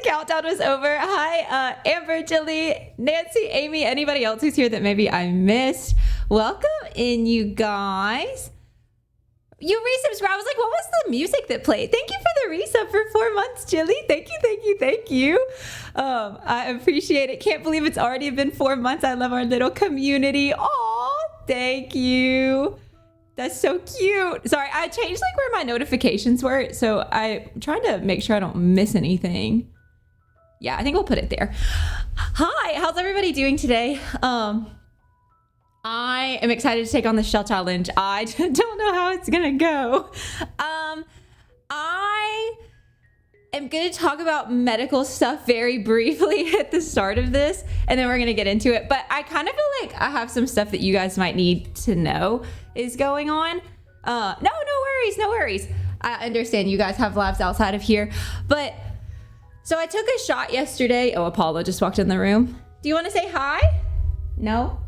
countdown was over. Hi, Amber, Jilly, Nancy, Amy, anybody else who's here that maybe I missed. Welcome in, you guys. You resubscribed. I was like, what was the music that played? Thank you for the resub for 4 months, Jilly. Thank you, thank you, thank you. I appreciate it. Can't believe it's already been 4 months. I love our little community. Oh, thank you. That's so cute. Sorry, I changed like where my notifications were, so I'm trying to make sure I don't miss anything. Yeah, I think we'll put it there. Hi, how's everybody doing today? I am excited to take on the shell challenge. I don't know how it's gonna go. I am gonna talk about medical stuff very briefly at the start of this, and then we're gonna get into it. But I kind of feel like I have some stuff that you guys might need to know is going on. No worries, no worries. I understand you guys have labs outside of here, but so I took a shot yesterday. Oh, Apollo just walked in the room. Do you want to say hi? No?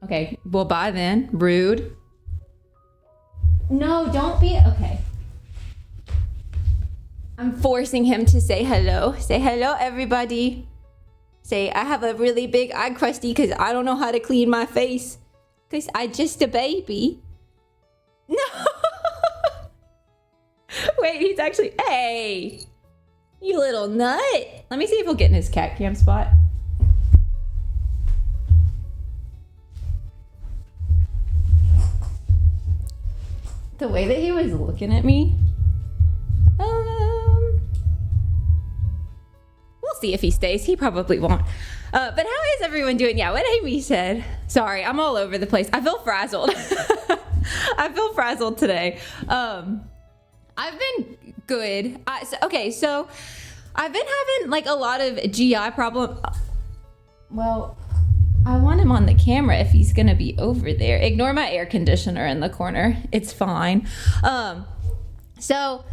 Okay, well, bye then. Rude. No, don't be. Okay. I'm forcing him to say hello. Say hello, everybody. Say, I have a really big eye crusty because I don't know how to clean my face. Because I just a baby. No. Wait, he's actually. Hey, you little nut. Let me see if he'll get in his cat cam spot. The way that he was looking at me. We'll see if he stays. He probably won't. But how is everyone doing? Yeah, what Amy said. Sorry, I'm all over the place. I feel frazzled. I feel frazzled today. I've been good. So I've been having like a lot of GI problem. Well, I want him on the camera if he's gonna be over there. Ignore my air conditioner in the corner. It's fine. So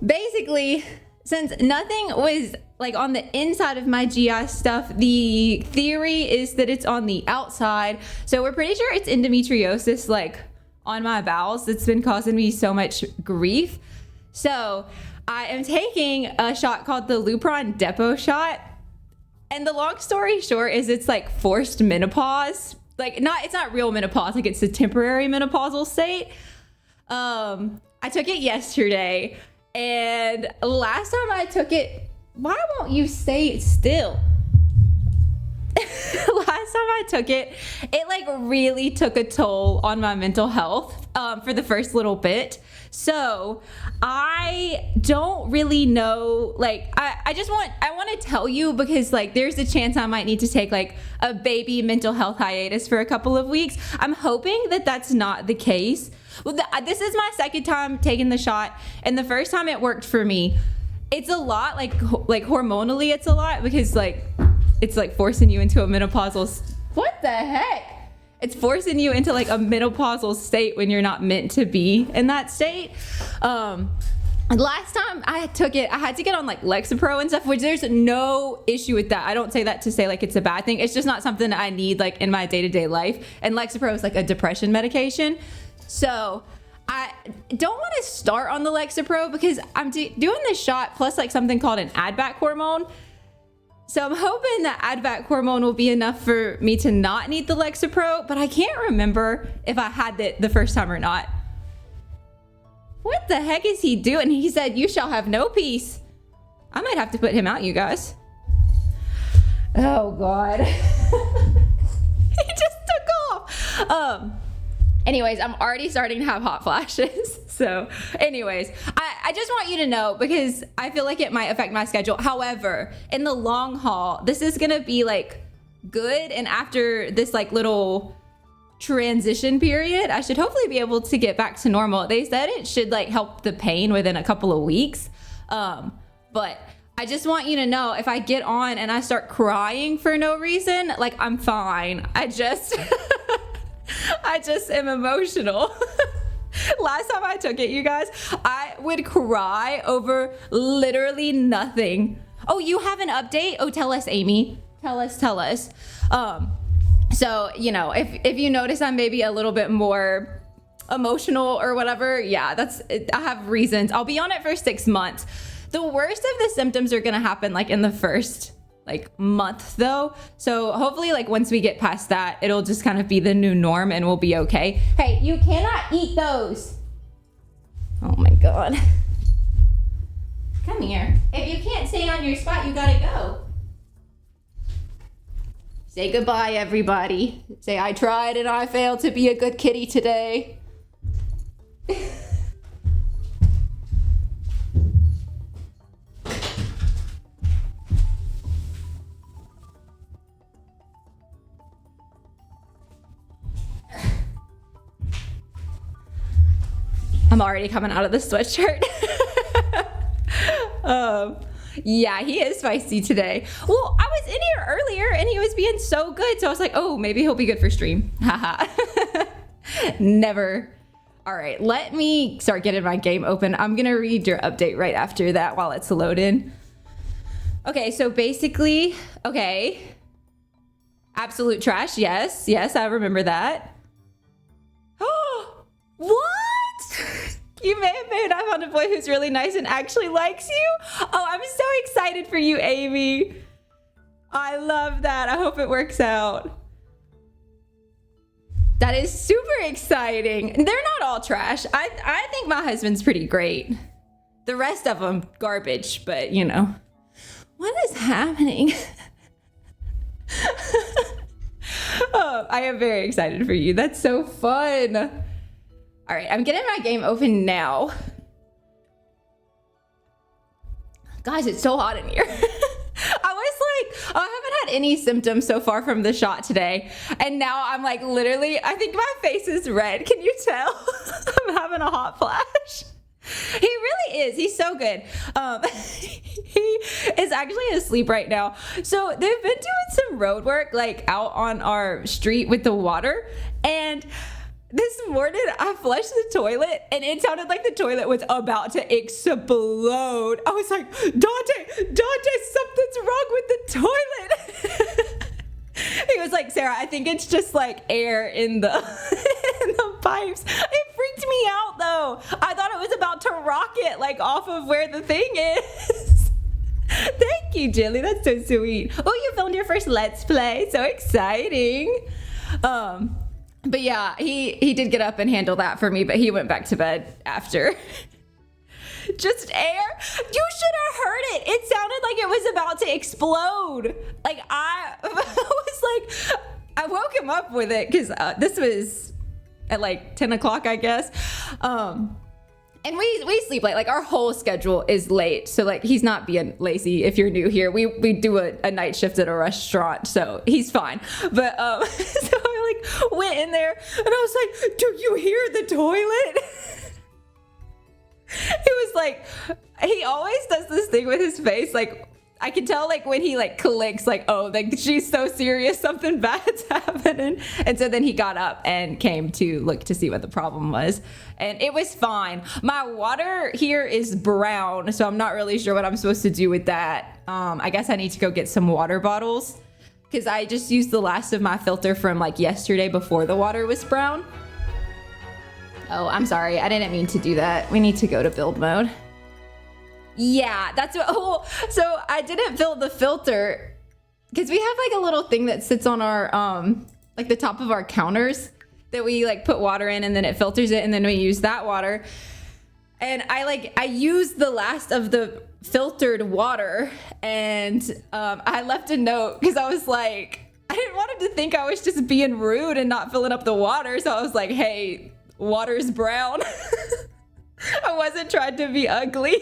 basically, since nothing was like on the inside of my GI stuff, the theory is that it's on the outside. So we're pretty sure it's endometriosis like on my bowels that's been causing me so much grief. So I am taking a shot called the Lupron Depot shot. And the long story short is it's like forced menopause. Like it's not real menopause, like it's a temporary menopausal state. I took it yesterday, and last time I took it, why won't you stay still? Last time I took it, it like really took a toll on my mental health for the first little bit. So I don't really know, like, I want to tell you because like there's a chance I might need to take like a baby mental health hiatus for a couple of weeks. I'm hoping that that's not the case. Well, this is my second time taking the shot, and the first time it worked for me. It's a lot, like hormonally it's a lot because like it's like forcing you into a menopausal, what the heck? It's forcing you into like a menopausal state when you're not meant to be in that state. Last time I took it, I had to get on like Lexapro and stuff, which there's no issue with that. I don't say that to say like it's a bad thing. It's just not something I need like in my day-to-day life. And Lexapro is like a depression medication. So I don't want to start on the Lexapro because I'm doing this shot plus like something called an add-back hormone. So I'm hoping that add-back hormone will be enough for me to not need the Lexapro, but I can't remember if I had it the first time or not. What the heck is he doing? He said, "You shall have no peace." I might have to put him out, you guys. Oh God. He just took off. Anyways, I'm already starting to have hot flashes. So anyways, I just want you to know because I feel like it might affect my schedule. However, in the long haul, this is going to be like good. And after this like little transition period, I should hopefully be able to get back to normal. They said it should like help the pain within a couple of weeks. But I just want you to know if I get on and I start crying for no reason, like I'm fine. I just am emotional. Last time I took it, you guys, I would cry over literally nothing. Oh, you have an update? Oh, tell us, Amy. Tell us. So, you know, if you notice I'm maybe a little bit more emotional or whatever, yeah, I have reasons. I'll be on it for 6 months. The worst of the symptoms are gonna happen like in the first like month though. So hopefully like once we get past that, it'll just kind of be the new norm and we'll be okay. Hey, you cannot eat those. Oh my God. Come here. If you can't stay on your spot, you gotta go. Say goodbye, everybody. Say, I tried and I failed to be a good kitty today. I'm already coming out of the sweatshirt. Yeah, he is feisty today. Well, I was in here earlier and he was being so good. So I was like, oh, maybe he'll be good for stream. Haha. Never. All right, let me start getting my game open. I'm going to read your update right after that while it's loading. Okay, so basically, okay. Absolute trash. Yes, yes, I remember that. Oh, what? You may have made I found a boy who's really nice and actually likes you. Oh, I'm so excited for you, Amy. I love that. I hope it works out. That is super exciting. They're not all trash. I think my husband's pretty great. The rest of them, garbage, but you know. What is happening? Oh, I am very excited for you. That's so fun. All right, I'm getting my game open now. Guys, it's so hot in here. I was like, oh, I haven't had any symptoms so far from the shot today. And now I'm like, literally, I think my face is red. Can you tell? I'm having a hot flash. He really is. He's so good. He is actually asleep right now. So they've been doing some road work like out on our street with the water. And this morning, I flushed the toilet, and it sounded like the toilet was about to explode. I was like, Dante, something's wrong with the toilet. He was like, Sarah, I think it's just like air in the in the pipes. It freaked me out, though. I thought it was about to rocket like off of where the thing is. Thank you, Jilly. That's so sweet. Oh, you filmed your first Let's Play. So exciting. But yeah, he did get up and handle that for me, but he went back to bed after. Just air? You should have heard it. It sounded like it was about to explode. Like I was like, I woke him up with it because this was at like 10 o'clock, I guess. And we sleep late. Like our whole schedule is late. So like he's not being lazy. If you're new here, we do a night shift at a restaurant, so he's fine. But so I like went in there and I was like, do you hear the toilet? He was like, he always does this thing with his face. Like I can tell like when he like clicks, like, oh, like she's so serious, something bad's happening. And so then he got up and came to look to see what the problem was. And it was fine. My water here is brown, so I'm not really sure what I'm supposed to do with that. I guess I need to go get some water bottles because I just used the last of my filter from like yesterday before the water was brown. Oh, I'm sorry. I didn't mean to do that. We need to go to build mode. Yeah, that's what, oh, so I didn't fill the filter because we have like a little thing that sits on our, like the top of our counters that we like put water in and then it filters it and then we use that water. And I used the last of the filtered water and I left a note because I was like, I didn't want him to think I was just being rude and not filling up the water. So I was like, hey, water's brown. I wasn't trying to be ugly.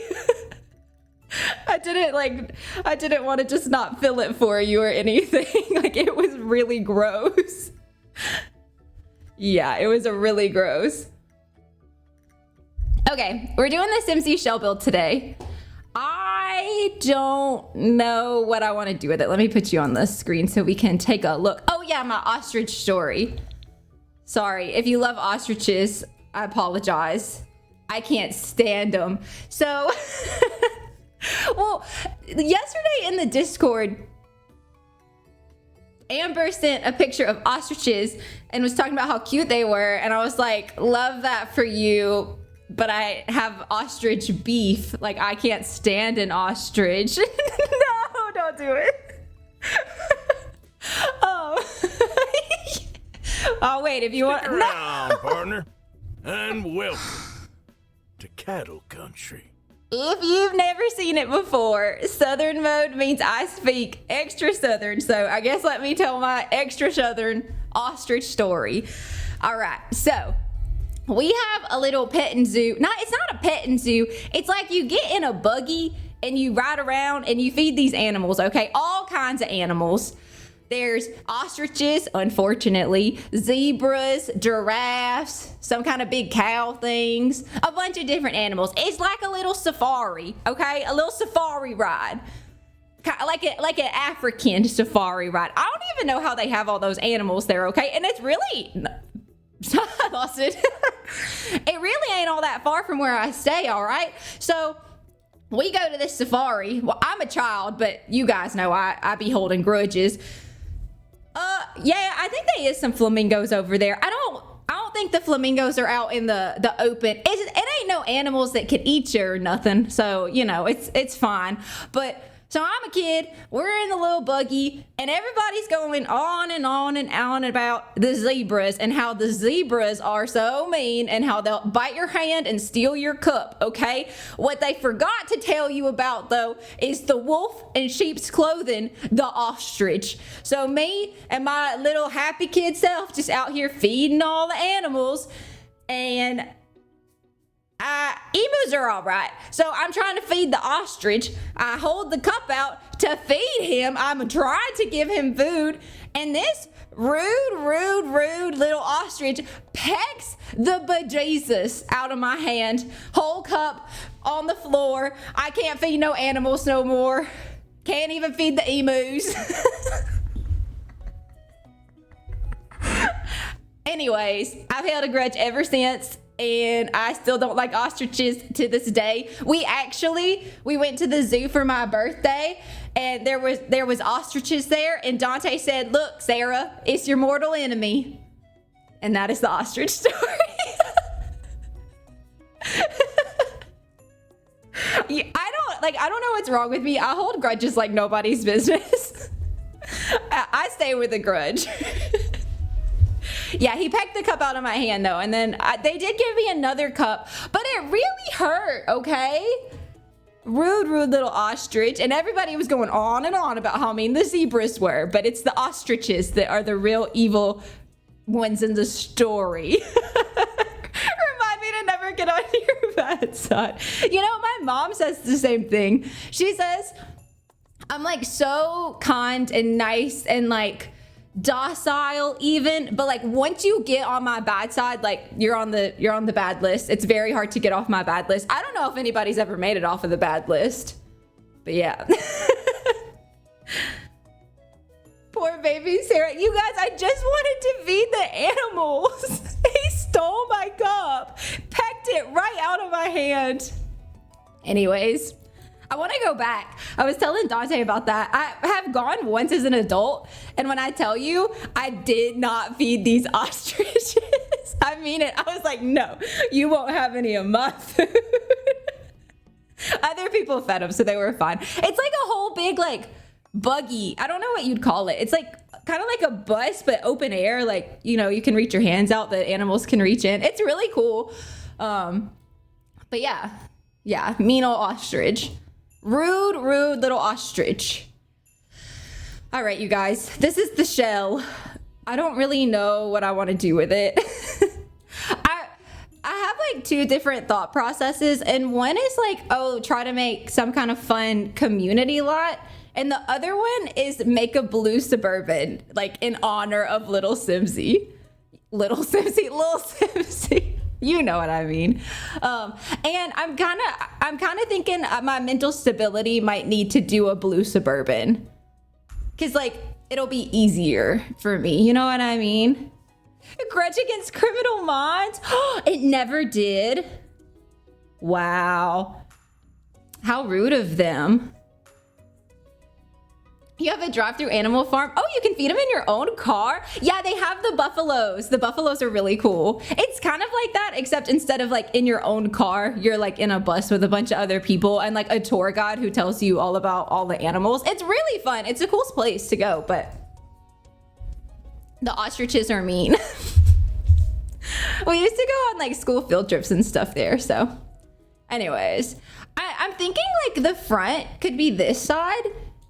I didn't want to just not fill it for you or anything. Like it was really gross. Yeah, it was a really gross. Okay, we're doing the Lilsimsie shell build today. I don't know what I want to do with it. Let me put you on the screen so we can take a look. Oh yeah, my ostrich story. Sorry, if you love ostriches, I apologize. I can't stand them. So, well, yesterday in the Discord, Amber sent a picture of ostriches and was talking about how cute they were. And I was like, love that for you. but I have ostrich beef. Like, I can't stand an ostrich. No, don't do it. Oh. Oh, wait, if you want. Stick around, partner, and welcome to cattle country. If you've never seen it before, Southern mode means I speak extra Southern. So I guess let me tell my extra Southern ostrich story. All right, so we have a little petting zoo. It's not a petting zoo. It's like you get in a buggy and you ride around and you feed these animals, okay? All kinds of animals. There's ostriches, unfortunately, zebras, giraffes, some kind of big cow things, a bunch of different animals. It's like a little safari, okay? A little safari ride. Like an African safari ride. I don't even know how they have all those animals there, okay? And it's really... I lost it. It really ain't all that far from where I stay, all right? So we go to this safari. Well, I'm a child, but you guys know I be holding grudges. Yeah, I think there is some flamingos over there. I don't think the flamingos are out in the open. It ain't no animals that can eat you or nothing. So, you know, it's fine. But so I'm a kid, we're in the little buggy, and everybody's going on and on and on about the zebras and how the zebras are so mean and how they'll bite your hand and steal your cup, okay? What they forgot to tell you about, though, is the wolf in sheep's clothing, the ostrich. So me and my little happy kid self just out here feeding all the animals, and emus are all right. So I'm trying to feed the ostrich. I hold the cup out to feed him. I'm trying to give him food. And this rude little ostrich pecks the bejesus out of my hand. Whole cup on the floor. I can't feed no animals no more. Can't even feed the emus. Anyways, I've held a grudge ever since. And I still don't like ostriches to this day. We went to the zoo for my birthday, and there was ostriches there, and Dante said, "Look, Sarah, it's your mortal enemy." And that is the ostrich story. I don't know what's wrong with me. I hold grudges like nobody's business. I stay with a grudge. Yeah, he pecked the cup out of my hand, though, and then they did give me another cup, but it really hurt, okay? Rude little ostrich, and everybody was going on and on about how mean the zebras were, but it's the ostriches that are the real evil ones in the story. Remind me to never get on your bad side. You know, my mom says the same thing. She says, I'm like so kind and nice and like docile even, but like once you get on my bad side, like you're on the bad list. It's very hard to get off my bad list. I don't know if anybody's ever made it off of the bad list, but yeah. Poor baby Sarah. You guys, I just wanted to feed the animals. He stole my cup, pecked it right out of my hand. Anyways, I want to go back. I was telling Dante about that. I have gone once as an adult, and when I tell you, I did not feed these ostriches. I mean it. I was like, no, you won't have any of my food. Other people fed them, so they were fine. It's like a whole big, like, buggy. I don't know what you'd call it. It's like kind of like a bus, but open air. Like, you know, you can reach your hands out. The animals can reach in. It's really cool. But yeah, mean old ostrich. Rude little ostrich. All right, you guys, this is the shell. I don't really know what I want to do with it. I have like two different thought processes, and one is like, oh, try to make some kind of fun community lot, and the other one is make a blue Suburban, like in honor of Lilsimsie. Lilsimsie. You know what I mean. And I'm kind of thinking my mental stability might need to do a blue Suburban, because like it'll be easier for me. You know what I mean? A grudge against Criminal Minds. It never did. Wow. How rude of them. You have a drive-through animal farm. Oh, you can feed them in your own car? Yeah, they have the buffaloes. The buffaloes are really cool. It's kind of like that, except instead of like in your own car, you're like in a bus with a bunch of other people and like a tour guide who tells you all about all the animals. It's really fun. It's a cool place to go, but the ostriches are mean. We used to go on like school field trips and stuff there, so. Anyways, I'm thinking like the front could be this side.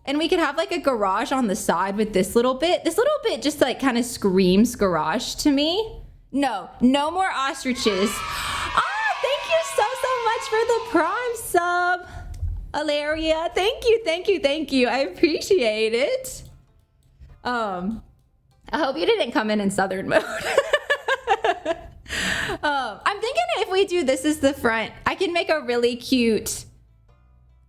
And we could have like a garage on the side with this little bit. This little bit just like kind of screams garage to me. No more ostriches. Ah, thank you so much for the Prime sub, Alaria. Thank you. I appreciate it. I hope you didn't come in Southern mode. I'm thinking if we do this as the front, I can make a really cute.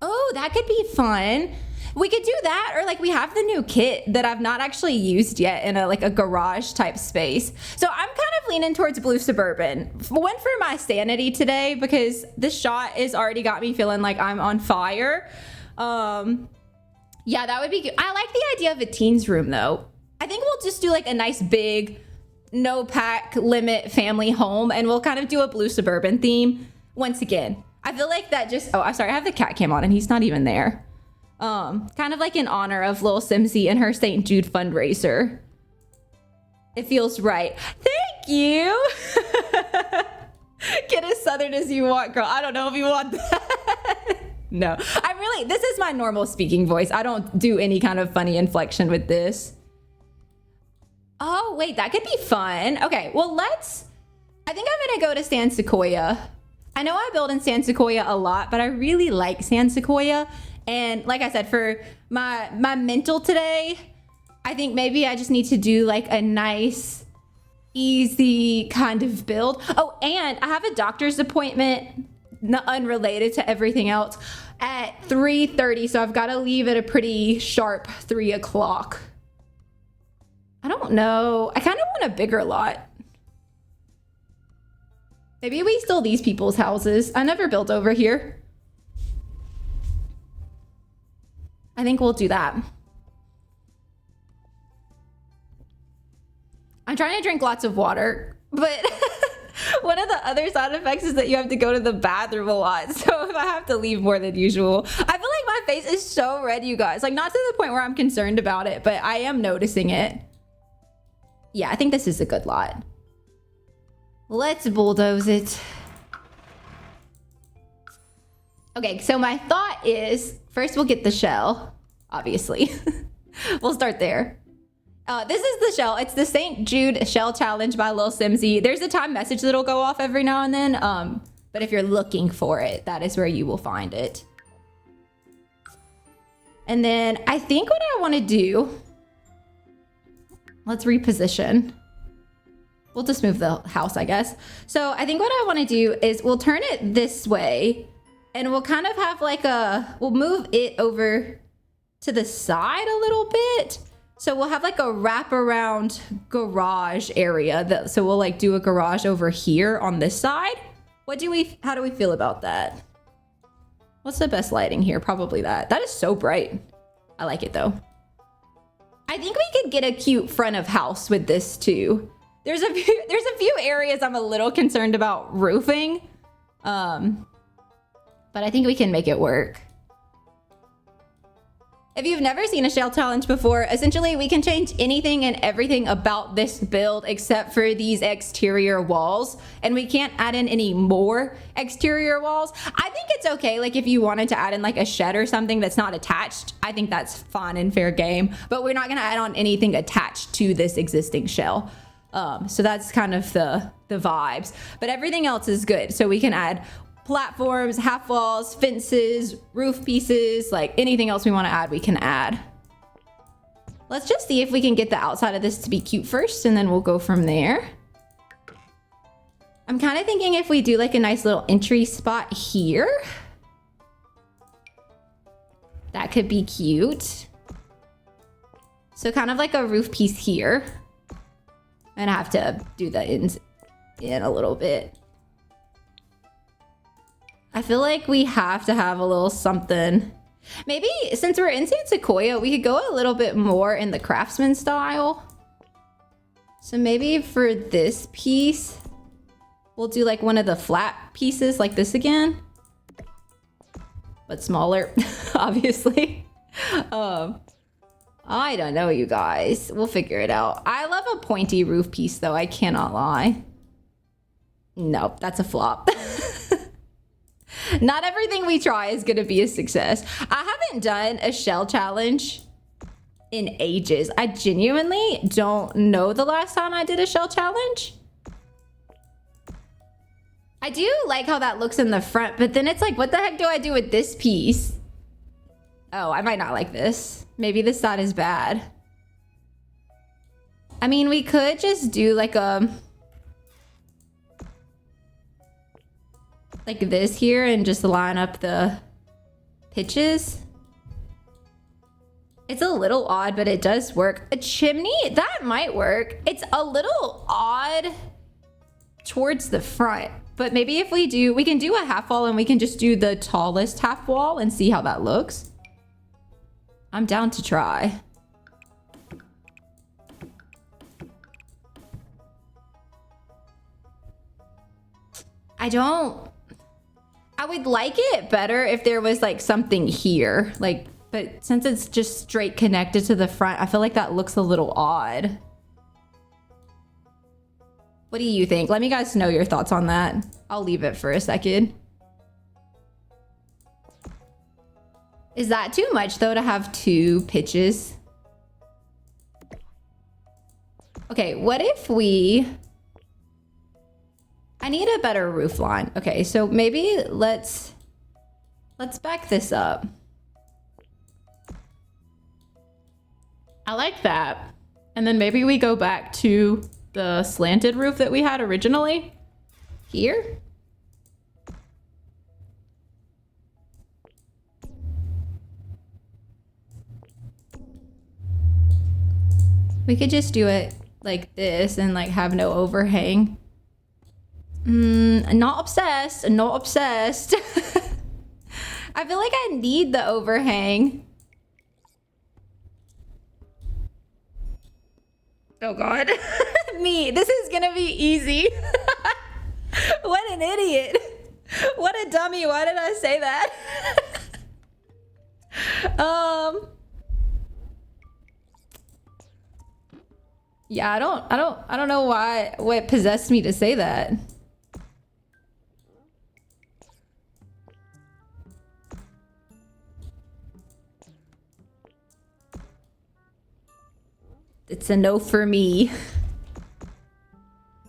Oh, that could be fun. We could do that, or like we have the new kit that I've not actually used yet in a like a garage type space. So I'm kind of leaning towards blue Suburban. Went for my sanity today because this shot is already got me feeling like I'm on fire. Yeah, that would be good. I like the idea of a teens room though. I think we'll just do like a nice big no pack limit family home, and we'll kind of do a blue Suburban theme once again. I feel like that just, oh, I'm sorry, I have the cat cam on and he's not even there. Kind of like in honor of Lilsimsie and her St. Jude fundraiser. It feels right. Thank you. Get as Southern as you want, girl. I don't know if you want that. No, this is my normal speaking voice. I don't do any kind of funny inflection with this. Oh, wait, that could be fun. Okay, well, I think I'm gonna go to San Sequoia. I know I build in San Sequoia a lot, but I really like San Sequoia. And like I said, for my mental today, I think maybe I just need to do like a nice, easy kind of build. Oh, and I have a doctor's appointment, unrelated to everything else, at 3:30. So I've got to leave at a pretty sharp 3 o'clock. I don't know. I kind of want a bigger lot. Maybe we steal these people's houses. I never built over here. I think we'll do that. I'm trying to drink lots of water, but one of the other side effects is that you have to go to the bathroom a lot. So if I have to leave more than usual, I feel like my face is so red, you guys. Like, not to the point where I'm concerned about it, but I am noticing it. Yeah, I think this is a good lot. Let's bulldoze it. Okay, so my thought is, first we'll get the shell, obviously. We'll start there. This is the shell. It's the St. Jude Shell Challenge by Lilsimsie. There's a time message that'll go off every now and then, but if you're looking for it, that is where you will find it. And then I think what I want to do, let's reposition. We'll just move the house, I guess. So I think what I want to do is we'll turn it this way, and we'll kind of have like we'll move it over to the side a little bit. So we'll have like a wraparound garage area. So we'll like do a garage over here on this side. How do we feel about that? What's the best lighting here? Probably that. That is so bright. I like it though. I think we could get a cute front of house with this too. There's a few areas I'm a little concerned about roofing. But I think we can make it work. If you've never seen a shell challenge before, essentially we can change anything and everything about this build except for these exterior walls, and we can't add in any more exterior walls. I think it's okay, like if you wanted to add in like a shed or something that's not attached, I think that's fun and fair game, but we're not gonna add on anything attached to this existing shell. So that's kind of the vibes, but everything else is good. So we can add platforms, half walls, fences, roof pieces, like anything else we want to add, we can add. Let's just see if we can get the outside of this to be cute first, and then we'll go from there. I'm kind of thinking if we do like a nice little entry spot here, that could be cute. So kind of like a roof piece here. And I have to do the ends in a little bit. I feel like we have to have a little something. Maybe since we're in San Sequoia, we could go a little bit more in the craftsman style. So maybe for this piece, we'll do like one of the flat pieces like this again. But smaller, obviously. I don't know, you guys. We'll figure it out. I love a pointy roof piece, though. I cannot lie. Nope, that's a flop. Not everything we try is going to be a success. I haven't done a shell challenge in ages. I genuinely don't know the last time I did a shell challenge. I do like how that looks in the front, but then it's like, what the heck do I do with this piece? Oh, I might not like this. Maybe this side is bad. I mean, we could just do like this here and just line up the pitches. It's a little odd, but it does work. A chimney, that might work. It's a little odd towards the front, but maybe if we can do a half wall and we can just do the tallest half wall and see how that looks. I'm down to try. I would like it better if there was like something here, like, but since it's just straight connected to the front, I feel like that looks a little odd. What do you think? Let me guys know your thoughts on that. I'll leave it for a second. Is that too much though to have two pitches? Okay, what if I need a better roof line. Okay, so maybe let's back this up. I like that. And then maybe we go back to the slanted roof that we had originally here. We could just do it like this and like have no overhang. Not obsessed, not obsessed. I feel like I need the overhang. Oh God. Me, this is gonna be easy. What an idiot. What a dummy, why did I say that? Yeah, I don't know what possessed me to say that. It's a no for me.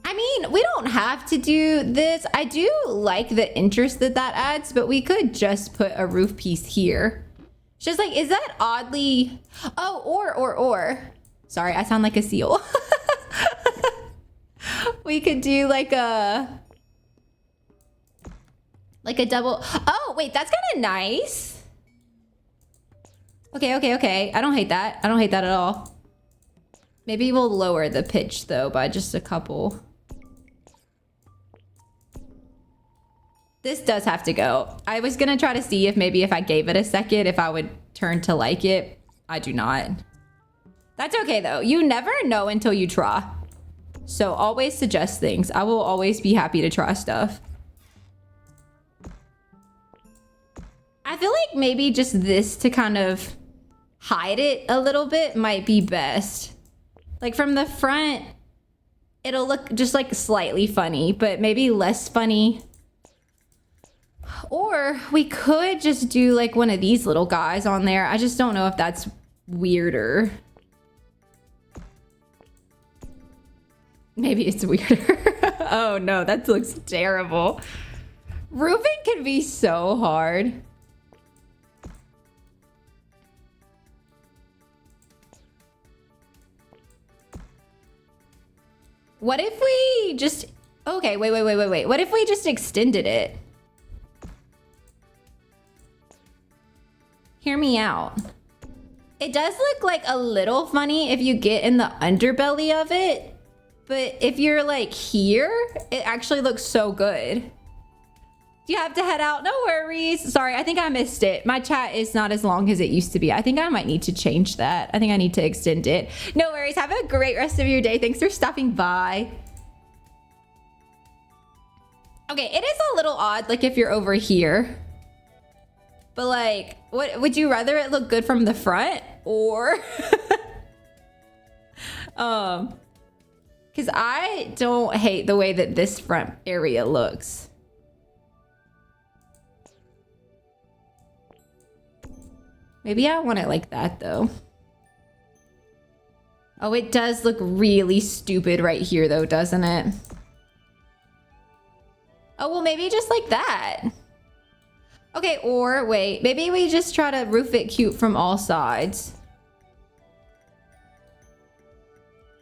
I mean, we don't have to do this. I do like the interest that adds, but we could just put a roof piece here. It's just like, is that oddly... Oh, or. Sorry, I sound like a seal. We could do like a double... Oh, wait, that's kind of nice. Okay. I don't hate that. I don't hate that at all. Maybe we'll lower the pitch though by just a couple. This does have to go. I was gonna try to see if maybe if I gave it a second, if I would turn to like it. I do not. That's okay though. You never know until you try. So always suggest things. I will always be happy to try stuff. I feel like maybe just this to kind of hide it a little bit might be best. Like from the front, it'll look just like slightly funny, but maybe less funny. Or we could just do like one of these little guys on there. I just don't know if that's weirder. Maybe it's weirder. Oh no, that looks terrible. Roofing can be so hard. What if we just... Okay, wait. What if we just extended it? Hear me out. It does look like a little funny if you get in the underbelly of it. But if you're like here, it actually looks so good. Do you have to head out? No worries. Sorry, I think I missed it. My chat is not as long as it used to be. I think I might need to change that. I think I need to extend it. No worries. Have a great rest of your day. Thanks for stopping by. Okay, it is a little odd, like if you're over here. But like, what would you rather it look good from the front or because I don't hate the way that this front area looks. Maybe I want it like that though. Oh, it does look really stupid right here though, doesn't it? Oh, well, maybe just like that. Okay, or wait, maybe we just try to roof it cute from all sides.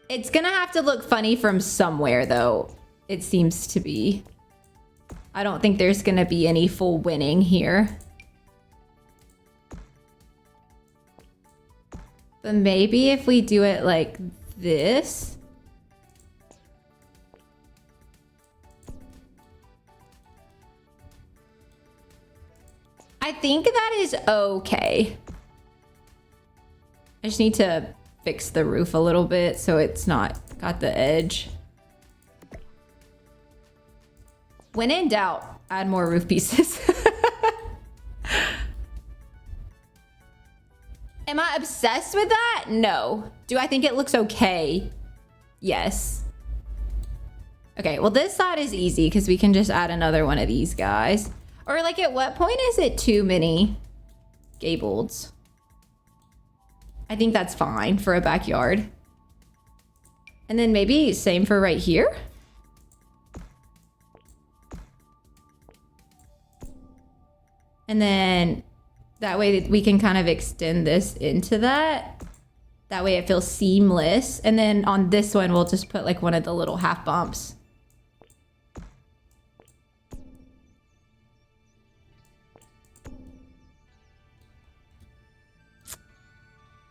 It's gonna have to look funny from somewhere though, it seems to be. I don't think there's gonna be any full winning here. But maybe if we do it like this. I think that is okay. I just need to fix the roof a little bit so it's not got the edge. When in doubt, add more roof pieces. Am I obsessed with that? No. Do I think it looks okay? Yes. Okay, well this side is easy because we can just add another one of these guys. Or like at what point is it too many gableds? I think that's fine for a backyard. And then maybe same for right here. And then that way we can kind of extend this into that. That way it feels seamless. And then on this one, we'll just put like one of the little half bumps.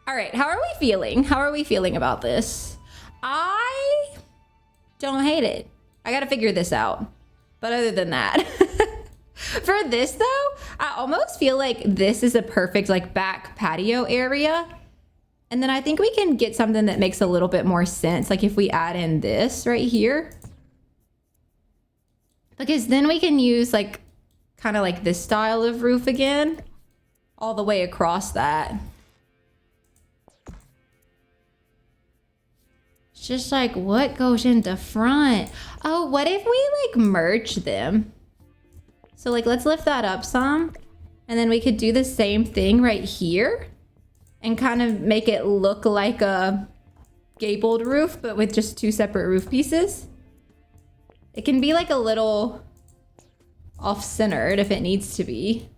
All right, how are we feeling? How are we feeling about this? I don't hate it. I gotta figure this out. But other than that, for this though, I almost feel like this is a perfect like back patio area. And then I think we can get something that makes a little bit more sense. Like if we add in this right here. Because then we can use like kind of like this style of roof again. All the way across that. Just like what goes in the front? Oh, what if we like merge them? So like let's lift that up some and then we could do the same thing right here and kind of make it look like a gabled roof but with just two separate roof pieces. It can be like a little off-centered if it needs to be.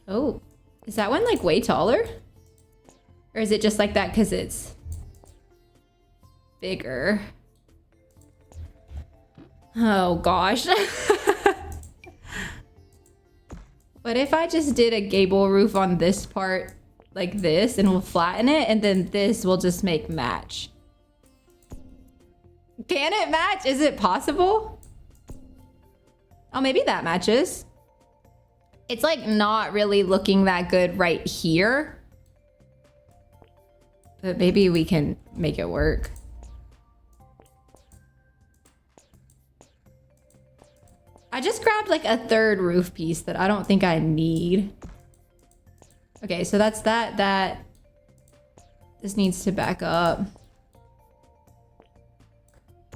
Oh, is that one like way taller? Or is it just like that because it's bigger? Oh gosh. What if I just did a gable roof on this part like this and we'll flatten it and then this will just make match? Can it match? Is it possible? Oh, maybe that matches. It's like not really looking that good right here. But maybe we can make it work. I just grabbed like a third roof piece that I don't think I need. Okay, so that's that. This needs to back up.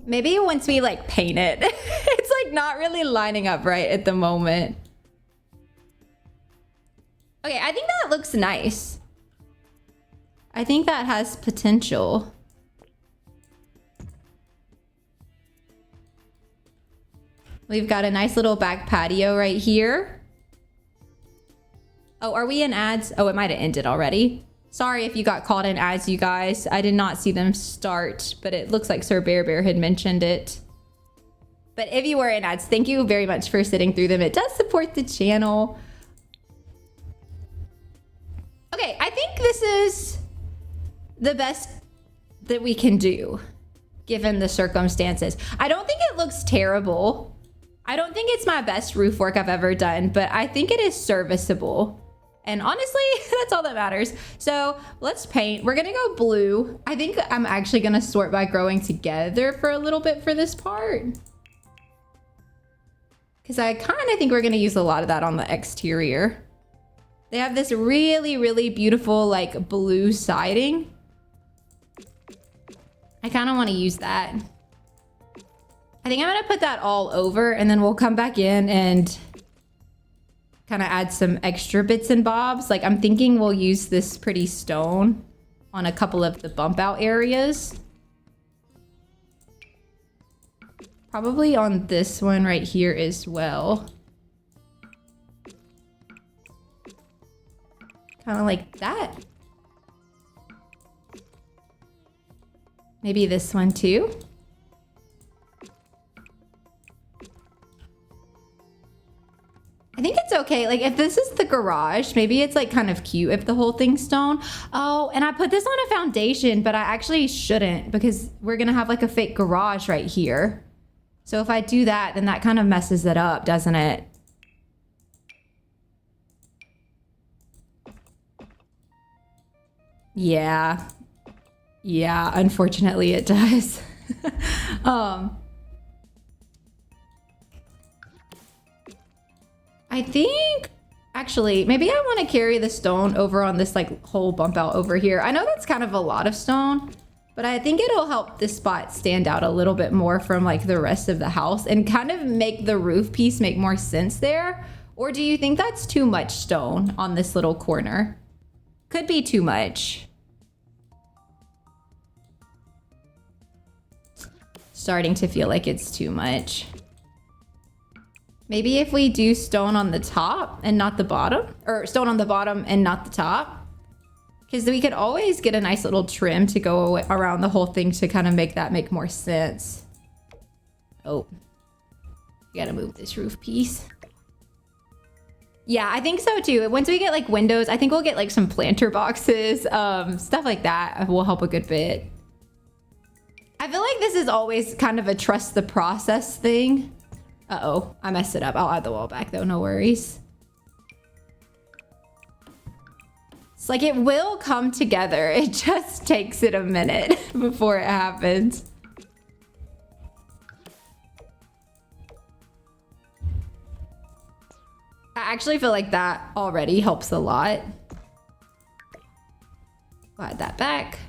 Maybe once we like paint it, it's like not really lining up right at the moment. Okay, I think that looks nice. I think that has potential. We've got a nice little back patio right here. Oh, are we in ads? Oh, it might have ended already. Sorry if you got caught in ads, you guys. I did not see them start, but it looks like Sir Bear had mentioned it. But if you were in ads, thank you very much for sitting through them. It does support the channel. Okay, I think this is the best that we can do, given the circumstances. I don't think it looks terrible. I don't think it's my best roof work I've ever done, but I think it is serviceable. And honestly, that's all that matters. So let's paint. We're gonna go blue. I think I'm actually gonna sort by growing together for a little bit for this part. Because I kind of think we're gonna use a lot of that on the exterior. They have this really, really beautiful like blue siding. I kind of want to use that. I think I'm gonna put that all over and then we'll come back in and kind of add some extra bits and bobs. Like I'm thinking we'll use this pretty stone on a couple of the bump out areas. Probably on this one right here as well. Kind of like that. Maybe this one too. I think it's okay. Like if this is the garage, maybe it's like kind of cute if the whole thing's stone. Oh, and I put this on a foundation, but I actually shouldn't because we're gonna have like a fake garage right here. So if I do that, then that kind of messes it up, doesn't it? Yeah. Yeah, unfortunately it does. I think actually maybe I want to carry the stone over on this like whole bump out over here. I know that's kind of a lot of stone, but I think it'll help this spot stand out a little bit more from like the rest of the house and kind of make the roof piece make more sense there. Or do you think that's too much stone on this little corner? Could be too much. Starting to feel like it's too much. Maybe if we do stone on the top and not the bottom, or stone on the bottom and not the top. Because we could always get a nice little trim to go around the whole thing to kind of make that make more sense. Oh, you gotta move this roof piece. Yeah, I think so too. Once we get like windows, I think we'll get like some planter boxes, stuff like that will help a good bit. I feel like this is always kind of a trust the process thing. Uh-oh, I messed it up. I'll add the wall back though, no worries. It's like it will come together. It just takes it a minute before it happens. I actually feel like that already helps a lot. I'll add that back.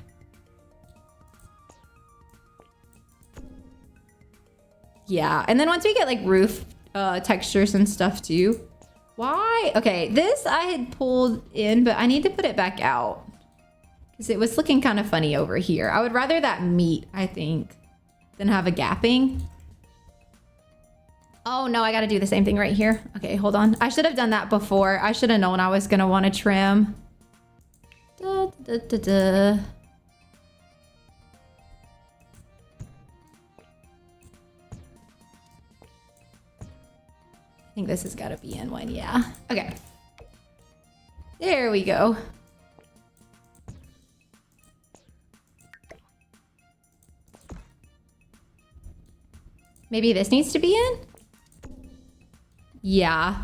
Yeah, and then once we get like roof textures and stuff too. Why? Okay, this I had pulled in, but I need to put it back out because it was looking kind of funny over here. I would rather that meet, I think, than have a gapping. Oh no, I got to do the same thing right here. Okay, hold on. I should have done that before. I should have known I was going to want to trim. Da, da, da, da. I think this has got to be in one, yeah. Okay. There we go. Maybe this needs to be in? Yeah.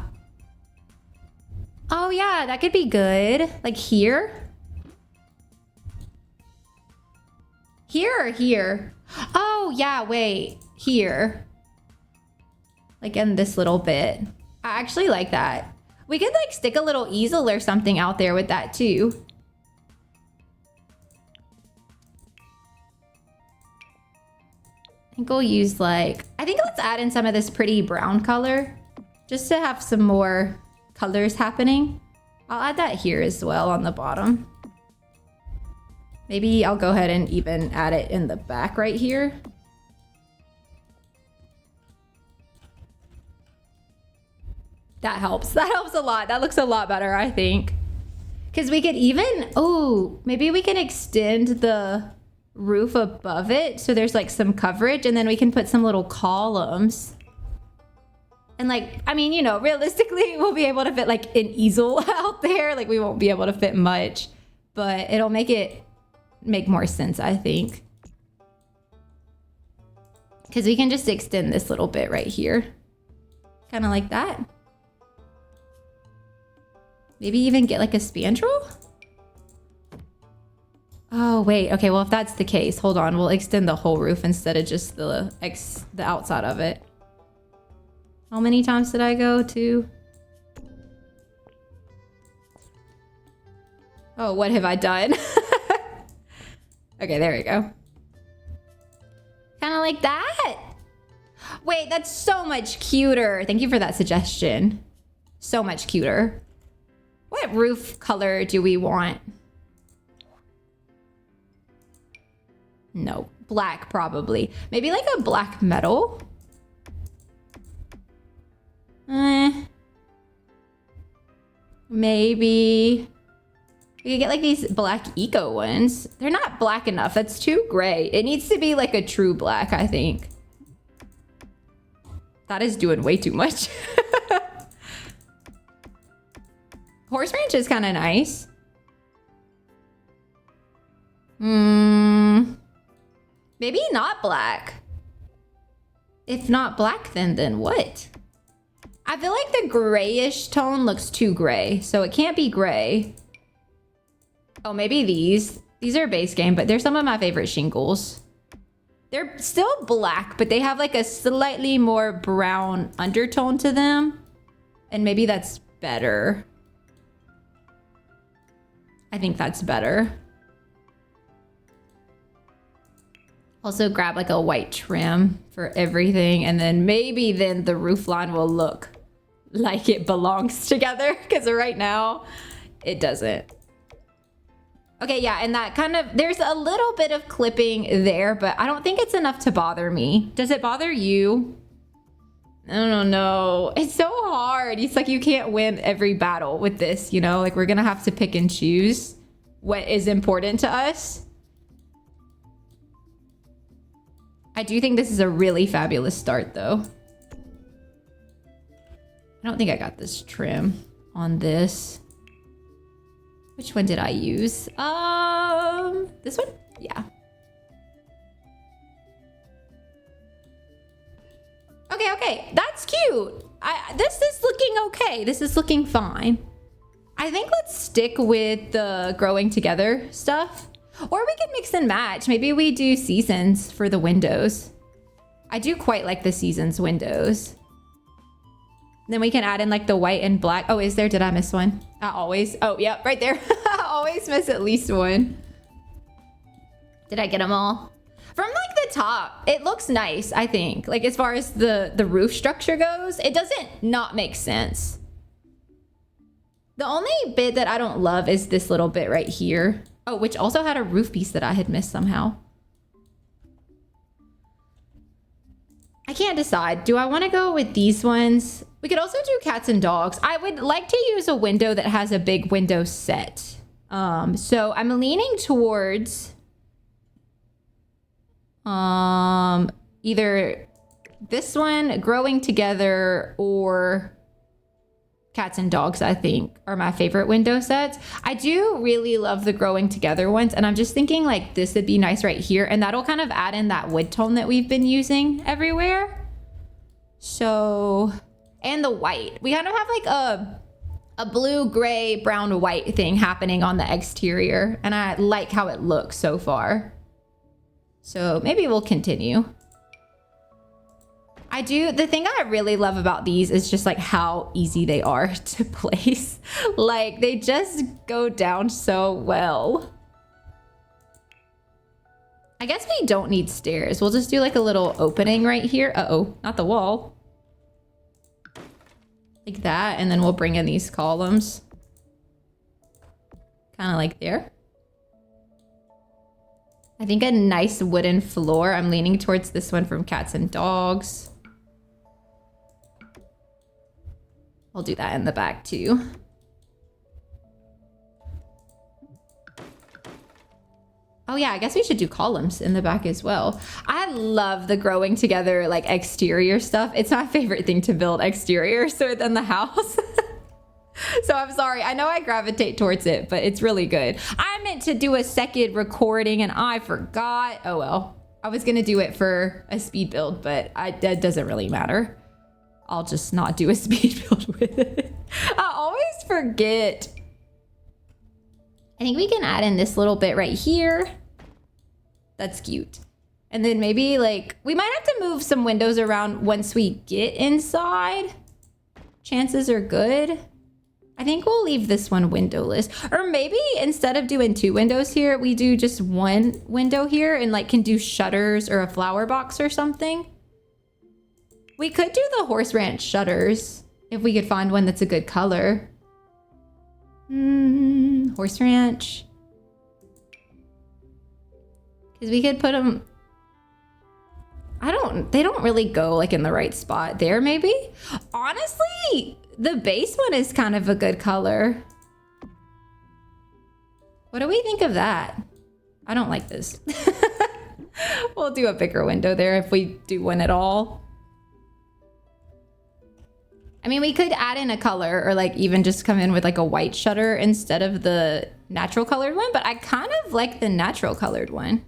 Oh yeah, that could be good. Like here? Here or here? Oh yeah, wait. Here. Like in this little bit. I actually like that. We could like stick a little easel or something out there with that too. I think we'll use like, I think let's add in some of this pretty brown color just to have some more colors happening. I'll add that here as well on the bottom. Maybe I'll go ahead and even add it in the back right here. That helps. That helps a lot. That looks a lot better, I think. Because we could even, oh, maybe we can extend the roof above it so there's like some coverage, and then we can put some little columns. And like, I mean, you know, realistically, we'll be able to fit like an easel out there. Like we won't be able to fit much, but it'll make it make more sense, I think. Because we can just extend this little bit right here. Kind of like that. Maybe even get like a spandrel? Oh, wait. Okay, well, if that's the case, hold on. We'll extend the whole roof instead of just the outside of it. How many times did I go to? Oh, what have I done? Okay, there we go. Kind of like that. Wait, that's so much cuter. Thank you for that suggestion. So much cuter. What roof color do we want? No, black probably. Maybe like a black metal. Maybe we could get like these black eco ones. They're not black enough. That's too gray. It needs to be like a true black, I think. That is doing way too much. Horse ranch is kind of nice. Maybe not black. If not black, then what? I feel like the grayish tone looks too gray, so it can't be gray. Oh, maybe these. These are base game, but they're some of my favorite shingles. They're still black, but they have like a slightly more brown undertone to them. And maybe that's better. I think that's better. Also grab like a white trim for everything. And then maybe then the roof line will look like it belongs together. Because right now it doesn't. Okay, yeah, and that kind of, there's a little bit of clipping there, but I don't think it's enough to bother me. Does it bother you? I don't know. It's so hard. It's like you can't win every battle with this, you know? Like we're gonna have to pick and choose what is important to us. I do think this is a really fabulous start though. I don't think I got this trim on this. Which one did I use? This one? Yeah. Okay. That's cute. This is looking okay. This is looking fine. I think let's stick with the growing together stuff. Or we can mix and match. Maybe we do seasons for the windows. I do quite like the seasons windows. Then we can add in like the white and black. Oh, is there? Did I miss one? I always. Oh, yep, right there. I always miss at least one. Did I get them all? From like the top, it looks nice, I think. Like as far as the roof structure goes, it doesn't not make sense. The only bit that I don't love is this little bit right here. Oh, which also had a roof piece that I had missed somehow. I can't decide. Do I want to go with these ones? We could also do cats and dogs. I would like to use a window that has a big window set. So I'm leaning towards either this one, growing together, or cats and dogs, I think, are my favorite window sets. I do really love the growing together ones, and I'm just thinking like this would be nice right here, and that'll kind of add in that wood tone that we've been using everywhere. So, and the white. We kind of have like a blue, gray, brown, white thing happening on the exterior, and I like how it looks so far. So maybe we'll continue. The thing I really love about these is just like how easy they are to place. Like they just go down so well. I guess we don't need stairs. We'll just do like a little opening right here. Uh-oh, not the wall. Like that, and then we'll bring in these columns. Kind of like there. I think a nice wooden floor. I'm leaning towards this one from cats and dogs. I'll do that in the back too. Oh yeah, I guess we should do columns in the back as well. I love the growing together like exterior stuff. It's my favorite thing to build exteriors within the house. So I'm sorry. I know I gravitate towards it, but it's really good. I meant to do a second recording and I forgot. Oh well. I was gonna do it for a speed build, but that doesn't really matter. I'll just not do a speed build with it. I always forget. I think we can add in this little bit right here. That's cute. And then maybe like, we might have to move some windows around once we get inside. Chances are good. I think we'll leave this one windowless. Or maybe instead of doing 2 windows here, we do just 1 window here and like can do shutters or a flower box or something. We could do the horse ranch shutters if we could find one that's a good color. Horse ranch. Because we could put them... they don't really go like in the right spot there maybe. Honestly, the base one is kind of a good color. What do we think of that? I don't like this. We'll do a bigger window there if we do one at all. I mean, we could add in a color or like even just come in with like a white shutter instead of the natural colored one, but I kind of like the natural colored one.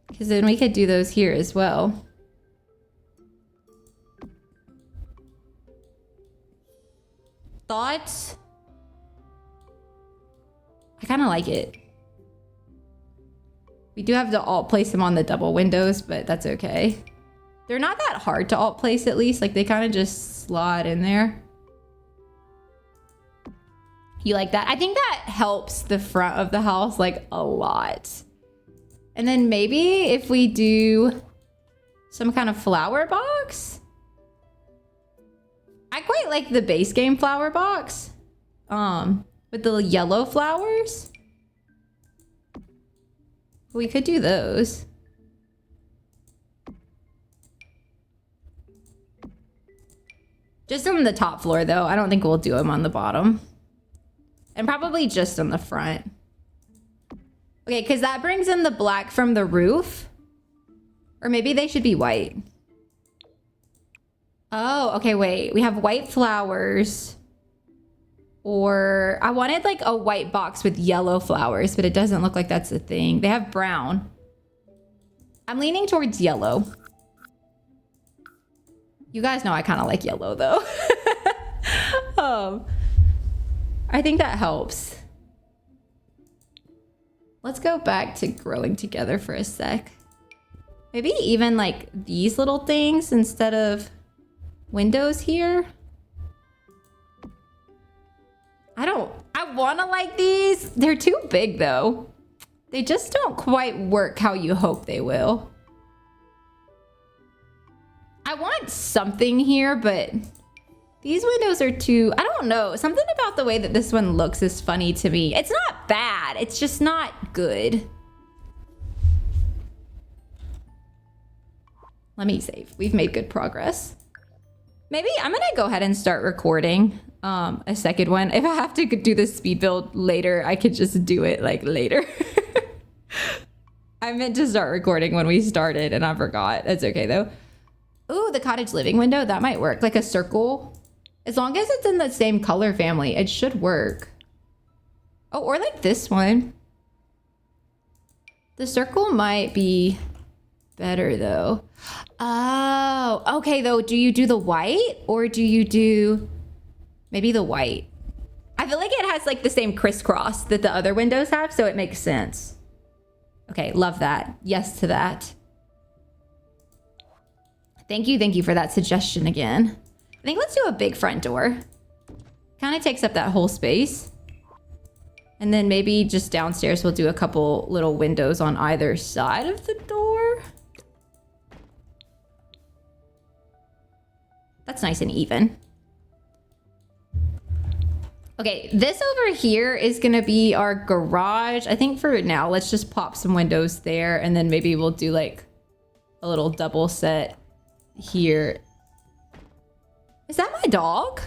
Because then we could do those here as well. Thoughts? I kind of like it. We do have to alt place them on the double windows, but that's okay. They're not that hard to alt place at least. Like they kind of just slot in there. You like that? I think that helps the front of the house like a lot. And then maybe if we do some kind of flower box. I quite like the base game flower box. With the yellow flowers. We could do those. Just on the top floor though. I don't think we'll do them on the bottom. And probably just on the front. Okay, because that brings in the black from the roof. Or maybe they should be white. Oh, okay, wait. We have white flowers. Or I wanted like a white box with yellow flowers, but it doesn't look like that's a thing. They have brown. I'm leaning towards yellow. You guys know I kind of like yellow though. I think that helps. Let's go back to growing together for a sec. Maybe even like these little things instead of windows here. I want to like these. They're too big though. They just don't quite work how you hope they will. I want something here, but these windows are too, I don't know. Something about the way that this one looks is funny to me. It's not bad. It's just not good. Let me save. We've made good progress. Maybe I'm going to go ahead and start recording a second one. If I have to do the speed build later, I could just do it like later. I meant to start recording when we started and I forgot. It's okay though. Ooh, the cottage living window. That might work. Like a circle. As long as it's in the same color family, it should work. Oh, or like this one. The circle might be better though. Oh, okay though. Do you do the white or do you do maybe the white? I feel like it has like the same crisscross that the other windows have, so it makes sense. Okay, love that. Yes to that. Thank you for that suggestion again. I think let's do a big front door. Kind of takes up that whole space. And then maybe just downstairs we'll do a couple little windows on either side of the door. That's nice and even. Okay, this over here is gonna be our garage. I think for now, let's just pop some windows there and then maybe we'll do like a little double set here. Is that my dog?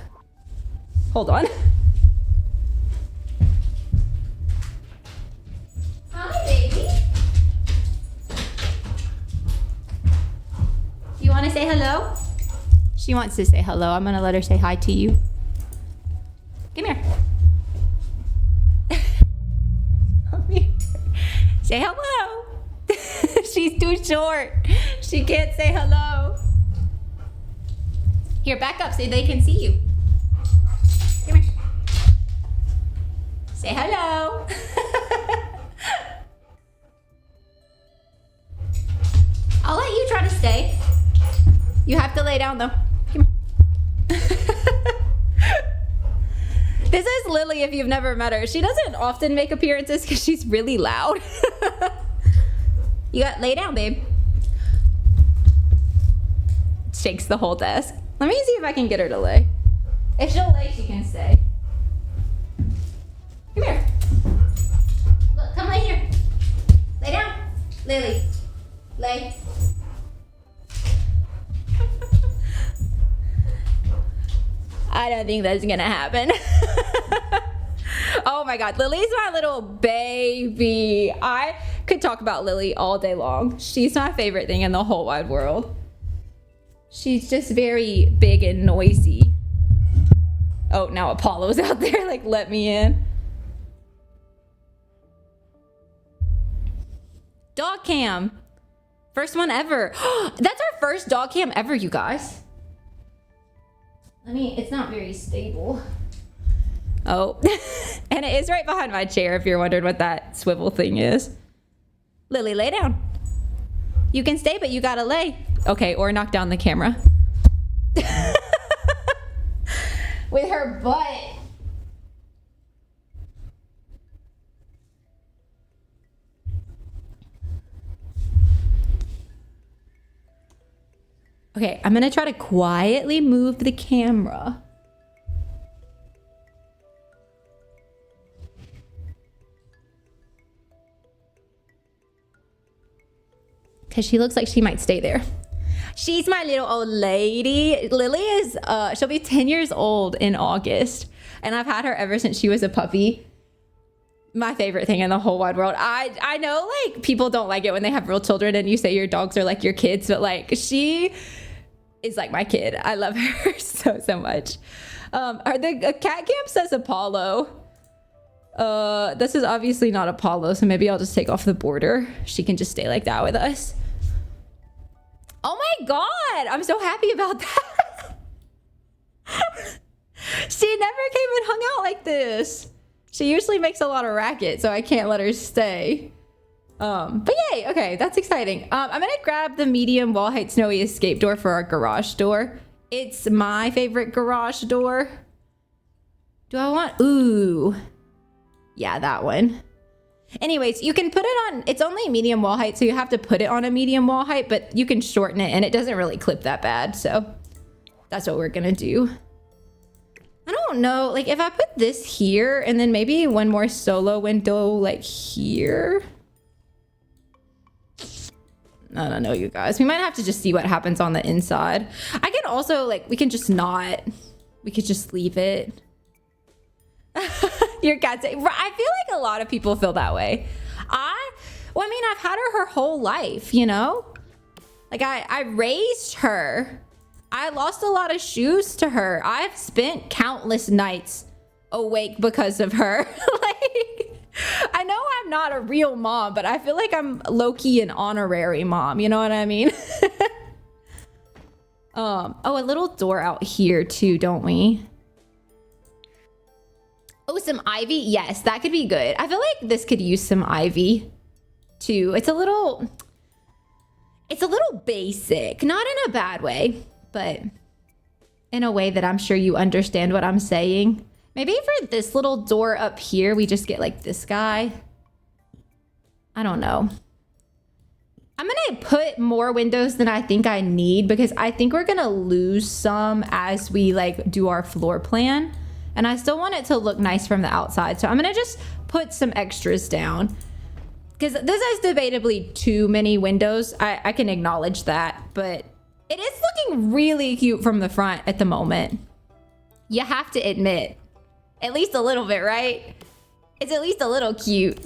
Hold on. Hi, baby. You want to say hello? She wants to say hello. I'm gonna let her say hi to you. Come here. Come here. Say hello. She's too short. She can't say hello. Here, back up so they can see you. Come here. Say hello. I'll let you try to stay. You have to lay down though. Come here. This is Lily if you've never met her. She doesn't often make appearances because she's really loud. You got lay down, babe. Shakes the whole desk. Let me see if I can get her to lay. If she'll lay, she can stay. Come here. Look, come lay here. Lay down. Lily. Lay. I don't think that's gonna happen. Oh my God, Lily's my little baby. I could talk about Lily all day long. She's my favorite thing in the whole wide world. She's just very big and noisy. Oh, now Apollo's out there, like, let me in. Dog cam. First one ever. That's our first dog cam ever, you guys. It's not very stable. Oh, and it is right behind my chair if you're wondering what that swivel thing is. Lily, lay down. You can stay, but you gotta lay. Okay, or knock down the camera. With her butt. Okay, I'm gonna try to quietly move the camera. Because she looks like she might stay there. She's my little old lady. Lily is, she'll be 10 years old in August. And I've had her ever since she was a puppy. My favorite thing in the whole wide world. I know, like, people don't like it when they have real children and you say your dogs are like your kids, but like, she is like my kid. I love her so much. The cat camp says Apollo. This is obviously not Apollo, so maybe I'll just take off the border. She can just stay like that with us. Oh my God, I'm so happy about that. She never came and hung out like this. She usually makes a lot of racket, so I can't let her stay. But yay, okay, that's exciting. I'm gonna grab the medium wall height snowy escape door for our garage door. It's my favorite garage door. Do I want, ooh. Yeah, that one. Anyways, you can put it on, it's only medium wall height, so you have to put it on a medium wall height, but you can shorten it and it doesn't really clip that bad. So that's what we're gonna do. I don't know, like if I put this here and then maybe one more solo window like here. I don't know, you guys. We might have to just see what happens on the inside. I can also, like, we can just not, we could just leave it. Your cat's, I feel like a lot of people feel that way. Well, I mean, I've had her whole life, you know? Like, I raised her. I lost a lot of shoes to her. I've spent countless nights awake because of her. Like, I know I'm not a real mom, but I feel like I'm low-key an honorary mom. You know what I mean? Oh, a little door out here too, don't we? Oh, some ivy. Yes, that could be good. I feel like this could use some ivy too. It's a little basic, not in a bad way, but in a way that I'm sure you understand what I'm saying. Maybe for this little door up here, we just get like this guy. I don't know. I'm gonna put more windows than I think I need because I think we're gonna lose some as we like do our floor plan. And I still want it to look nice from the outside. So I'm gonna just put some extras down because this is debatably too many windows. I can acknowledge that, but it is looking really cute from the front at the moment. You have to admit, at least a little bit, right? It's at least a little cute.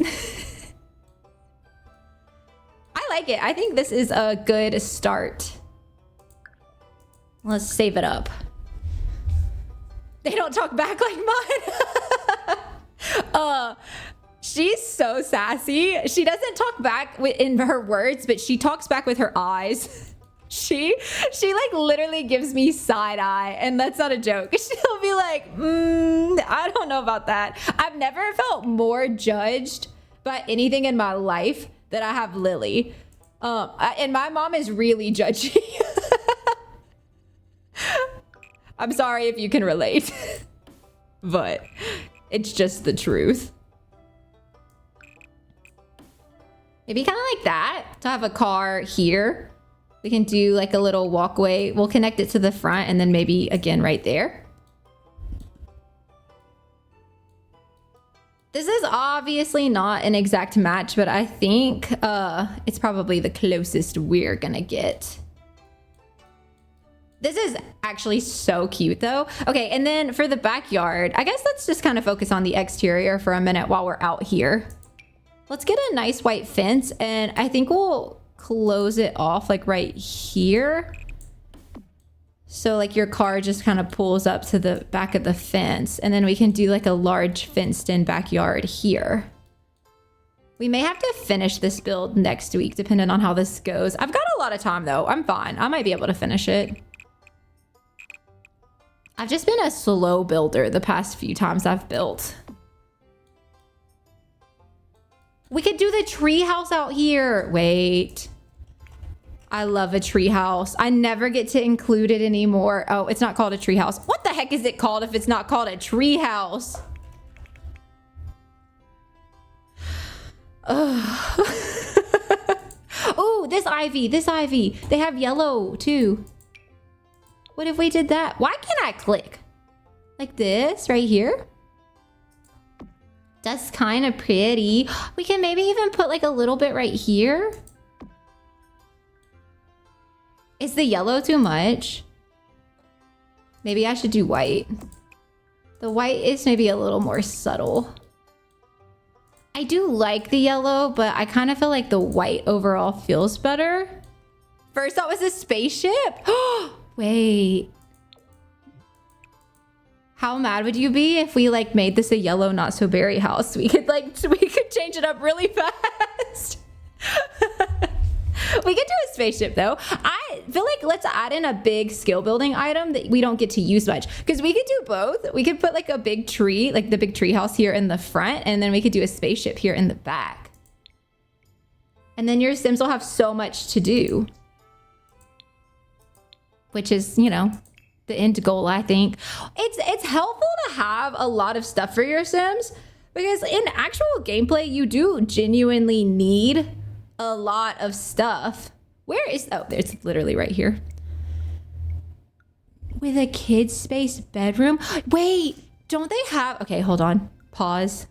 I like it. I think this is a good start. Let's save it up. They don't talk back like mine. She's so sassy. She doesn't talk back in her words, but she talks back with her eyes. She like literally gives me side eye, and that's not a joke. She'll be like, I don't know about that. I've never felt more judged by anything in my life that I have Lily. And my mom is really judgy. I'm sorry if you can relate, but it's just the truth. Maybe kind of like that, to have a car here. We can do like a little walkway. We'll connect it to the front and then maybe again right there. This is obviously not an exact match, but I think it's probably the closest we're gonna get. This is actually so cute though. Okay, and then for the backyard, I guess let's just kind of focus on the exterior for a minute while we're out here. Let's get a nice white fence, and I think we'll close it off like right here. So like your car just kind of pulls up to the back of the fence, and then we can do like a large fenced in backyard here. We may have to finish this build next week, depending on how this goes. I've got a lot of time though. I'm fine. I might be able to finish it. I've just been a slow builder the past few times I've built. We could do the tree house out here. Wait. I love a tree house. I never get to include it anymore. Oh, it's not called a tree house. What the heck is it called if it's not called a tree house? Oh, this ivy, this ivy. They have yellow too. What if we did that? Why can't I click? Like this right here? That's kind of pretty. We can maybe even put like a little bit right here. Is the yellow too much? Maybe I should do white. The white is maybe a little more subtle. I do like the yellow, but I kind of feel like the white overall feels better. First that was a spaceship. Wait. How mad would you be if we like made this a yellow not so berry house? We could change it up really fast. We could do a spaceship though. I feel like let's add in a big skill building item that we don't get to use much, because we could do both. We could put like a big tree, like the big tree house here in the front, and then we could do a spaceship here in the back. And then your Sims will have so much to do, which is, you know, the end goal, I think. It's helpful to have a lot of stuff for your Sims, because in actual gameplay, you do genuinely need a lot of stuff. Where is, oh, it's literally right here. With a kid space bedroom. Wait, don't they have, okay, hold on, pause.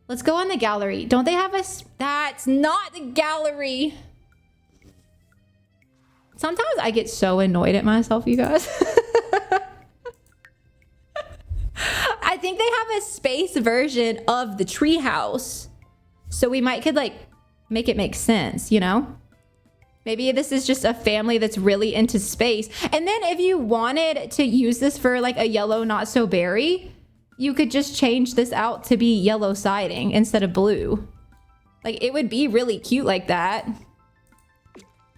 Let's go on the gallery. Don't they have a, that's not the gallery. Sometimes I get so annoyed at myself, you guys. I think they have a space version of the treehouse. So we could like make it make sense, you know? Maybe this is just a family that's really into space. And then if you wanted to use this for like a yellow not so berry, you could just change this out to be yellow siding instead of blue. Like it would be really cute like that.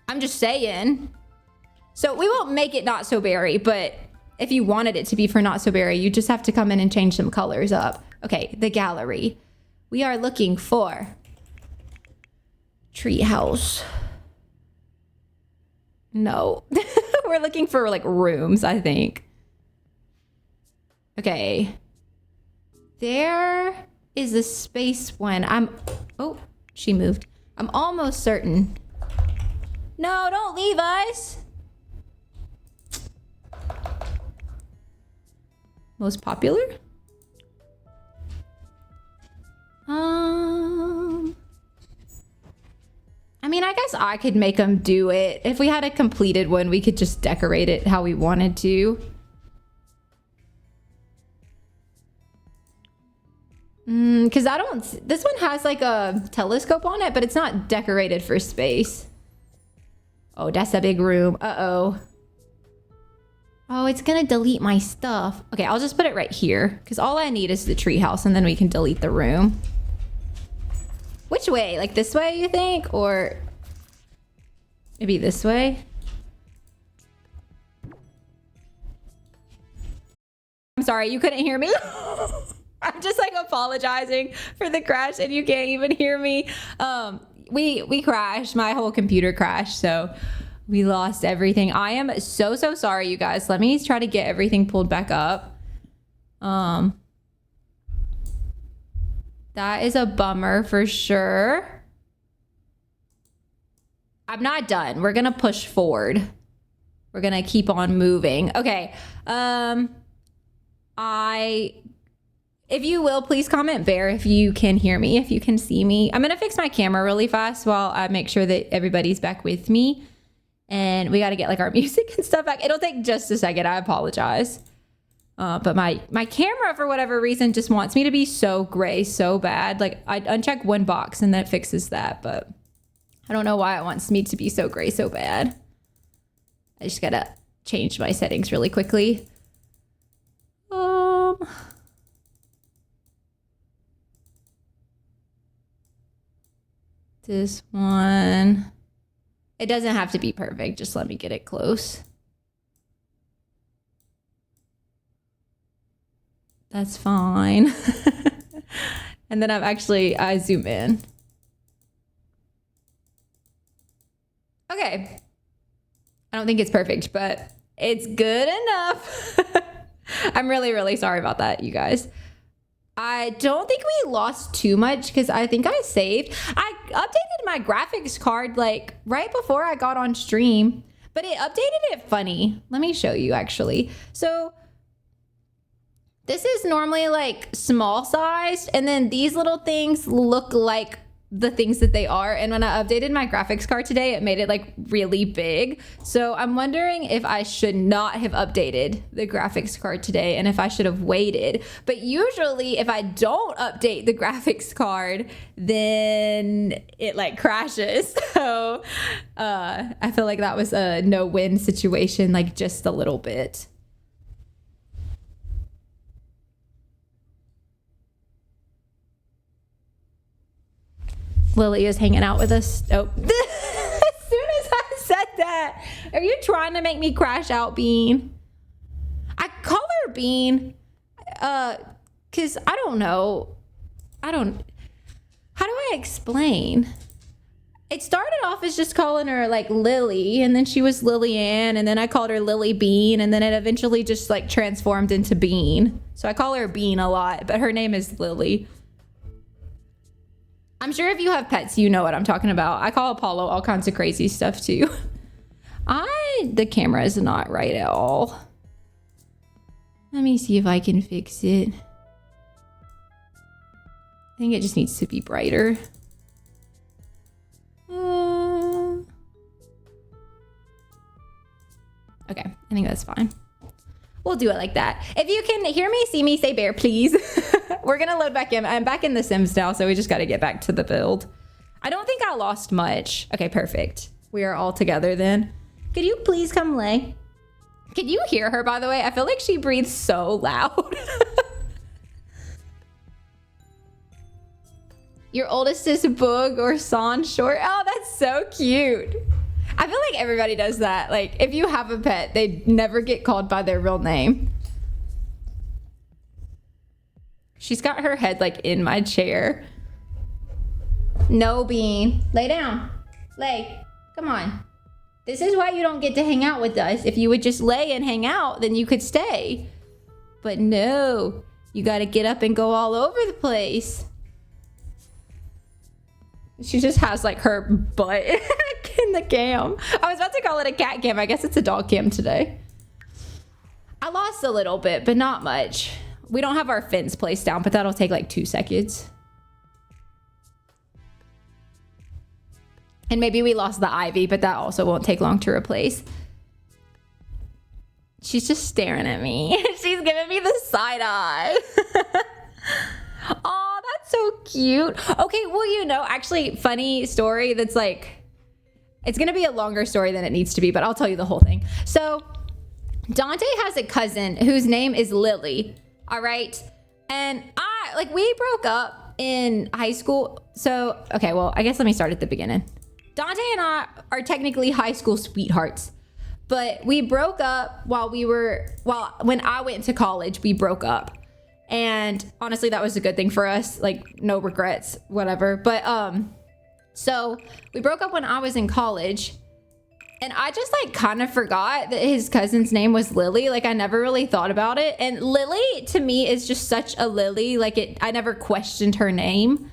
I'm just saying. So we won't make it not so berry, but if you wanted it to be for not so berry, you just have to come in and change some colors up. Okay, the gallery. We are looking for treehouse. No, we're looking for like rooms, I think. Okay. There is a space one. Oh, she moved. I'm almost certain. No, don't leave us. Most popular? I mean, I guess I could make them do it. If we had a completed one, we could just decorate it how we wanted to. Because this one has like a telescope on it, but it's not decorated for space. Oh, that's a big room. Uh-oh. Oh, it's gonna delete my stuff. Okay, I'll just put it right here, because all I need is the treehouse, and then we can delete the room. Which way? Like this way, you think? Or maybe this way? I'm sorry, you couldn't hear me. I'm just like apologizing for the crash and you can't even hear me. We crashed, my whole computer crashed, so we lost everything. I am so sorry, you guys. Let me try to get everything pulled back up. That is a bummer for sure. I'm not done. We're gonna push forward. We're gonna keep on moving. Okay. If you will, please comment bear if you can hear me, if you can see me. I'm gonna fix my camera really fast while I make sure that everybody's back with me. And we gotta get like our music and stuff back. It'll take just a second, I apologize. But my camera, for whatever reason, just wants me to be so gray so bad. Like I uncheck one box and then it fixes that, but I don't know why it wants me to be so gray so bad. I just gotta change my settings really quickly. This one, it doesn't have to be perfect. Just let me get it close. That's fine. And then I zoom in. Okay. I don't think it's perfect, but it's good enough. I'm really sorry about that, you guys. I don't think we lost too much because I think I saved. I updated my graphics card like right before I got on stream, but it updated it funny. Let me show you actually. So this is normally like small sized, and then these little things look like the things that they are. And when I updated my graphics card today, it made it like really big. So I'm wondering if I should not have updated the graphics card today and if I should have waited. But usually if I don't update the graphics card, then it like crashes. So I feel like that was a no-win situation, like just a little bit. Lily is hanging out with us. Oh, as soon as I said that, are you trying to make me crash out, Bean? I call her Bean, cause I don't know. How do I explain? It started off as just calling her like Lily, and then she was Lily Ann, and then I called her Lily Bean, and then it eventually just like transformed into Bean. So I call her Bean a lot, but her name is Lily. I'm sure if you have pets, you know what I'm talking about. I call Apollo all kinds of crazy stuff too. The camera is not right at all. Let me see if I can fix it. I think it just needs to be brighter. Okay, I think that's fine. We'll do it like that. If you can hear me, see me, say bear, please. We're gonna load back in. I'm back in The Sims now, so we just gotta get back to the build. I don't think I lost much. Okay, perfect. We are all together then. Could you please come lay? Can you hear her, by the way? I feel like she breathes so loud. Your oldest is Boog or Son Short. Oh, that's so cute. I feel like everybody does that. Like, if you have a pet, they never get called by their real name. She's got her head, like, in my chair. No, Bean. Lay down. Lay. Come on. This is why you don't get to hang out with us. If you would just lay and hang out, then you could stay. But no. You gotta get up and go all over the place. She just has, like, her butt in the cam. I was about to call it a cat cam. I guess it's a dog cam today. I lost a little bit, but not much. We don't have our fence placed down, but that'll take, like, 2 seconds. And maybe we lost the ivy, but that also won't take long to replace. She's just staring at me. She's giving me the side eye. Oh, that's so cute. Okay, well, you know, actually, funny story that's like, it's gonna be a longer story than it needs to be, but I'll tell you the whole thing. So Dante has a cousin whose name is Lily, all right? And we broke up in high school. So, okay, well, I guess let me start at the beginning. Dante and I are technically high school sweethearts, But we broke up when I went to college, we broke up. And honestly, that was a good thing for us. Like, no regrets, whatever. But so we broke up when I was in college. And I just like kind of forgot that his cousin's name was Lily. Like, I never really thought about it. And Lily to me is just such a Lily. Like, I never questioned her name.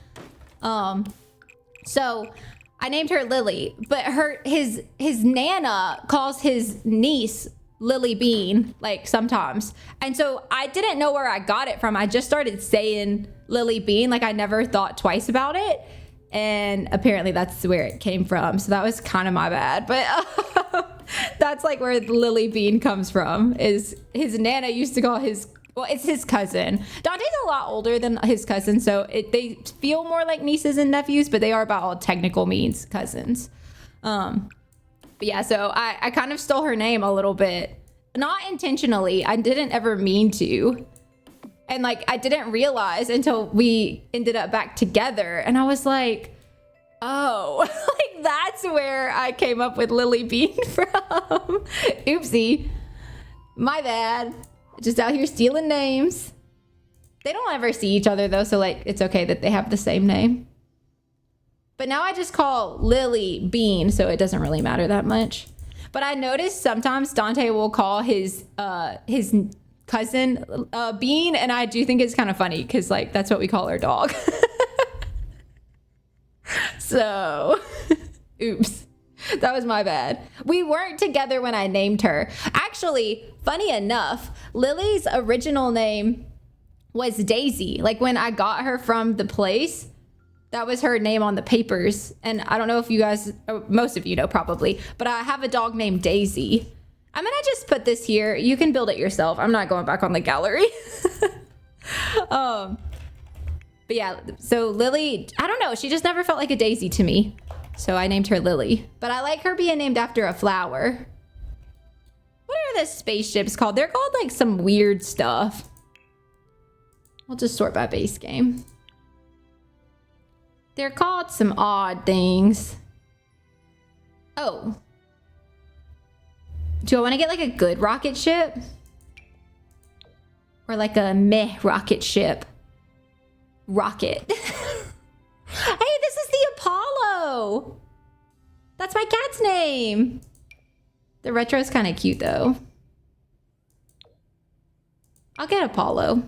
So I named her Lily, but his Nana calls his niece Lily Bean, like, sometimes. And so I didn't know where I got it from. I just started saying Lily Bean. Like, I never thought twice about it. And apparently that's where it came from. So that was kind of my bad. But that's like where Lily Bean comes from, is his Nana used to call it's his cousin. Dante's a lot older than his cousin, so they feel more like nieces and nephews, but they are by all technical means cousins. But yeah, so I kind of stole her name a little bit. Not intentionally. I didn't ever mean to. And like, I didn't realize until we ended up back together. And I was like, oh, like that's where I came up with Lily Bean from. Oopsie. My bad. Just out here stealing names. They don't ever see each other though. So like, it's okay that they have the same name. But now I just call Lily Bean. So it doesn't really matter that much. But I noticed sometimes Dante will call his cousin Bean, and I do think it's kind of funny because like that's what we call our dog. So oops, that was my bad. We weren't together when I named her. Actually, funny enough, Lily's original name was Daisy. Like, when I got her from the place, that was her name on the papers. And I don't know if you guys, most of you know probably, but I have a dog named Daisy. I'm gonna just put this here. You can build it yourself. I'm not going back on the gallery. But yeah, so Lily, I don't know. She just never felt like a Daisy to me. So I named her Lily. But I like her being named after a flower. What are the spaceships called? They're called like some weird stuff. We'll just sort by base game. They're called some odd things. Oh. Do I want to get like a good rocket ship? Or like a meh rocket ship? Rocket. Hey, this is the Apollo. That's my cat's name. The retro is kind of cute though. I'll get Apollo.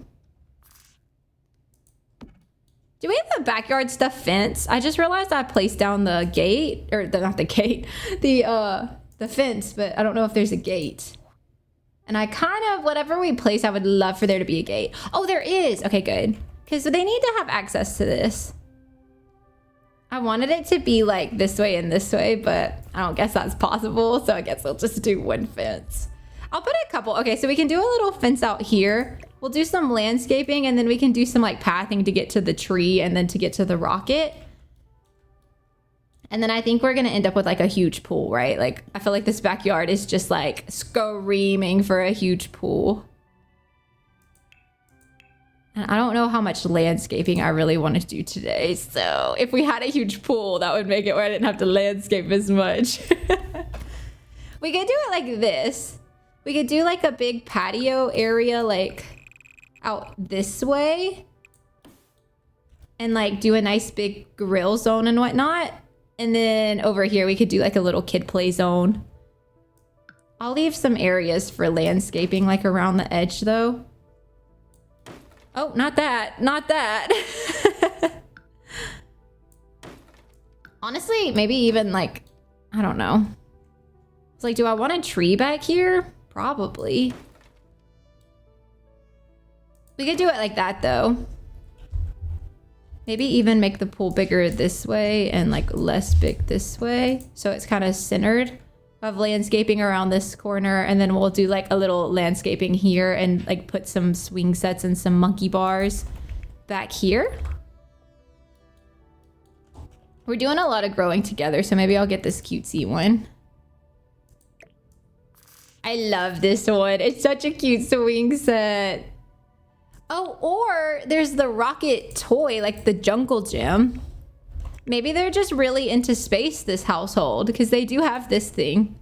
Do we have the backyard stuff fence? I just realized I placed down the gate, or not the gate, the fence, but I don't know if there's a gate. And I kind of, whatever we place, I would love for there to be a gate. Oh, there is. Okay, good. Because they need to have access to this. I wanted it to be like this way and this way, but I don't guess that's possible. So I guess we'll just do one fence. I'll put a couple. Okay, so we can do a little fence out here. We'll do some landscaping, and then we can do some like pathing to get to the tree and then to get to the rocket. And then I think we're going to end up with like a huge pool, right? Like, I feel like this backyard is just like screaming for a huge pool. And I don't know how much landscaping I really want to do today. So if we had a huge pool, that would make it where I didn't have to landscape as much. We could do it like this. We could do like a big patio area, like out this way. And like do a nice big grill zone and whatnot. And then over here, we could do like a little kid play zone. I'll leave some areas for landscaping, like around the edge though. Oh, not that, not that. Honestly, maybe even like, I don't know. It's like, do I want a tree back here? Probably. We could do it like that though. Maybe even make the pool bigger this way and like less big this way. So it's kind of centered of landscaping around this corner. And then we'll do like a little landscaping here and like put some swing sets and some monkey bars back here. We're doing a lot of growing together. So maybe I'll get this cutesy one. I love this one. It's such a cute swing set. Oh, or there's the rocket toy, like the jungle gym. Maybe they're just really into space, this household, because they do have this thing.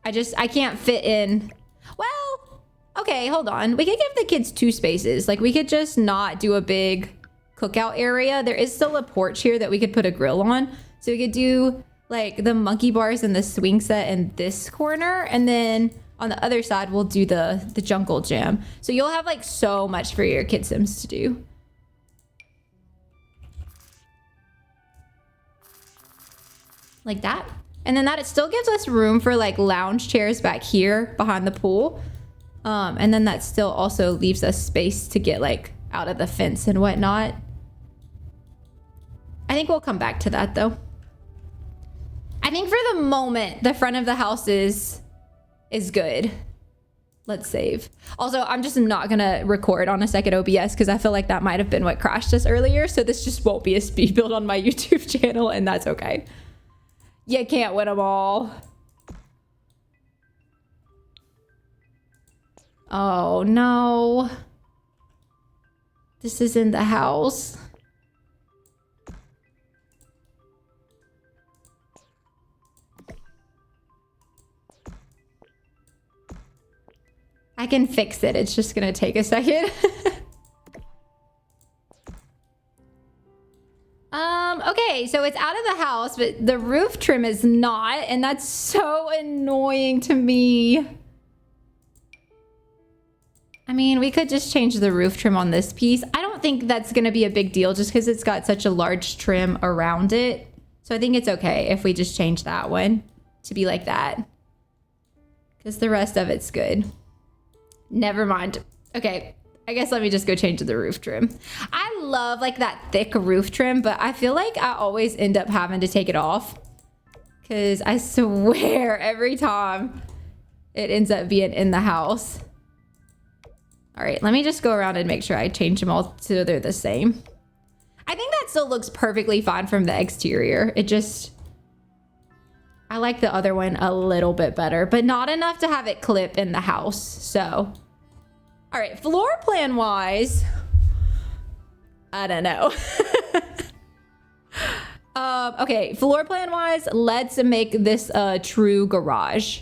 I can't fit in. Well, okay, hold on. We could give the kids 2 spaces. Like we could just not do a big cookout area. There is still a porch here that we could put a grill on. So we could do like the monkey bars and the swing set in this corner. And then on the other side, we'll do the jungle gym. So you'll have like so much for your Kid Sims to do. Like that. And then it still gives us room for like lounge chairs back here behind the pool. And then that still also leaves us space to get like out of the fence and whatnot. I think we'll come back to that though. I think for the moment, the front of the house is good. Let's save. Also, I'm just not gonna record on a second OBS because I feel like that might have been what crashed us earlier. So this just won't be a speed build on my YouTube channel, and that's okay. You can't win them all. Oh no. This is in the house. I can fix it. It's just gonna take a second. Okay, so it's out of the house, but the roof trim is not, and that's so annoying to me. I mean, we could just change the roof trim on this piece. I don't think that's gonna be a big deal just because it's got such a large trim around it. So I think it's okay if we just change that one to be like that. Because the rest of it's good. Never mind. Okay, I guess let me just go change the roof trim. I love like that thick roof trim, but I feel like I always end up having to take it off. Because I swear every time it ends up being in the house. All right, let me just go around and make sure I change them all so they're the same. I think that still looks perfectly fine from the exterior. It just... I like the other one a little bit better, but not enough to have it clip in the house, so. All right, floor plan wise, I don't know. Okay, floor plan wise, let's make this a true garage.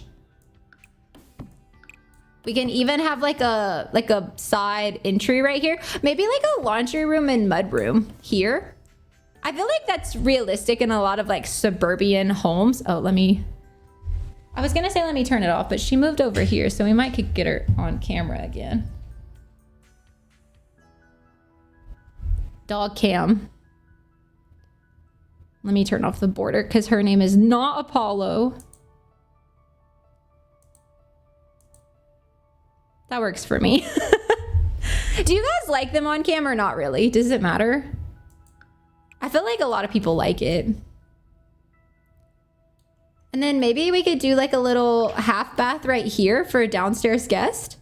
We can even have like a side entry right here. Maybe like a laundry room and mud room here. I feel like that's realistic in a lot of like suburban homes. Oh, I was gonna say let me turn it off, but she moved over here, so we might could get her on camera again. Dog cam. Let me turn off the border because her name is not Apollo. That works for me. Do you guys like them on cam or not really? Does it matter? I feel like a lot of people like it. And then maybe we could do like a little half bath right here for a downstairs guest.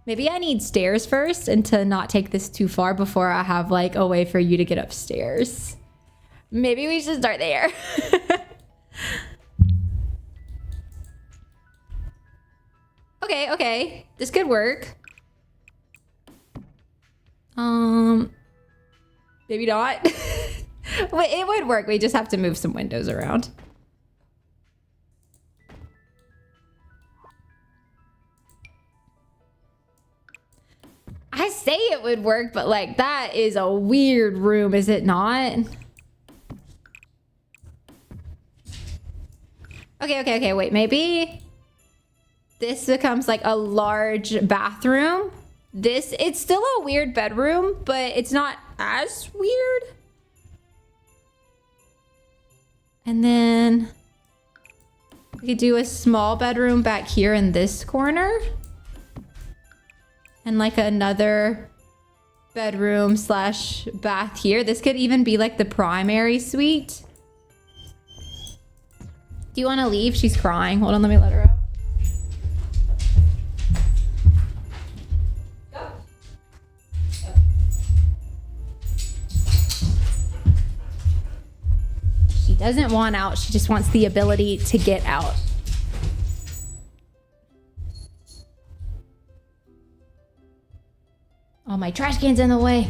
Maybe I need stairs first and to not take this too far before I have like a way for you to get upstairs. Maybe we should start there. Okay. This could work. Maybe not. Wait, it would work. We just have to move some windows around. I say it would work, but like that is a weird room, is it not? Okay. Wait, maybe this becomes like a large bathroom. It's still a weird bedroom, but it's not as weird. And then we could do a small bedroom back here in this corner. And like another bedroom slash bath here. This could even be like the primary suite. Do you want to leave? She's crying. Hold on, let me let her out. She doesn't want out. She just wants the ability to get out. Oh, my trash can's in the way.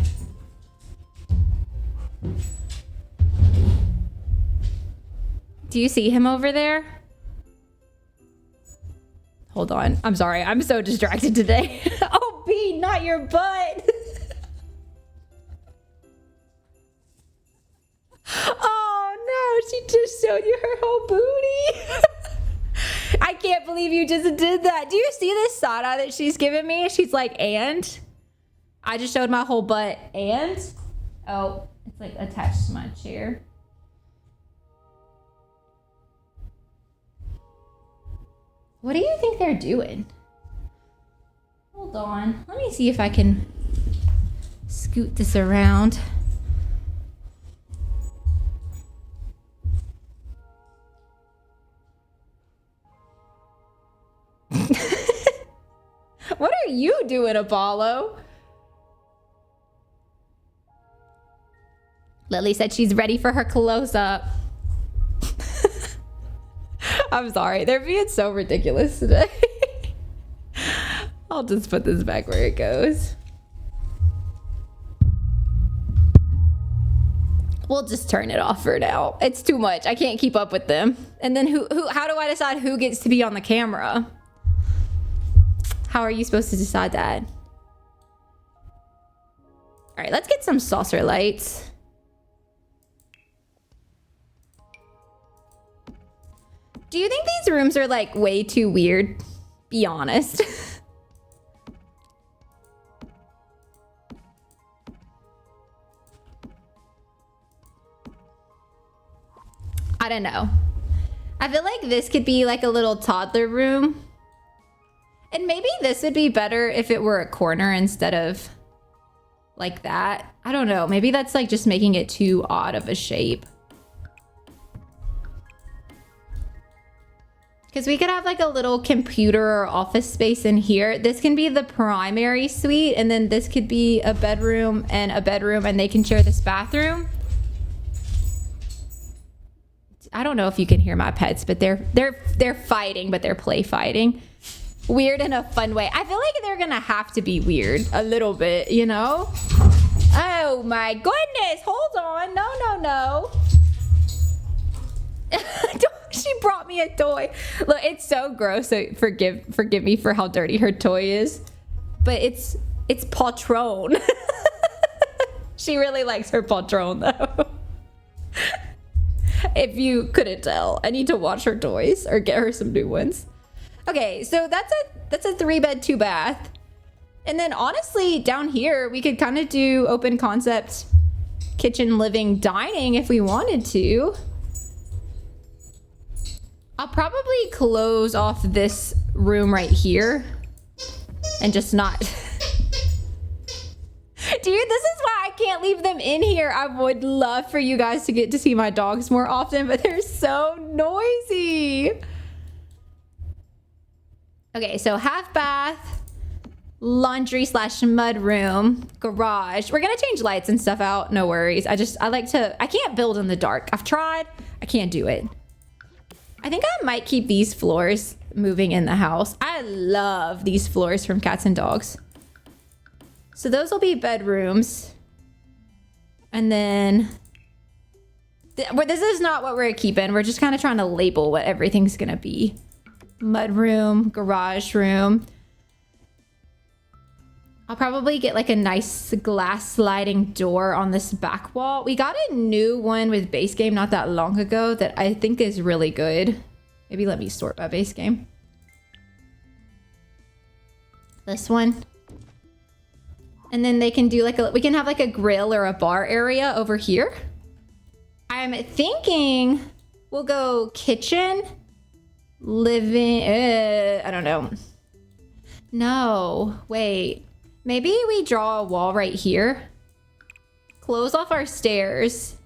Do you see him over there? Hold on. I'm sorry. I'm so distracted today. Oh, B, not your butt. Oh, no. She just showed you her whole booty. I can't believe you just did that. Do you see this side eye that she's giving me? She's like, and? I just showed my whole butt. And? Oh, it's like attached to my chair. What do you think they're doing? Hold on. Let me see if I can scoot this around. What are you doing, Apollo? Lily said she's ready for her close-up. I'm sorry. They're being so ridiculous today. I'll just put this back where it goes. We'll just turn it off for now. It's too much. I can't keep up with them. And then how do I decide who gets to be on the camera? How are you supposed to decide that? All right, let's get some saucer lights. Do you think these rooms are like way too weird? Be honest. I don't know. I feel like this could be like a little toddler room. And maybe this would be better if it were a corner instead of like that. I don't know. Maybe that's like just making it too odd of a shape. Because we could have like a little computer or office space in here. This can be the primary suite, and then this could be a bedroom, and they can share this bathroom. I don't know if you can hear my pets, but they're fighting, but they're play fighting. Weird in a fun way. I feel like they're gonna have to be weird a little bit, you know? Oh my goodness, hold on. No. She brought me a toy. Look, it's so gross, so forgive me for how dirty her toy is. But it's Patron. She really likes her Patron though. If you couldn't tell, I need to watch her toys or get her some new ones. Okay, so that's a 3-bed, 2-bath. And then honestly, down here, we could kind of do open concept kitchen, living, dining if we wanted to. I'll probably close off this room right here and just not. Dude, this is why I can't leave them in here. I would love for you guys to get to see my dogs more often, but they're so noisy. Okay, so half bath, laundry / mud room, garage. We're gonna change lights and stuff out, no worries. I can't build in the dark. I've tried, I can't do it. I think I might keep these floors moving in the house. I love these floors from Cats and Dogs. So those will be bedrooms. And then this is not what we're keeping. We're just kind of trying to label what everything's gonna be. Mud room, garage room. I'll probably get like a nice glass sliding door on this back wall. We got a new one with base game not that long ago that I think is really good. Maybe let me sort by base game. This one. And then they can do like we can have like a grill or a bar area over here. I'm thinking we'll go kitchen, living, I don't know. No, wait. Maybe we draw a wall right here. Close off our stairs.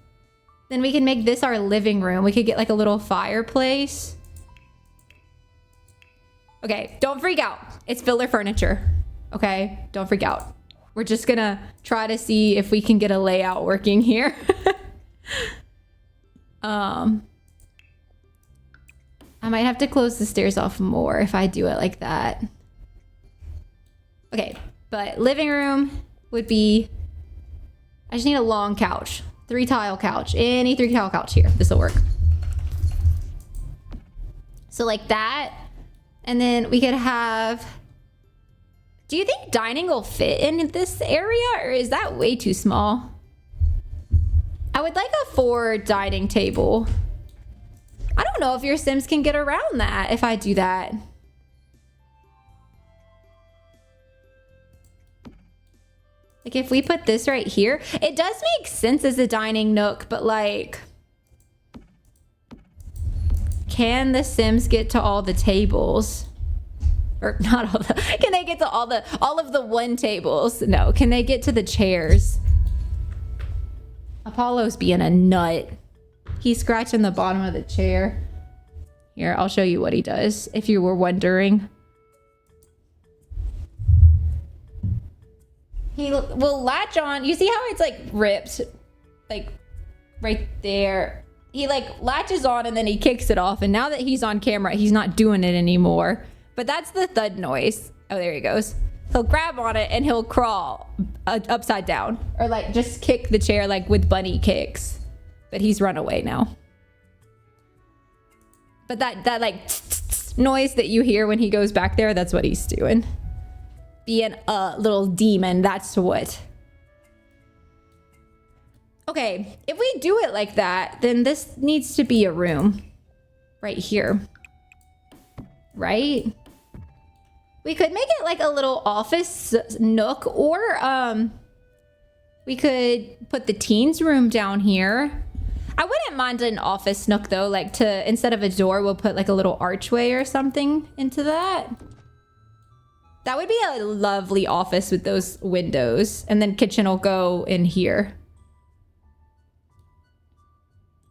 Then we can make this our living room. We could get like a little fireplace. Okay, don't freak out. It's filler furniture. Okay, don't freak out. We're just gonna try to see if we can get a layout working here. I might have to close the stairs off more if I do it like that. Okay, but living room would be, I just need a long couch. 3-tile couch. Any 3-tile couch here. This will work. So like that. And then we could have... Do you think dining will fit in this area, or is that way too small? I would like a 4 dining table. I don't know if your Sims can get around that if I do that. Like if we put this right here, it does make sense as a dining nook, but like, can the Sims get to all the tables? Or not all the, can they get to all of the 1 tables? No, can they get to the chairs? Apollo's being a nut. He's scratching the bottom of the chair. Here, I'll show you what he does, if you were wondering. He will latch on. You see how it's like ripped? Like right there. He like latches on and then he kicks it off. And now that he's on camera, he's not doing it anymore. But that's the thud noise. Oh, there he goes. He'll grab on it and he'll crawl upside down. Or like just kick the chair like with bunny kicks. But he's run away now. But that like noise that you hear when he goes back there, that's what he's doing. Being a little demon, that's what. Okay, if we do it like that, then this needs to be a room. Right here. Right? We could make it like a little office nook, or we could put the teens room down here. I wouldn't mind an office nook though, like to, instead of a door, we'll put like a little archway or something into that. That would be a lovely office with those windows, and then kitchen will go in here.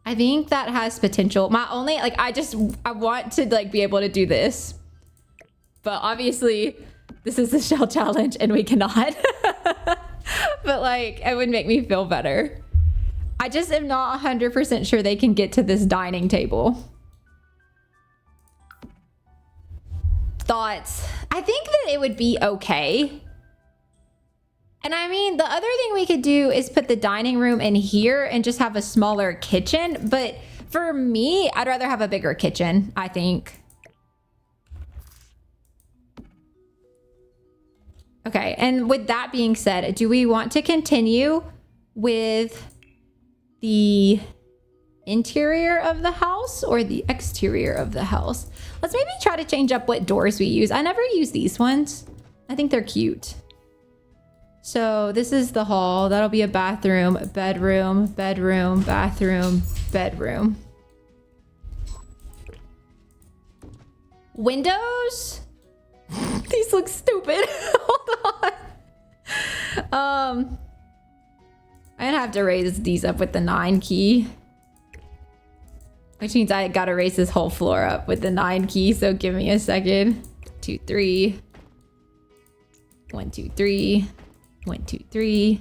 I think that has potential. My only, like, I want to like be able to do this. But obviously, this is the shell challenge and we cannot. But like, it would make me feel better. I just am not 100% sure they can get to this dining table. Thoughts? I think that it would be okay. And I mean, the other thing we could do is put the dining room in here and just have a smaller kitchen. But for me, I'd rather have a bigger kitchen, I think. Okay, and with that being said, do we want to continue with the interior of the house or the exterior of the house? Let's maybe try to change up what doors we use. I never use these ones. I think they're cute. So this is the hall. That'll be a bathroom, bedroom, bedroom, bathroom, bedroom. Windows? These look stupid. Hold on. I'd have to raise these up with the 9 key. Which means I gotta raise this whole floor up with the 9 key, so give me a second. 2, 3. 1, 2, 3. 1, 2, 3.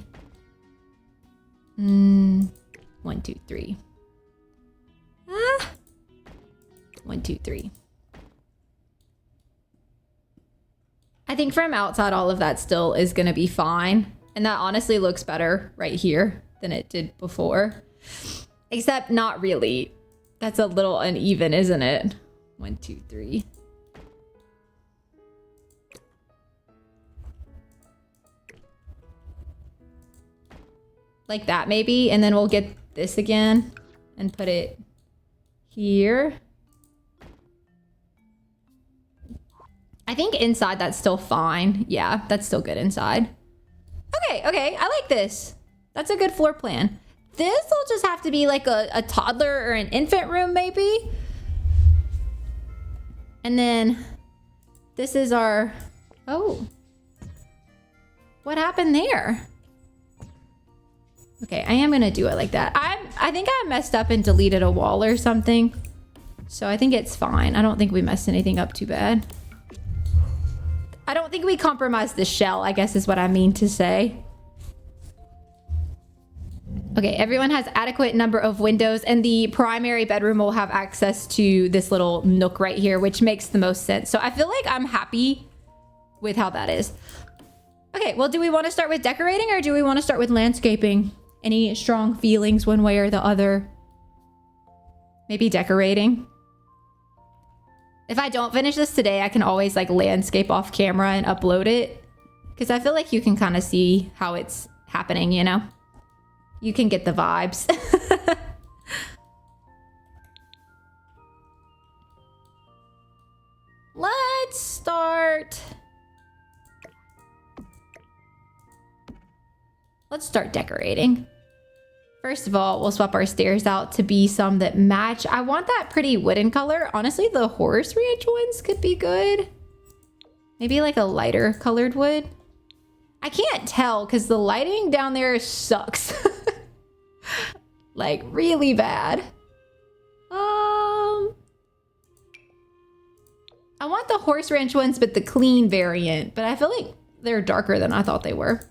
1, 2, 3. 1, 2, 3. I think from outside, all of that still is gonna be fine. And that honestly looks better right here than it did before. Except not really. That's a little uneven, isn't it? 1, 2, 3. Like that maybe, and then we'll get this again and put it here. I think inside that's still fine. Yeah, that's still good inside. Okay, I like this. That's a good floor plan. This will just have to be like a toddler or an infant room maybe. And then this is our, oh. What happened there? Okay, I am gonna do it like that. I think I messed up and deleted a wall or something. So I think it's fine. I don't think we messed anything up too bad. I don't think we compromised the shell, I guess is what I mean to say. Okay, everyone has adequate number of windows, and the primary bedroom will have access to this little nook right here, which makes the most sense. So I feel like I'm happy with how that is. Okay, well, do we want to start with decorating or do we want to start with landscaping? Any strong feelings one way or the other? Maybe decorating. If I don't finish this today, I can always like landscape off camera and upload it. Because I feel like you can kind of see how it's happening, you know? You can get the vibes. Let's start. Let's start decorating. First of all, we'll swap our stairs out to be some that match. I want that pretty wooden color. Honestly, the horse ranch ones could be good. Maybe like a lighter colored wood. I can't tell because the lighting down there sucks. Like really bad. I want the horse ranch ones, but the clean variant. But I feel like they're darker than I thought they were.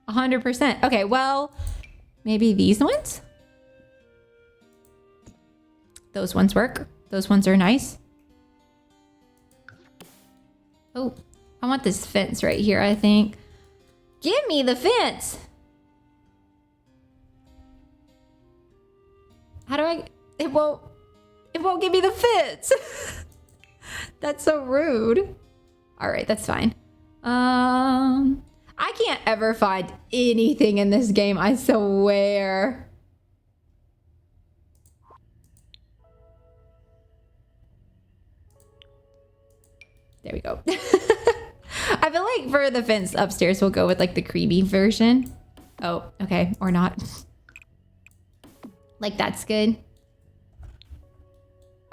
100%. Okay, well, maybe these ones? Those ones work. Those ones are nice. Oh, I want this fence right here, I think. Give me the fence! How do I... It won't give me the fence! That's so rude. All right, that's fine. I can't ever find anything in this game, I swear. There we go. I feel like for the fence upstairs, we'll go with like the creamy version. Oh, okay, or not. Like that's good.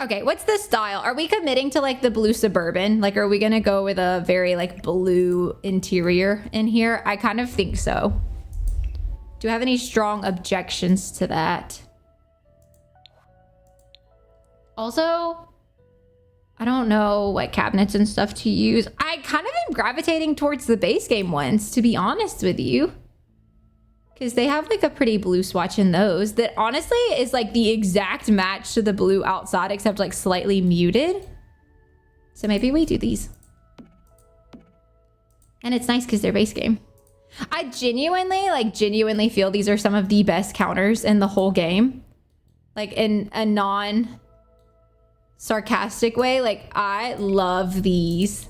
Okay, what's the style? Are we committing to like the blue suburban? Like, are we gonna go with a very like blue interior in here? I kind of think so. Do you have any strong objections to that? Also, I don't know what cabinets and stuff to use. I kind of am gravitating towards the base game ones, to be honest with you. Because they have like a pretty blue swatch in those that honestly is like the exact match to the blue outside, except like slightly muted. So maybe we do these. And it's nice because they're base game. I genuinely feel these are some of the best counters in the whole game. Like in a non-sarcastic way. Like I love these.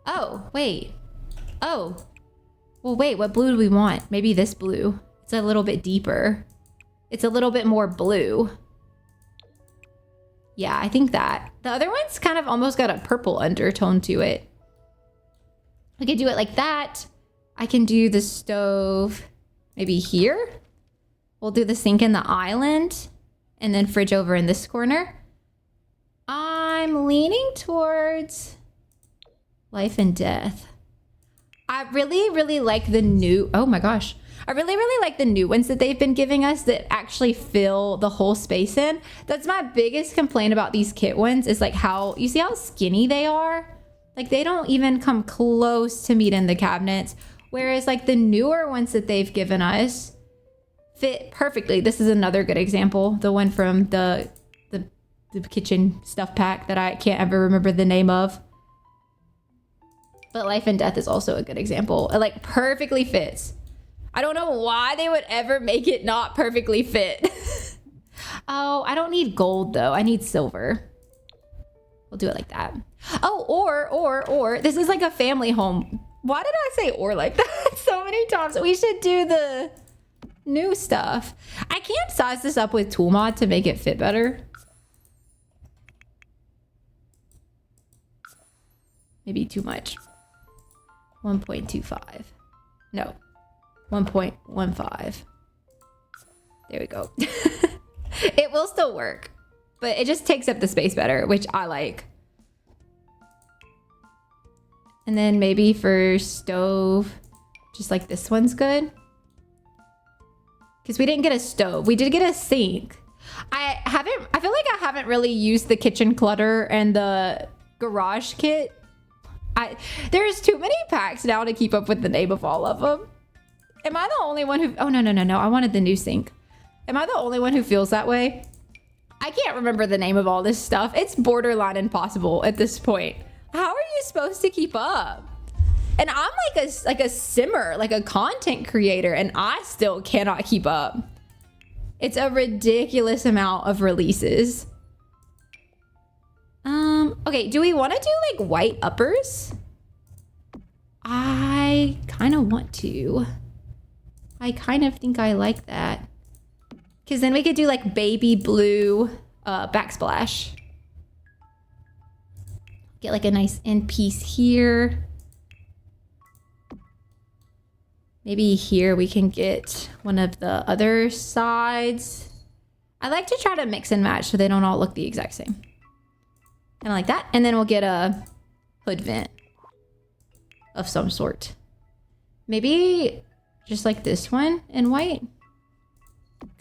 Oh, wait. Oh. Well, wait, what blue do we want? Maybe this blue. It's a little bit deeper. It's a little bit more blue. Yeah, I think that. The other one's kind of almost got a purple undertone to it. We could do it like that. I can do the stove maybe here. We'll do the sink in the island and then fridge over in this corner. I'm leaning towards life and death. I really like the new, oh my gosh. I really like the new ones that they've been giving us that actually fill the whole space in. That's my biggest complaint about these kit ones is like how, you see how skinny they are? Like they don't even come close to meet in the cabinets. Whereas like the newer ones that they've given us fit perfectly. This is another good example. The one from the kitchen stuff pack that I can't ever remember the name of. But Life and Death is also a good example. It like perfectly fits. I don't know why they would ever make it not perfectly fit. Oh, I don't need gold though. I need silver. We'll do it like that. Oh, or, this is like a family home. Why did I say or like that so many times? We should do the new stuff. I can't size this up with tool mod to make it fit better. Maybe too much. 1.25. No. 1.15. There we go. It will still work, but it just takes up the space better, which I like. And then maybe for stove, just like this one's good. Because we didn't get a stove. We did get a sink. I feel like I haven't really used the kitchen clutter and the garage kit. There's too many packs now to keep up with the name of all of them. Am I the only one who... Oh, no. I wanted the new sink. Am I the only one who feels that way? I can't remember the name of all this stuff. It's borderline impossible at this point. How are you supposed to keep up? And I'm like a simmer, like a content creator, and I still cannot keep up. It's a ridiculous amount of releases. Okay, do we want to do like white uppers? I kind of want to. I kind of think I like that. Because then we could do like baby blue backsplash. Get like a nice end piece here. Maybe here we can get one of the other sides. I like to try to mix and match so they don't all look the exact same. Kind of like that. And then we'll get a hood vent of some sort. Maybe just like this one in white.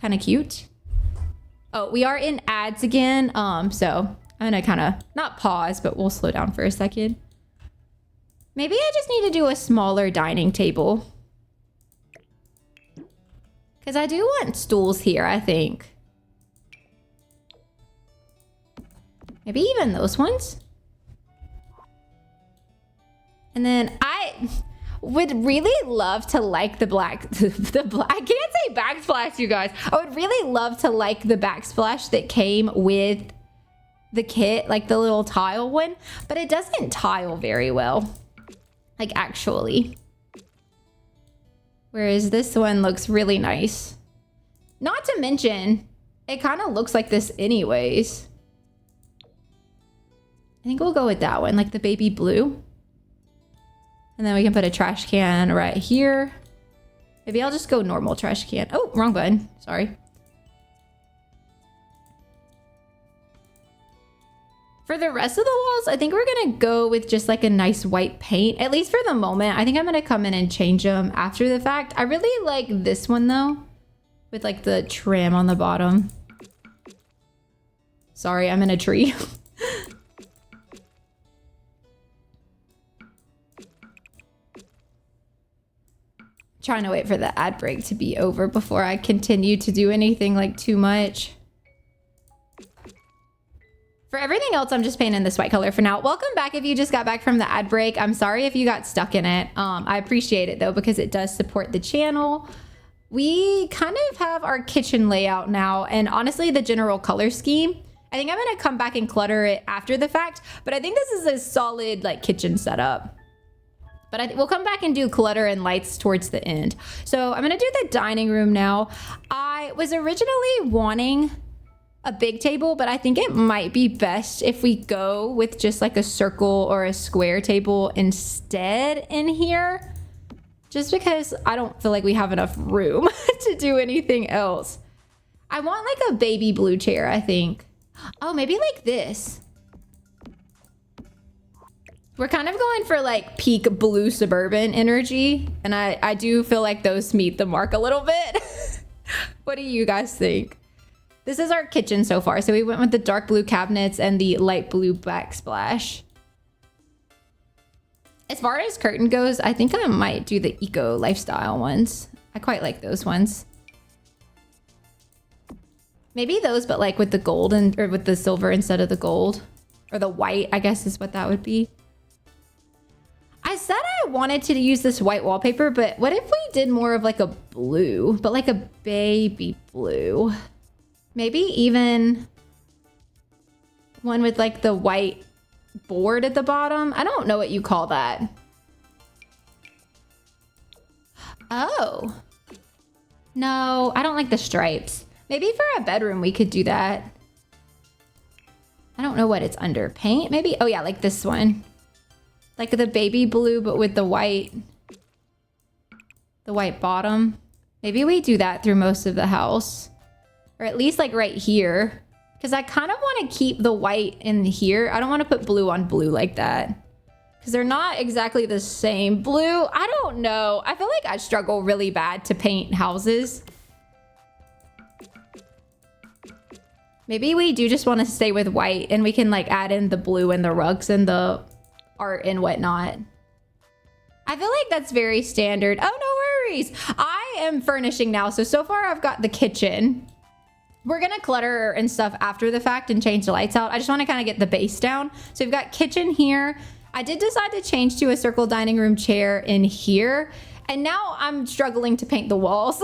Kind of cute. Oh, we are in ads again. So I'm gonna kind of not pause, but we'll slow down for a second. Maybe I just need to do a smaller dining table. Because I do want stools here, I think. Maybe even those ones. And then I would really love to like the black, I can't say backsplash, you guys. I would really love to like the backsplash that came with the kit, like the little tile one, but it doesn't tile very well, like actually. Whereas this one looks really nice. Not to mention, it kind of looks like this anyways. I think we'll go with that one, like the baby blue. And then we can put a trash can right here. Maybe I'll just go normal trash can. Oh, wrong button. Sorry. For the rest of the walls, I think we're gonna go with just like a nice white paint, at least for the moment. I think I'm gonna come in and change them after the fact. I really like this one though, with like the trim on the bottom. Sorry, I'm in a tree. Trying to wait for the ad break to be over before I continue to do anything like too much. For everything else, I'm just painting this white color for now. Welcome back if you just got back from the ad break. I'm sorry if you got stuck in it. I appreciate it though, because it does support the channel. We kind of have our kitchen layout now, and honestly, the general color scheme. I think I'm gonna come back and clutter it after the fact, but I think this is a solid like kitchen setup. But we'll come back and do clutter and lights towards the end. So I'm gonna do the dining room now. I was originally wanting a big table, but I think it might be best if we go with just like a circle or a square table instead in here. Just because I don't feel like we have enough room to do anything else. I want like a baby blue chair, I think. Oh, maybe like this. We're kind of going for like peak blue suburban energy. And I do feel like those meet the mark a little bit. What do you guys think? This is our kitchen so far. So we went with the dark blue cabinets and the light blue backsplash. As far as curtain goes, I think I might do the eco lifestyle ones. I quite like those ones. Maybe those, but like with the gold or with the silver instead of the gold. Or the white, I guess is what that would be. I said I wanted to use this white wallpaper, but what if we did more of like a blue, but like a baby blue? Maybe even one with like the white board at the bottom. I don't know what you call that. Oh. No, I don't like the stripes. Maybe for a bedroom we could do that. I don't know what it's under. Paint, maybe? Oh yeah, like this one. Like the baby blue, but with the white bottom. Maybe we do that through most of the house. Or at least like right here. Because I kind of want to keep the white in here. I don't want to put blue on blue like that. Because they're not exactly the same. Blue, I don't know. I feel like I struggle really bad to paint houses. Maybe we do just want to stay with white and we can like add in the blue and the rugs and the art and whatnot. I feel like that's very standard. Oh, no worries. I am furnishing now. So far I've got the kitchen. We're gonna clutter and stuff after the fact and change the lights out. I just want to kind of get the base down. So we've got kitchen here. I did decide to change to a circle dining room chair in here. And now I'm struggling to paint the walls.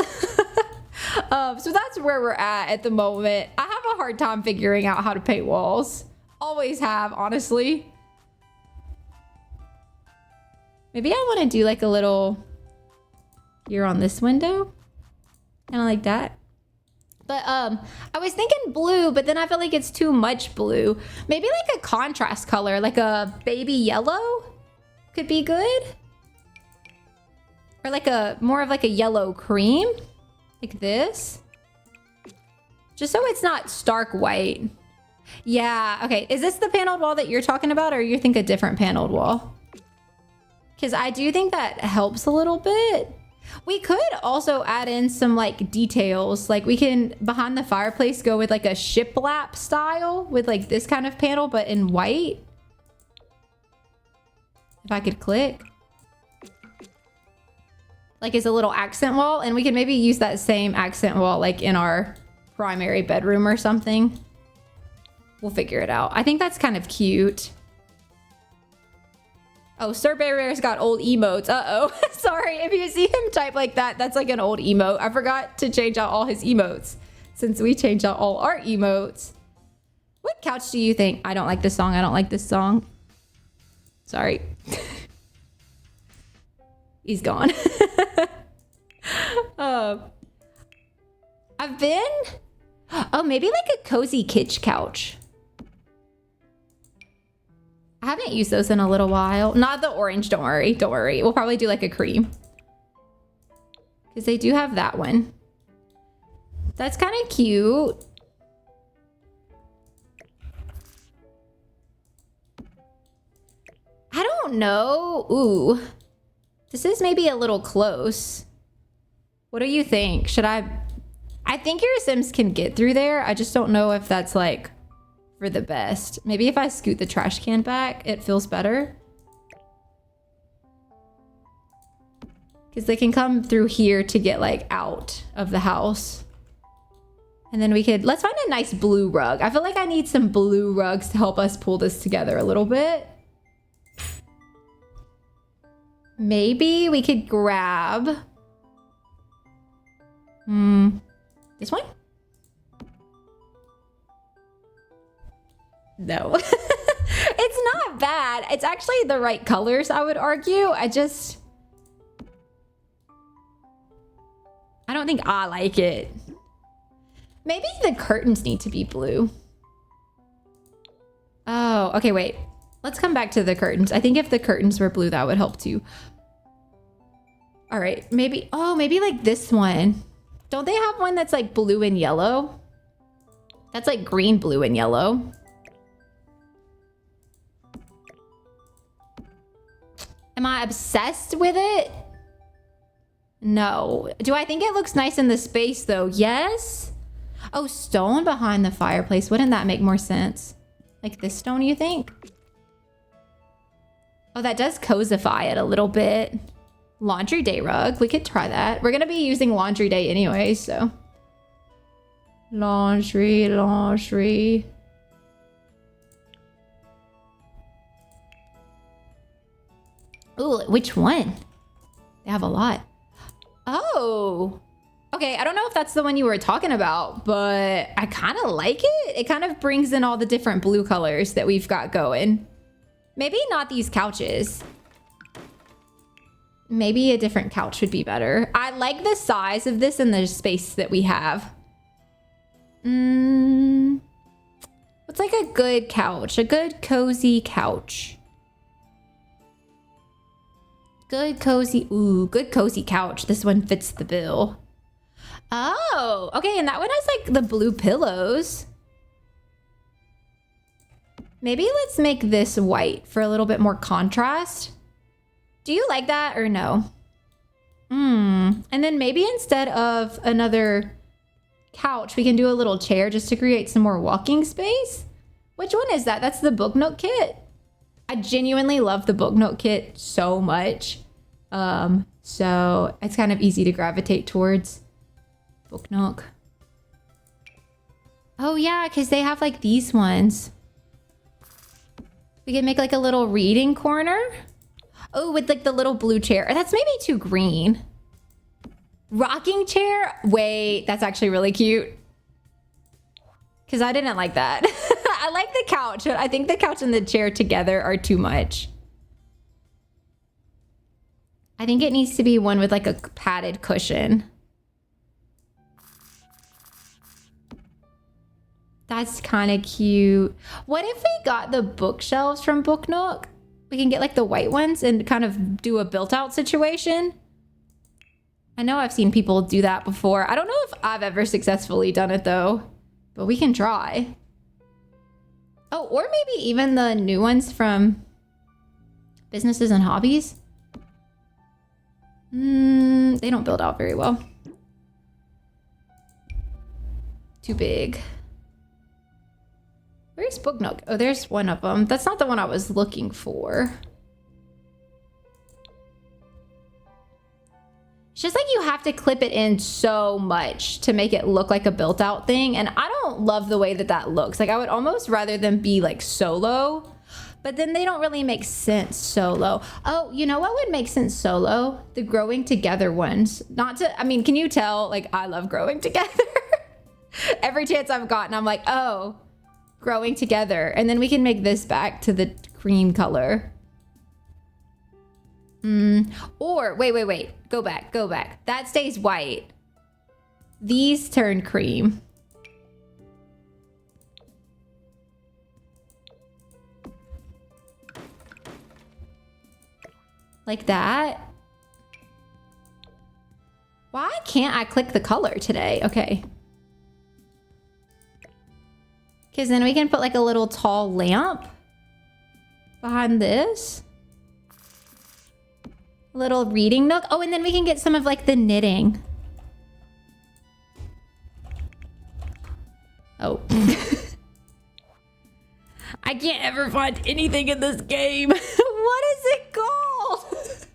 So that's where we're at the moment. I have a hard time figuring out how to paint walls. Always have, honestly. Maybe I want to do like a little here on this window. Kind of like that. But I was thinking blue, but then I feel like it's too much blue. Maybe like a contrast color, like a baby yellow could be good. Or like a more of like a yellow cream, like this. Just so it's not stark white. Yeah, okay. Is this the paneled wall that you're talking about, or you think a different paneled wall? Because I do think that helps a little bit. We could also add in some like details. Like we can, behind the fireplace, go with like a shiplap style with like this kind of panel, but in white. If I could click. Like as a little accent wall. And we can maybe use that same accent wall like in our primary bedroom or something. We'll figure it out. I think that's kind of cute. Oh, Sir Bear's got old emotes. Uh-oh. Sorry, if you see him type like that, that's like an old emote. I forgot to change out all his emotes since we changed out all our emotes. What couch do you think? I don't like this song. I don't like this song. Sorry. He's gone. I've been... Oh, maybe like a cozy kitsch couch. I haven't used those in a little while. Not the orange, don't worry. Don't worry. We'll probably do like a cream. Because they do have that one. That's kind of cute. I don't know. Ooh. This is maybe a little close. What do you think? Should I think your Sims can get through there. I just don't know if that's like... for the best. Maybe if I scoot the trash can back, it feels better. Because they can come through here to get like out of the house. And then we could, let's find a nice blue rug. I feel like I need some blue rugs to help us pull this together a little bit. Maybe we could grab, this one? No. It's not bad. It's actually the right colors, I would argue. I don't think I like it. Maybe the curtains need to be blue. Oh, okay, wait. Let's come back to the curtains. I think if the curtains were blue, that would help too. All right, maybe, oh, maybe like this one. Don't they have one that's like blue and yellow? That's like green, blue, and yellow. Am I obsessed with it? No. Do I think it looks nice in the space though? Yes. Oh, stone behind the fireplace. Wouldn't that make more sense? Like this stone, you think? Oh, that does cosify it a little bit. Laundry day rug. We could try that. We're going to be using laundry day anyway, so. Laundry, laundry. Ooh, which one? They have a lot. Oh. Okay, I don't know if that's the one you were talking about, but I kind of like it. It kind of brings in all the different blue colors that we've got going. Maybe not these couches. Maybe a different couch would be better. I like the size of this and the space that we have. What's like a good couch? A good cozy couch. Good cozy, ooh, good cozy couch. This one fits the bill. Oh, okay, and that one has like the blue pillows. Maybe let's make this white for a little bit more contrast. Do you like that or no? And then maybe instead of another couch, we can do a little chair just to create some more walking space. Which one is that? That's the book nook kit. I genuinely love the book note kit so much. So it's kind of easy to gravitate towards book nook. Oh yeah, because they have like these ones. We can make like a little reading corner. Oh, with like the little blue chair. That's maybe too green. Rocking chair. Wait, that's actually really cute. Because I didn't like that. I I like the couch, but I think the couch and the chair together are too much. I think it needs to be one with like a padded cushion. That's kind of cute. What if we got the bookshelves from Book Nook? We can get like the white ones and kind of do a built out situation. I know I've seen people do that before. I don't know if I've ever successfully done it though, but we can try. Oh, or maybe even the new ones from Businesses and Hobbies. They don't build out very well. Too big. Where's Book Nook? Oh, there's one of them. That's not the one I was looking for. It's just like you have to clip it in so much to make it look like a built out thing. And I don't love the way that that looks. Like I would almost rather them be like solo, but then they don't really make sense solo. Oh, you know what would make sense solo? The growing together ones. Not to, I mean, can you tell like I love growing together? Every chance I've gotten, I'm like, oh, growing together. And then we can make this back to the cream color. Or wait. Go back. That stays white. These turn cream. Like that. Why can't I click the color today? Okay. Because then we can put like a little tall lamp behind this. A little reading nook. Oh, and then we can get some of like the knitting. Oh. I can't ever find anything in this game. What is it called?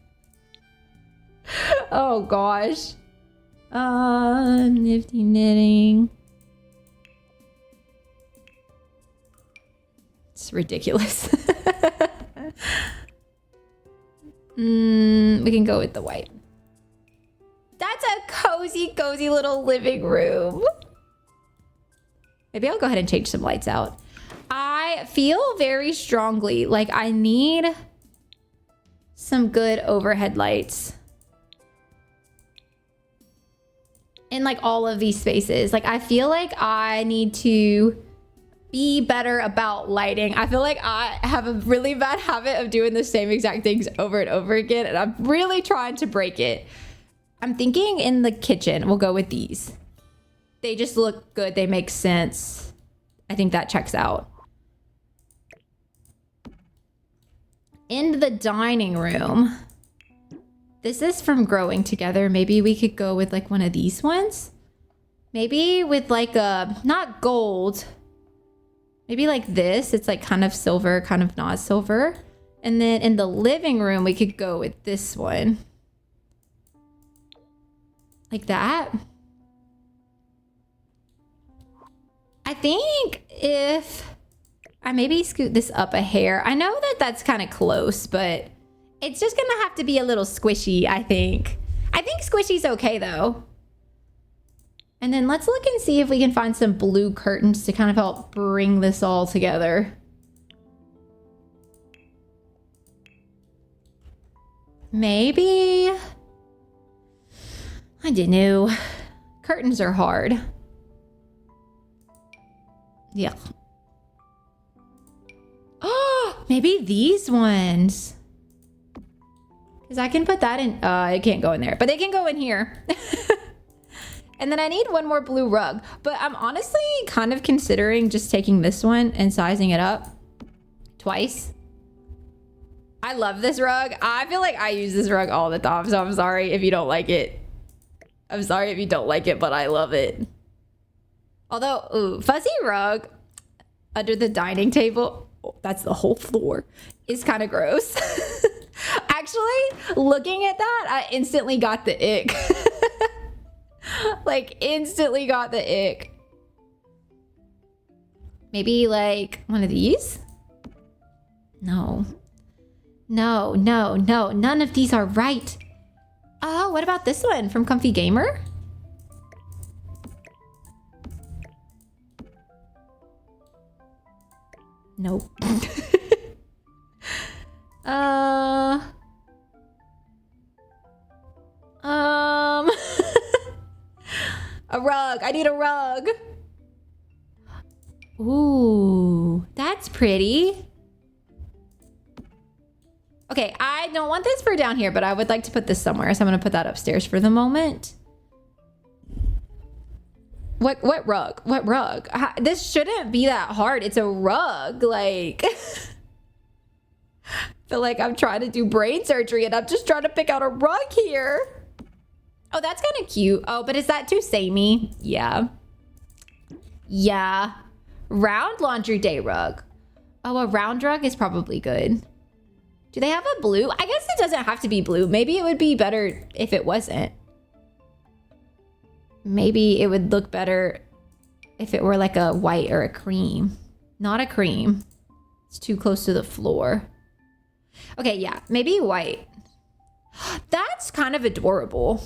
Oh gosh. Nifty knitting. It's ridiculous. We can go with the white. That's a cozy little living room. Maybe I'll go ahead and change some lights out. I feel very strongly like I need some good overhead lights in like all of these spaces. Like I feel like I need to be better about lighting. I feel like I have a really bad habit of doing the same exact things over and over again, and I'm really trying to break it. I'm thinking in the kitchen, we'll go with these. They just look good. They make sense. I think that checks out. In the dining room, this is from Growing Together. Maybe we could go with like one of these ones. Maybe with like a, not gold, maybe like this. It's like kind of silver, kind of not silver. And then in the living room, we could go with this one. Like that. I think if I maybe scoot this up a hair. I know that that's kind of close, but it's just gonna have to be a little squishy, I think. I think squishy's okay though. And then let's look and see if we can find some blue curtains to kind of help bring this all together. Maybe. I don't know. Curtains are hard. Yeah. Oh, maybe these ones. Because I can put that in. It can't go in there, but they can go in here. And then I need one more blue rug, but I'm honestly kind of considering just taking this one and sizing it up twice. I love this rug. I feel like I use this rug all the time, so I'm sorry if you don't like it. I'm sorry if you don't like it, but I love it. Although, ooh, fuzzy rug under the dining table, oh, that's the whole floor, is kind of gross. Actually, looking at that, I instantly got the ick. Like, instantly got the ick. Maybe like one of these? No. No, no, no. None of these are right. Oh, what about this one from Comfy Gamer? Nope. uh... A rug. I need a rug. Ooh, that's pretty. Okay, I don't want this for down here, but I would like to put this somewhere. So I'm gonna put that upstairs for the moment. What rug? What rug? This shouldn't be that hard. It's a rug. Like, I feel like I'm trying to do brain surgery and I'm just trying to pick out a rug here. Oh, that's kind of cute. Oh, but is that too samey? Yeah. Yeah. Round laundry day rug. Oh, a round rug is probably good. Do they have a blue? I guess it doesn't have to be blue. Maybe it would be better if it wasn't. Maybe it would look better if it were like a white or a cream. Not a cream. It's too close to the floor. Okay, yeah, maybe white. That's kind of adorable.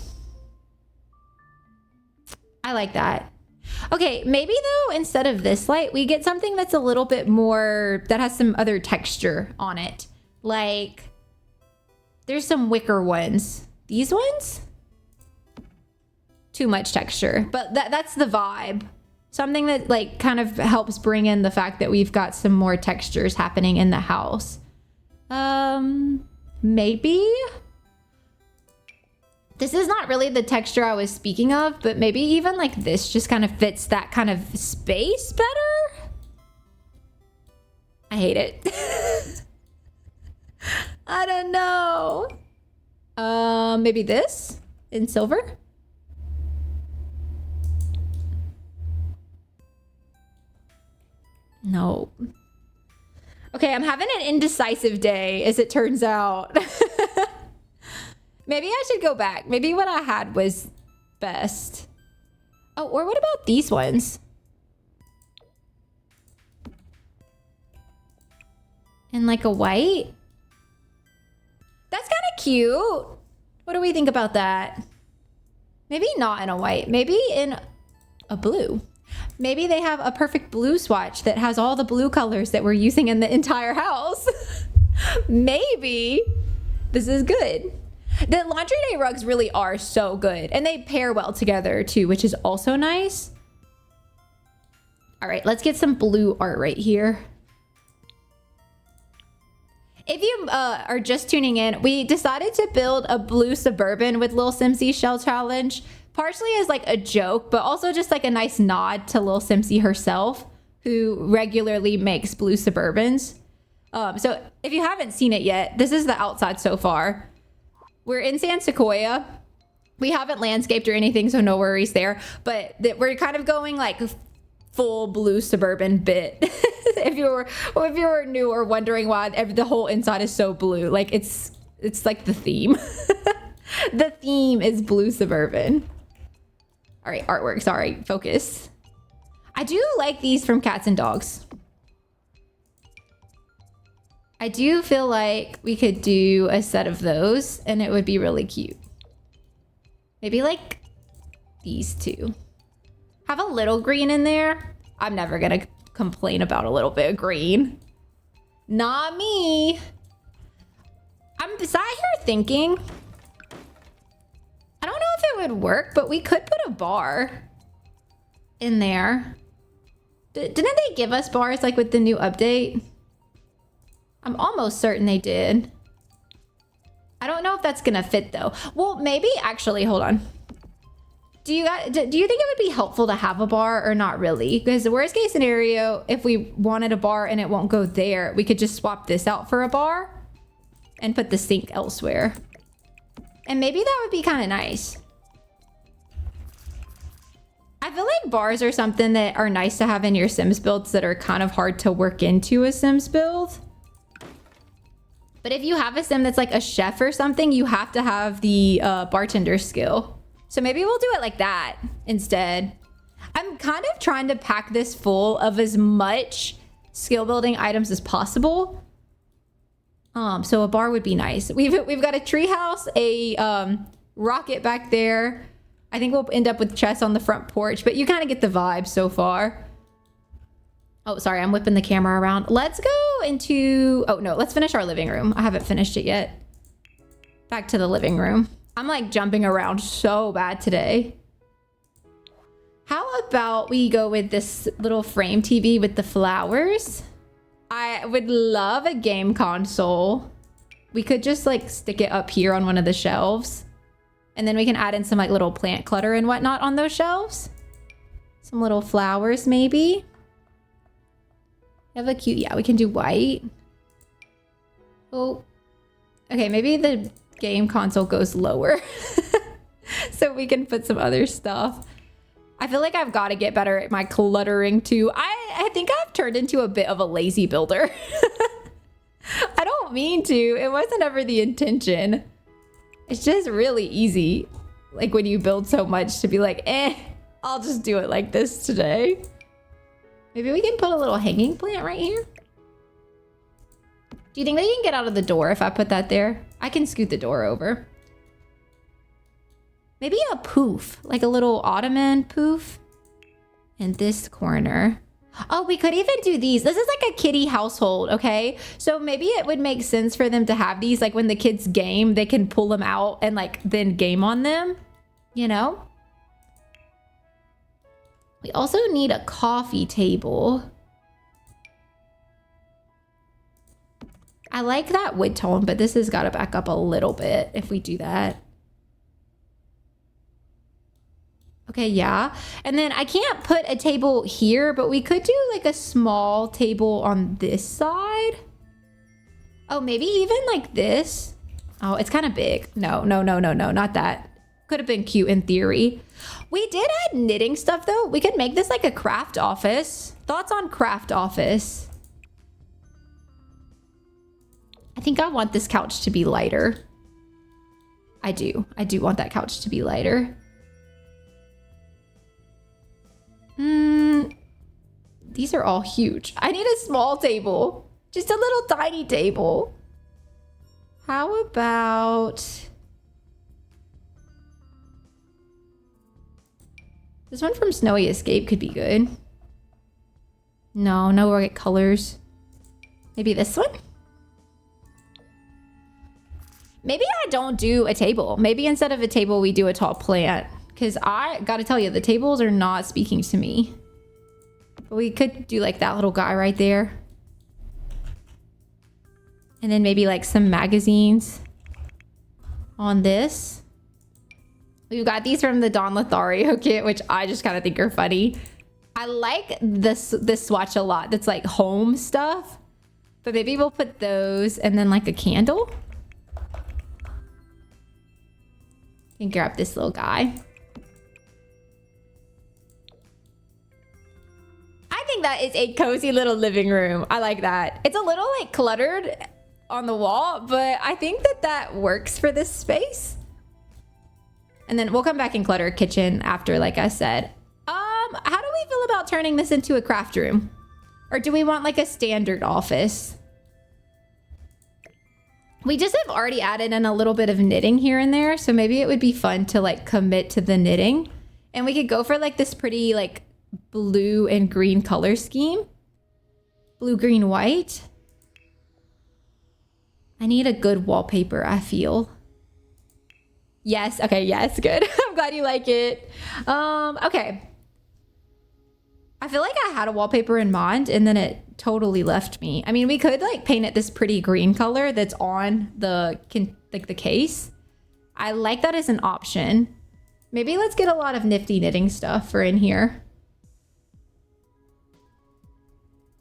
I like that. Okay, maybe though, instead of this light, we get something that's a little bit more, that has some other texture on it. Like, there's some wicker ones. These ones? Too much texture, but that's the vibe. Something that like kind of helps bring in the fact that we've got some more textures happening in the house. Maybe? This is not really the texture I was speaking of, but maybe even like this just kind of fits that kind of space better. I hate it. I don't know. Maybe this in silver? No. Okay, I'm having an indecisive day, as it turns out. Maybe I should go back. Maybe what I had was best. Oh, or what about these ones? In like a white? That's kind of cute. What do we think about that? Maybe not in a white. Maybe in a blue. Maybe they have a perfect blue swatch that has all the blue colors that we're using in the entire house. Maybe this is good. The laundry day rugs really are so good. And they pair well together too, which is also nice. All right, let's get some blue art right here. If you are just tuning in, we decided to build a blue Suburban with Lilsimsie Shell Challenge. Partially as like a joke, but also just like a nice nod to Lilsimsie herself, who regularly makes blue Suburbans. So if you haven't seen it yet, this is the outside so far. We're in San Sequoia. We haven't landscaped or anything, so no worries there. But we're kind of going like full blue Suburban bit. if you were new or wondering why the whole inside is so blue, like it's like the theme. The theme is blue Suburban. All right, artwork, sorry, focus. I do like these from Cats and Dogs. I do feel like we could do a set of those and it would be really cute. Maybe like these two. Have a little green in there. I'm never gonna complain about a little bit of green. Not me. I'm sat here thinking, I don't know if it would work, but we could put a bar in there. Didn't they give us bars like with the new update? I'm almost certain they did. I don't know if that's gonna fit though. Well, maybe actually, hold on. Do you think it would be helpful to have a bar or not really? Because the worst case scenario, if we wanted a bar and it won't go there, we could just swap this out for a bar and put the sink elsewhere. And maybe that would be kind of nice. I feel like bars are something that are nice to have in your Sims builds that are kind of hard to work into a Sims build. But if you have a Sim that's like a chef or something, you have to have the bartender skill. So maybe we'll do it like that instead. I'm kind of trying to pack this full of as much skill building items as possible. So a bar would be nice. We've got a treehouse, a rocket back there. I think we'll end up with chests on the front porch, but you kind of get the vibe so far. Oh, sorry, I'm whipping the camera around. Let's go into, oh no, let's finish our living room. I haven't finished it yet. Back to the living room. I'm like jumping around so bad today. How about we go with this little frame TV with the flowers? I would love a game console. We could just like stick it up here on one of the shelves. And then we can add in some like little plant clutter and whatnot on those shelves. Some little flowers maybe. Have a cute, yeah, we can do white. Oh, okay, maybe the game console goes lower so we can put some other stuff. I feel like I've got to get better at my cluttering too. I think I've turned into a bit of a lazy builder. I don't mean to. It wasn't ever the intention. It's just really easy, like when you build so much, to be like, I'll just do it like this today. Maybe we can put a little hanging plant right here. Do you think they can get out of the door if I put that there? I can scoot the door over. Maybe a poof, like a little ottoman poof in this corner. Oh, we could even do these. This is like a kiddie household, okay? So maybe it would make sense for them to have these, like when the kids game, they can pull them out and like then game on them, you know? We also need a coffee table. I like that wood tone, but this has got to back up a little bit if we do that. Okay, yeah. And then I can't put a table here, but we could do like a small table on this side. Oh, maybe even like this. Oh, it's kind of big. No, not that. Could have been cute in theory. We did add knitting stuff though. We could make this like a craft office. Thoughts on craft office? I think I want this couch to be lighter. I do want that couch to be lighter. These are all huge. I need a small table. Just a little tiny table. How about... this one from Snowy Escape could be good. No right colors. Maybe this one? Maybe I don't do a table. Maybe instead of a table, we do a tall plant. Because I gotta tell you, the tables are not speaking to me. But we could do like that little guy right there. And then maybe like some magazines on this. We've got these from the Don Lothario kit, which I just kind of think are funny. I like this swatch a lot. That's like home stuff. But maybe we'll put those and then like a candle. And grab this little guy. I think that is a cozy little living room. I like that. It's a little like cluttered on the wall, but I think that that works for this space. And then we'll come back and clutter kitchen after, like I said. How do we feel about turning this into a craft room? Or do we want like a standard office? We just have already added in a little bit of knitting here and there. So maybe it would be fun to like commit to the knitting. And we could go for like this pretty like blue and green color scheme. Blue, green, white. I need a good wallpaper, I feel. Yes. Okay. Yes. Good. I'm glad you like it. Okay. I feel like I had a wallpaper in mind and then it totally left me. I mean, we could like paint it this pretty green color that's on the like the case. I like that as an option. Maybe let's get a lot of nifty knitting stuff for in here.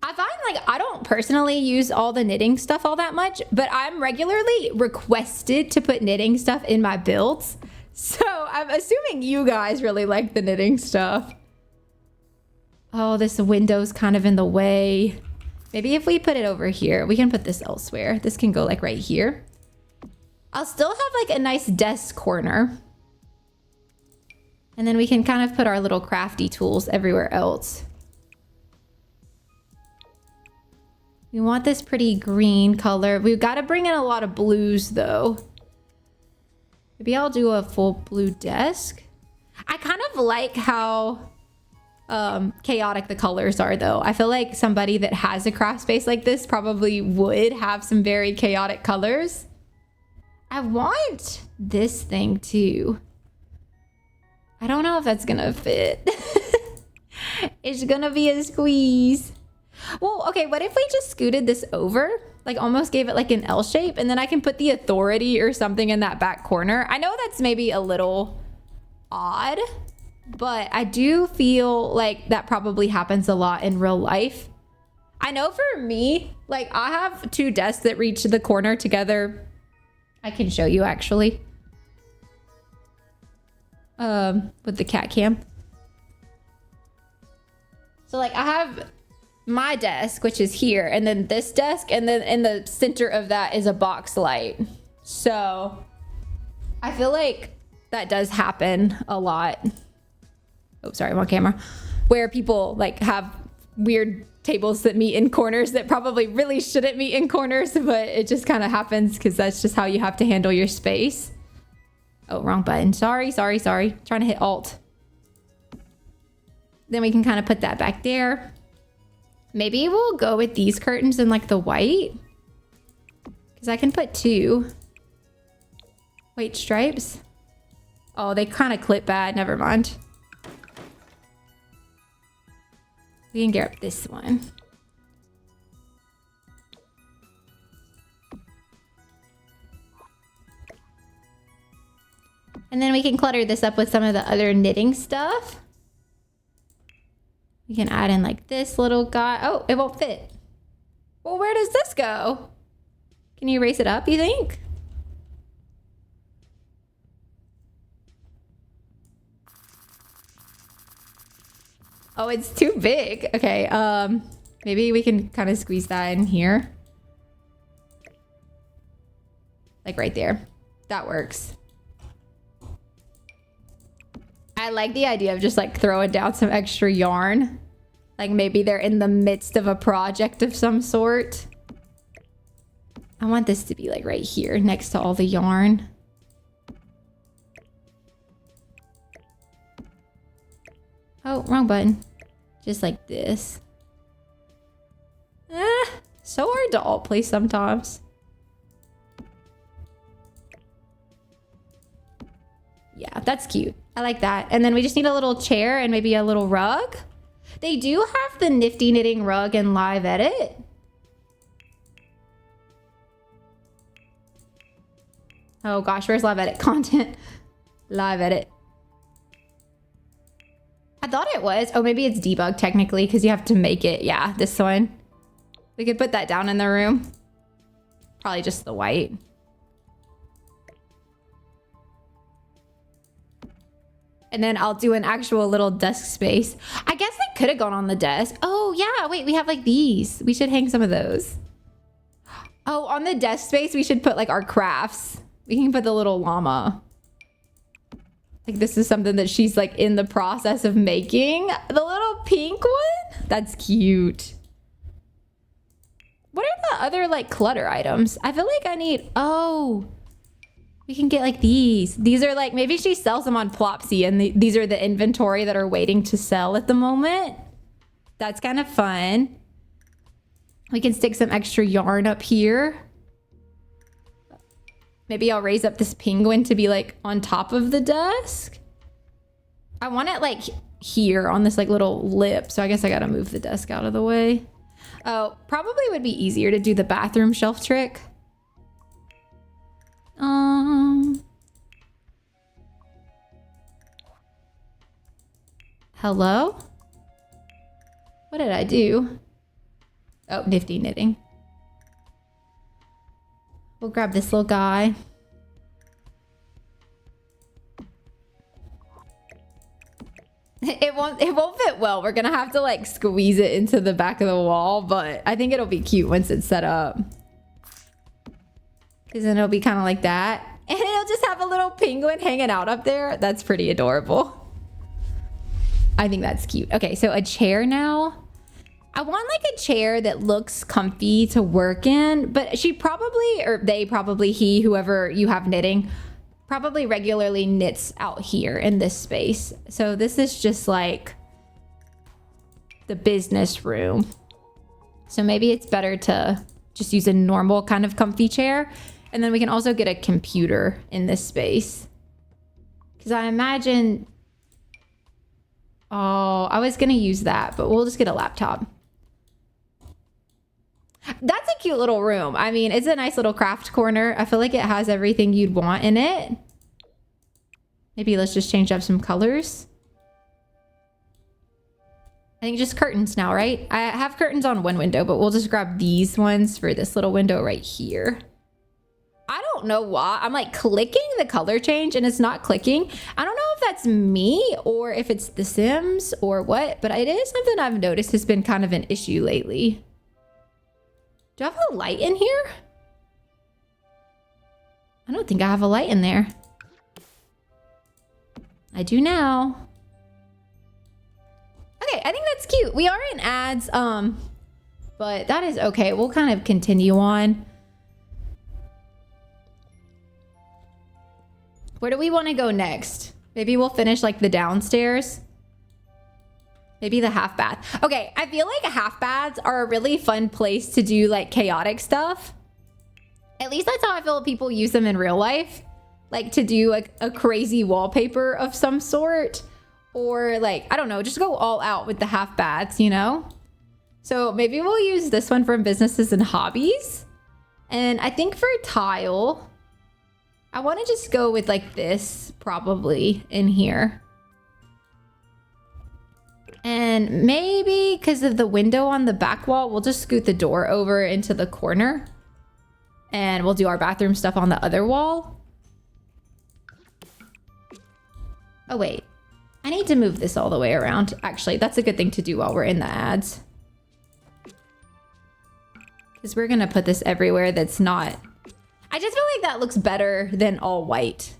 I find like I don't personally use all the knitting stuff all that much, but I'm regularly requested to put knitting stuff in my builds. So I'm assuming you guys really like the knitting stuff. Oh, this window's kind of in the way. Maybe if we put it over here, we can put this elsewhere. This can go like right here. I'll still have like a nice desk corner. And then we can kind of put our little crafty tools everywhere else. We want this pretty green color. We've got to bring in a lot of blues though. Maybe I'll do a full blue desk. I kind of like how chaotic the colors are though. I feel like somebody that has a craft space like this probably would have some very chaotic colors. I want this thing too. I don't know if that's gonna fit. It's gonna be a squeeze. Well, okay, what if we just scooted this over? Like almost gave it like an L shape, and then I can put the authority or something in that back corner. I know that's maybe a little odd, but I do feel like that probably happens a lot in real life. I know for me, like I have 2 desks that reach the corner together. I can show you actually. With the cat cam. So like I have my desk, which is here, and then this desk, and then in the center of that is a box light. So I feel like that does happen a lot. Oh, sorry, I'm on camera. Where people like have weird tables that meet in corners that probably really shouldn't meet in corners, but it just kind of happens because that's just how you have to handle your space. Oh, wrong button. Sorry. Trying to hit Alt. Then we can kind of put that back there. Maybe we'll go with these curtains in like the white. Because I can put 2 white stripes. Oh, they kind of clip bad. Never mind. We can get up this one. And then we can clutter this up with some of the other knitting stuff. We can add in like this little guy. Oh, it won't fit. Well, where does this go? Can you raise it up, you think? Oh, it's too big. Okay, maybe we can kind of squeeze that in here. Like right there. That works. I like the idea of just like throwing down some extra yarn. Like maybe they're in the midst of a project of some sort. I want this to be like right here next to all the yarn. Oh, wrong button. Just like this. So hard to alt place sometimes. Yeah, that's cute. I like that. And then we just need a little chair and maybe a little rug. They do have the nifty knitting rug in live edit. Oh gosh, where's live edit content? Live edit. I thought it was. Oh, maybe it's debug technically because you have to make it. Yeah, this one. We could put that down in the room. Probably just the white. And then I'll do an actual little desk space. I guess I could have gone on the desk. Oh yeah, wait, we have like these. We should hang some of those. Oh, on the desk space, we should put like our crafts. We can put the little llama. Like this is something that she's like in the process of making. The little pink one? That's cute. What are the other like clutter items? I feel like I need, oh, we can get like these. These are like, maybe she sells them on Plopsy and these are the inventory that are waiting to sell at the moment. That's kind of fun. We can stick some extra yarn up here. Maybe I'll raise up this penguin to be like on top of the desk. I want it like here on this like little lip. So I guess I gotta move the desk out of the way. Oh, probably would be easier to do the bathroom shelf trick. Hello? What did I do? Oh, nifty knitting. We'll grab this little guy. It won't fit well. We're gonna have to like squeeze it into the back of the wall, but I think it'll be cute once it's set up. Because then it'll be kind of like that. And it'll just have a little penguin hanging out up there. That's pretty adorable. I think that's cute. Okay, so a chair now. I want like a chair that looks comfy to work in, but she probably, or they probably, he, whoever you have knitting, probably regularly knits out here in this space. So this is just like the business room. So maybe it's better to just use a normal kind of comfy chair. And then we can also get a computer in this space. Because I imagine... Oh, I was going to use that, but we'll just get a laptop. That's a cute little room. I mean, it's a nice little craft corner. I feel like it has everything you'd want in it. Maybe let's just change up some colors. I think just curtains now, right? I have curtains on one window, but we'll just grab these ones for this little window right here. I don't know why. I'm like clicking the color change and it's not clicking. I don't know if that's me or if it's The Sims or what, but it is something I've noticed has been kind of an issue lately. Do I have a light in here? I don't think I have a light in there. I do now. Okay, I think that's cute. We are in ads, but that is okay. We'll kind of continue on. Where do we want to go next? Maybe we'll finish like the downstairs. Maybe the half bath. Okay, I feel like half baths are a really fun place to do like chaotic stuff. At least that's how I feel people use them in real life. Like to do like a crazy wallpaper of some sort. Or like, I don't know, just go all out with the half baths, you know? So maybe we'll use this one from businesses and hobbies. And I think for tile, I want to just go with like this probably in here. And maybe because of the window on the back wall, we'll just scoot the door over into the corner. And we'll do our bathroom stuff on the other wall. Oh, wait. I need to move this all the way around. Actually, that's a good thing to do while we're in the ads. Because we're going to put this everywhere that's not... I just feel like that looks better than all white.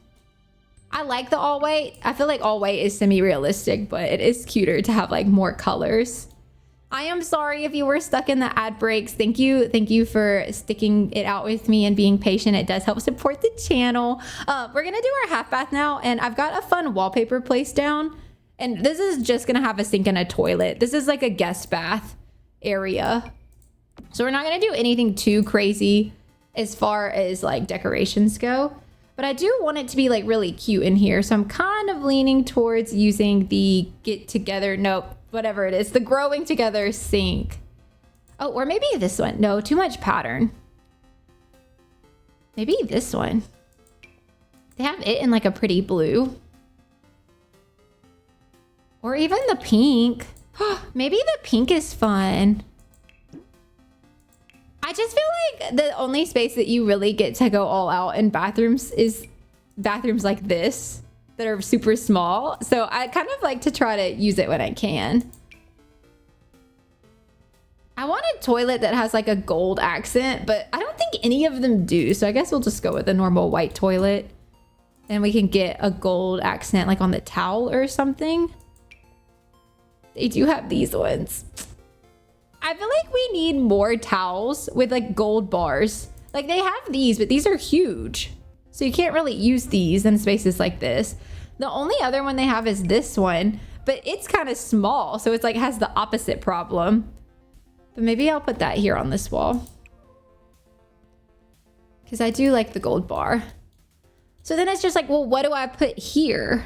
I like the all white. I feel like all white is semi-realistic, but it is cuter to have like more colors. I am sorry if you were stuck in the ad breaks. Thank you. Thank you for sticking it out with me and being patient. It does help support the channel. We're going to do our half bath now. And I've got a fun wallpaper placed down. And this is just going to have a sink and a toilet. This is like a guest bath area. So we're not going to do anything too crazy as far as like decorations go. But I do want it to be like really cute in here. So I'm kind of leaning towards using the get together. Nope. Whatever it is, the growing together sink. Oh, or maybe this one. No, too much pattern. Maybe this one. They have it in like a pretty blue. Or even the pink. Maybe the pink is fun. I just feel like the only space that you really get to go all out in bathrooms is bathrooms like this. That are super small. So I kind of like to try to use it when I can. I want a toilet that has like a gold accent, but I don't think any of them do. So I guess we'll just go with a normal white toilet. And we can get a gold accent like on the towel or something. They do have these ones. I feel like we need more towels with like gold bars. Like they have these, but these are huge. So you can't really use these in spaces like this. The only other one they have is this one, but it's kind of small. So it's like has the opposite problem. But maybe I'll put that here on this wall. Because I do like the gold bar. So then it's just like, well, what do I put here?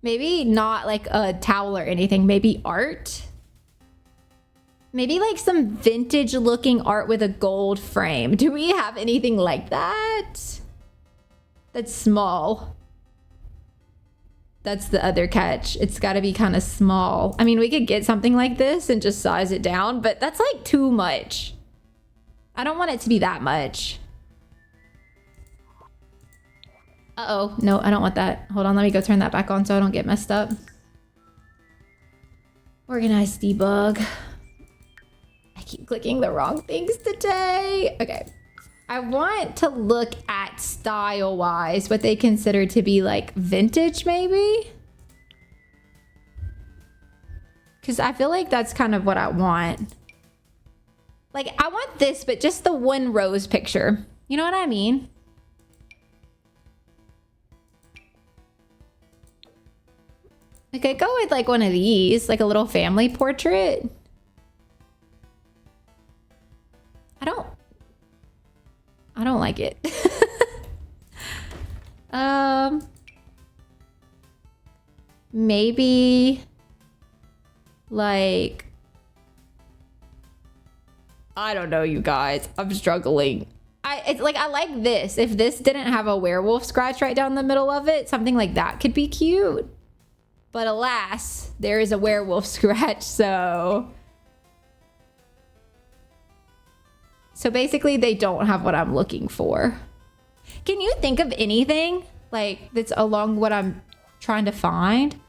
Maybe not like a towel or anything. Maybe art. Maybe like some vintage looking art with a gold frame. Do we have anything like that? That's small. That's the other catch. It's got to be kind of small. I mean, we could get something like this and just size it down, but that's like too much. I don't want it to be that much. Uh-oh. No, I don't want that. Hold on. Let me go turn that back on so I don't get messed up. Organize debug. I keep clicking the wrong things today. Okay. I want to look at style-wise what they consider to be like vintage, maybe? Because I feel like that's kind of what I want. Like, I want this, but just the one rose picture. You know what I mean? I could go with like one of these, like a little family portrait. I don't like it. Maybe like, I don't know, you guys. I'm struggling. It's like, I like this. If this didn't have a werewolf scratch right down the middle of it, something like that could be cute. But alas, there is a werewolf scratch, so basically they don't have what I'm looking for. Can you think of anything like that's along what I'm trying to find?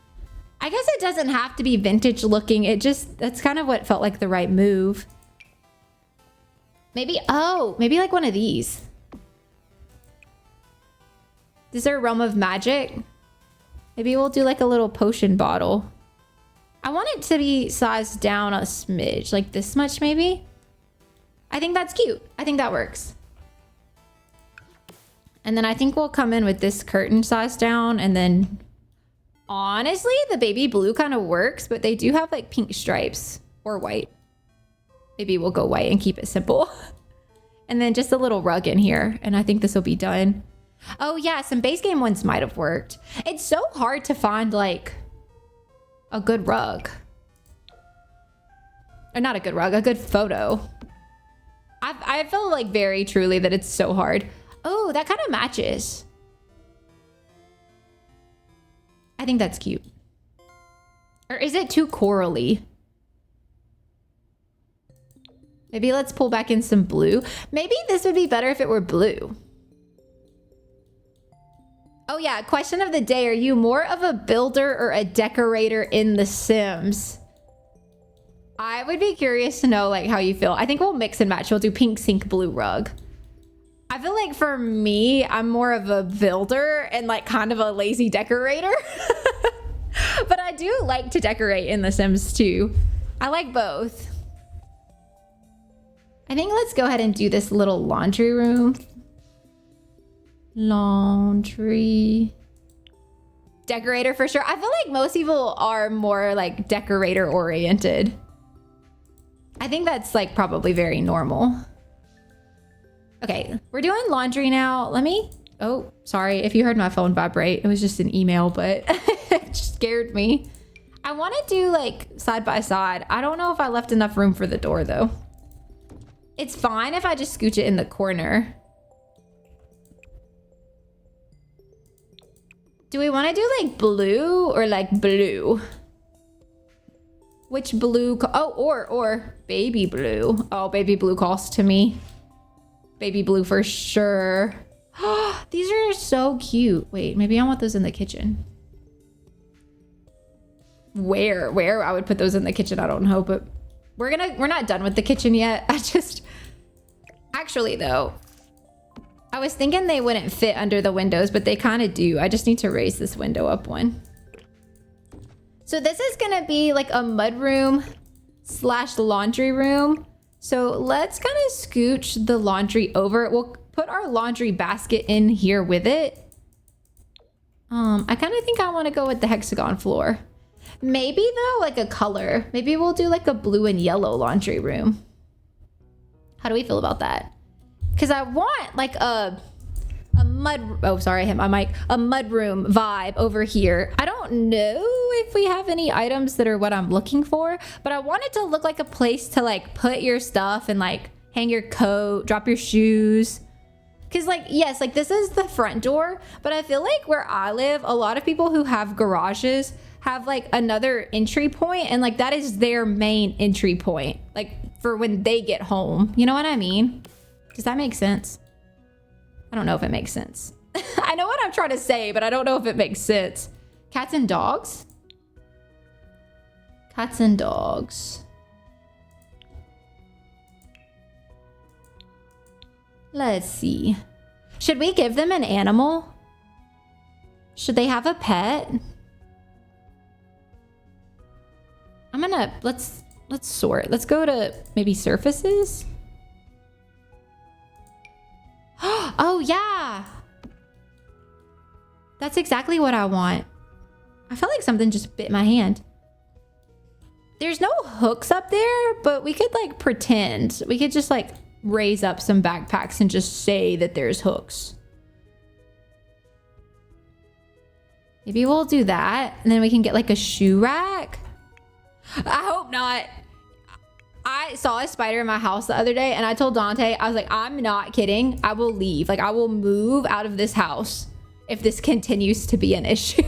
I guess it doesn't have to be vintage looking. That's kind of what felt like the right move. Maybe like one of these. Is there a realm of magic? Maybe we'll do like a little potion bottle. I want it to be sized down a smidge, like this much maybe. I think that's cute. I think that works. And then I think we'll come in with this curtain size down, and then honestly, the baby blue kind of works, but they do have like pink stripes or white. Maybe we'll go white and keep it simple. And then just a little rug in here, and I think this will be done. Oh yeah, some base game ones might have worked. It's so hard to find like a good rug. Or not a good rug, a good photo. I feel like very truly that it's so hard. Oh, that kind of matches. I think that's cute. Or is it too corally? Maybe let's pull back in some blue. Maybe this would be better if it were blue. Oh yeah, question of the day. Are you more of a builder or a decorator in The Sims? I would be curious to know like how you feel. I think we'll mix and match. We'll do pink, sink, blue rug. I feel like for me, I'm more of a builder and like kind of a lazy decorator. But I do like to decorate in The Sims too. I like both. I think let's go ahead and do this little laundry room. Laundry. Decorator for sure. I feel like most people are more like decorator oriented. I think that's like probably very normal. Okay, we're doing laundry now. Let me, oh, sorry if you heard my phone vibrate. It was just an email, but it scared me. I want to do like side by side. I don't know if I left enough room for the door though. It's fine if I just scooch it in the corner. Do we want to do like blue or like blue? Which blue? Oh, or baby blue. Oh, baby blue calls to me. Baby blue for sure. These are so cute. Wait, maybe I want those in the kitchen. Where I would put those in the kitchen, I don't know, but we're not done with the kitchen yet. Actually though, I was thinking they wouldn't fit under the windows, but they kind of do. I just need to raise this window up one. So this is gonna be like a mudroom / laundry room. So let's kind of scooch the laundry over. We'll put our laundry basket in here with it. I kind of think I want to go with the hexagon floor. Maybe though, like a color. Maybe we'll do like a blue and yellow laundry room. How do we feel about that? Because I want like a mud, oh sorry, I hit my mic, a mudroom vibe over here. I don't know if we have any items that are what I'm looking for, but I want it to look like a place to like put your stuff and like hang your coat, drop your shoes. Because like, yes, like this is the front door, but I feel like where I live, a lot of people who have garages have like another entry point, and like that is their main entry point, like for when they get home. You know what I mean? Does that make sense? I don't know if it makes sense. I know what I'm trying to say, but I don't know if it makes sense. Cats and dogs? Cats and dogs. Let's see. Should we give them an animal? Should they have a pet? Let's sort. Let's go to maybe surfaces. Oh yeah. That's exactly what I want. I felt like something just bit my hand. There's no hooks up there, but we could like pretend. We could just like raise up some backpacks and just say that there's hooks. Maybe we'll do that. And then we can get like a shoe rack. I hope not. I saw a spider in my house the other day and I told Dante, I was like, I'm not kidding. I will leave. Like I will move out of this house if this continues to be an issue.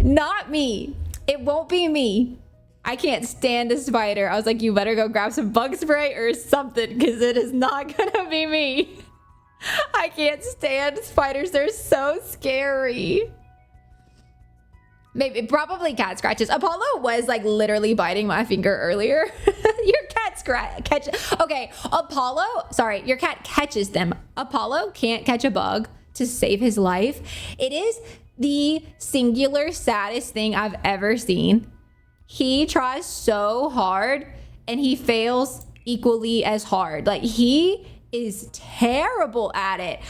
Not me. It won't be me. I can't stand a spider. I was like, you better go grab some bug spray or something because it is not gonna be me. I can't stand spiders. They're so scary. Maybe, probably cat scratches. Apollo was like literally biting my finger earlier. Your cat okay, Apollo, sorry, your cat catches them. Apollo can't catch a bug to save his life. It is the singular saddest thing I've ever seen. He tries so hard and he fails equally as hard. Like he is terrible at it.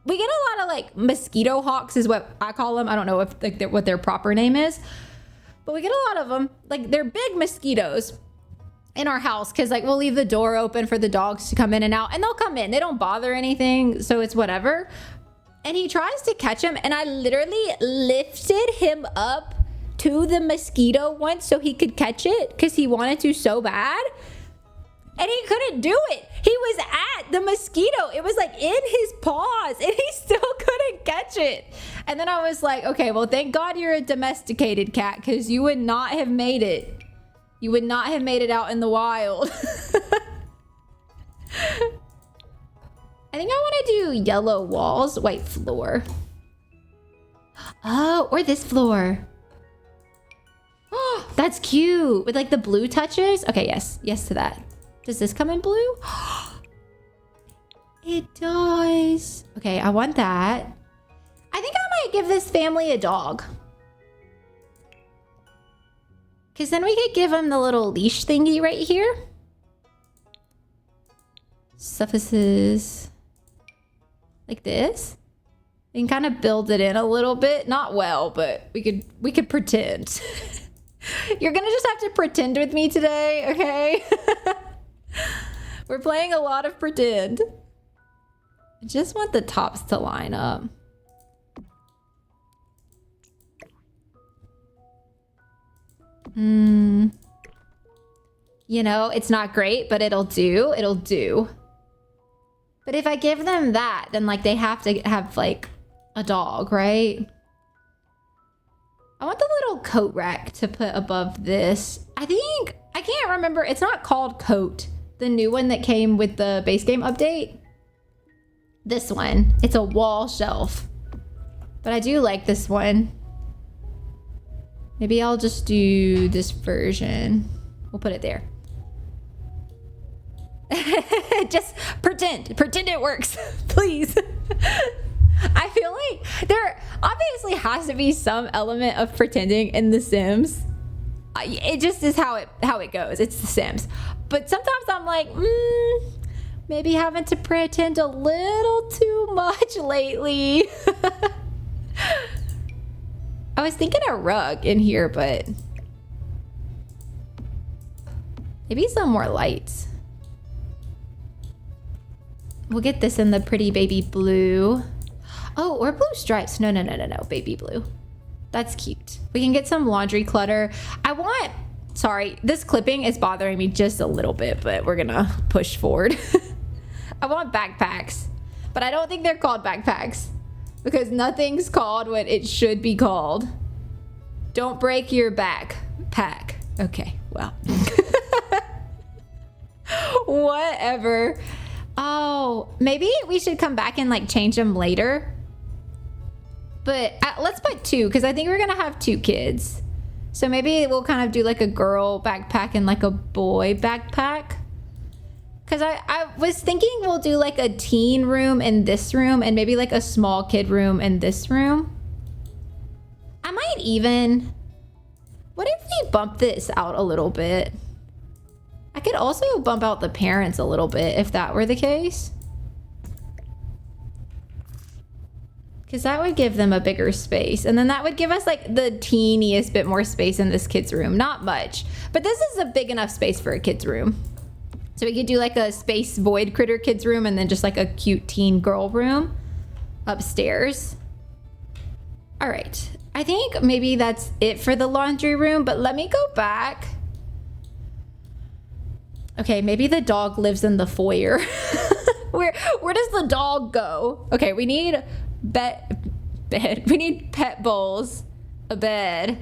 We get a lot of like mosquito hawks is what I call them. I don't know if like what their proper name is, but we get a lot of them. Like they're big mosquitoes in our house because like we'll leave the door open for the dogs to come in and out and they'll come in. They don't bother anything, so it's whatever. And he tries to catch him and I literally lifted him up to the mosquito once so he could catch it because he wanted to so bad. And he couldn't do it. He was at the mosquito. It was like in his paws and he still couldn't catch it. And then I was like, okay, well, thank God you're a domesticated cat because you would not have made it. You would not have made it out in the wild. I think I want to do yellow walls, white floor. Oh, or this floor. Oh, that's cute. With like the blue touches. Okay, yes. Yes to that. Does this come in blue? It does. Okay, I want that. I think I might give this family a dog. Because then we could give him the little leash thingy right here. Surfaces like this. We can kind of build it in a little bit. Not well, but we could pretend. You're gonna just have to pretend with me today, okay? We're playing a lot of pretend. I just want the tops to line up. You know, it's not great, but it'll do. It'll do. But if I give them that, then like they have to have like a dog, right? I want the little coat rack to put above this. I can't remember. It's not called coat. The new one that came with the base game update. This one. It's a wall shelf. But I do like this one. Maybe I'll just do this version. We'll put it there. Just pretend. Pretend it works. Please. I feel like there obviously has to be some element of pretending in The Sims. It just is how it goes. It's The Sims. But sometimes I'm like, maybe having to pretend a little too much lately. I was thinking a rug in here, but maybe some more lights. We'll get this in the pretty baby blue. Oh, or blue stripes. No, baby blue. That's cute. We can get some laundry clutter. Sorry, this clipping is bothering me just a little bit, but we're gonna push forward. I want backpacks, but I don't think they're called backpacks because nothing's called what it should be called. Don't break your backpack. Okay, well. Whatever. Oh, maybe we should come back and like change them later. But let's put 2 because I think we're gonna have 2 kids. So maybe we'll kind of do like a girl backpack and like a boy backpack. Because I was thinking we'll do like a teen room in this room and maybe like a small kid room in this room. I might even... What if we bump this out a little bit? I could also bump out the parents a little bit if that were the case. Because that would give them a bigger space. And then that would give us like the teeniest bit more space in this kid's room. Not much. But this is a big enough space for a kid's room. So we could do like a space void critter kid's room and then just like a cute teen girl room upstairs. All right. I think maybe that's it for the laundry room. But let me go back. Okay, maybe the dog lives in the foyer. Where does the dog go? Okay, we need bed. We need pet bowls, a bed,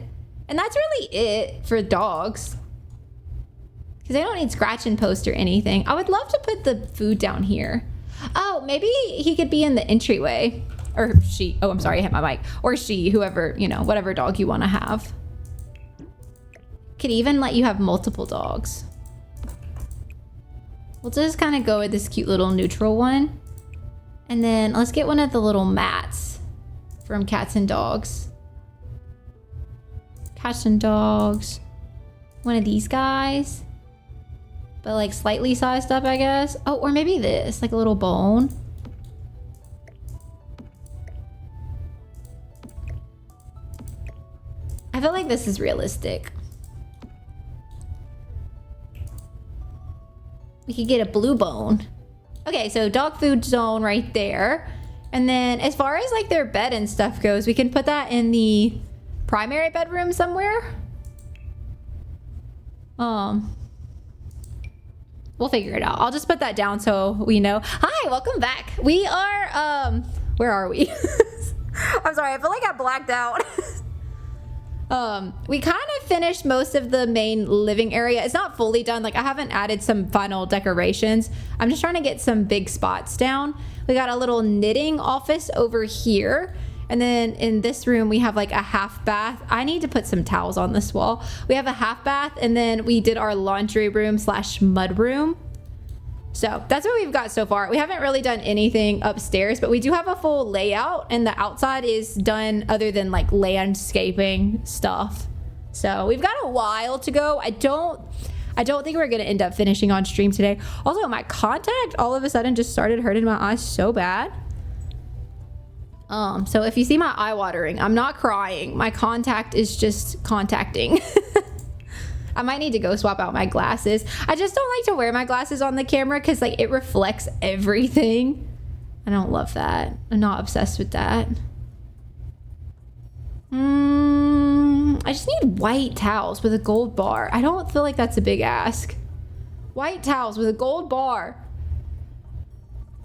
and that's really it for dogs. Because they don't need scratch and post or anything. I would love to put the food down here. Oh, maybe he could be in the entryway, or she. Oh, I'm sorry, I hit my mic. Or she, whoever, you know, whatever dog you want to have. Could even let you have multiple dogs. We'll just kind of go with this cute little neutral one. And then let's get one of the little mats from cats and dogs. Cats and dogs. One of these guys. But like slightly sized up, I guess. Oh, or maybe this, like a little bone. I feel like this is realistic. We could get a blue bone. Okay, so dog food zone right there. And then as far as like their bed and stuff goes, we can put that in the primary bedroom somewhere. We'll figure it out. I'll just put that down so we know. Hi, welcome back. We are, where are we? I'm sorry, I feel like I blacked out. We kind of finished most of the main living area. It's not fully done. Like I haven't added some final decorations. I'm just trying to get some big spots down. We got a little knitting office over here. And then in this room, we have like a half bath. I need to put some towels on this wall. We have a half bath, and then we did our laundry room / mud room. So that's what we've got so far. We haven't really done anything upstairs, but we do have a full layout, and the outside is done other than like landscaping stuff. So we've got a while to go. I don't think we're gonna end up finishing on stream today. Also, my contact all of a sudden just started hurting my eyes so bad. So if you see my eye watering, I'm not crying. My contact is just contacting. I might need to go swap out my glasses. I just don't like to wear my glasses on the camera because like it reflects everything. I don't love that. I'm not obsessed with that. I just need white towels with a gold bar. I don't feel like that's a big ask. White towels with a gold bar.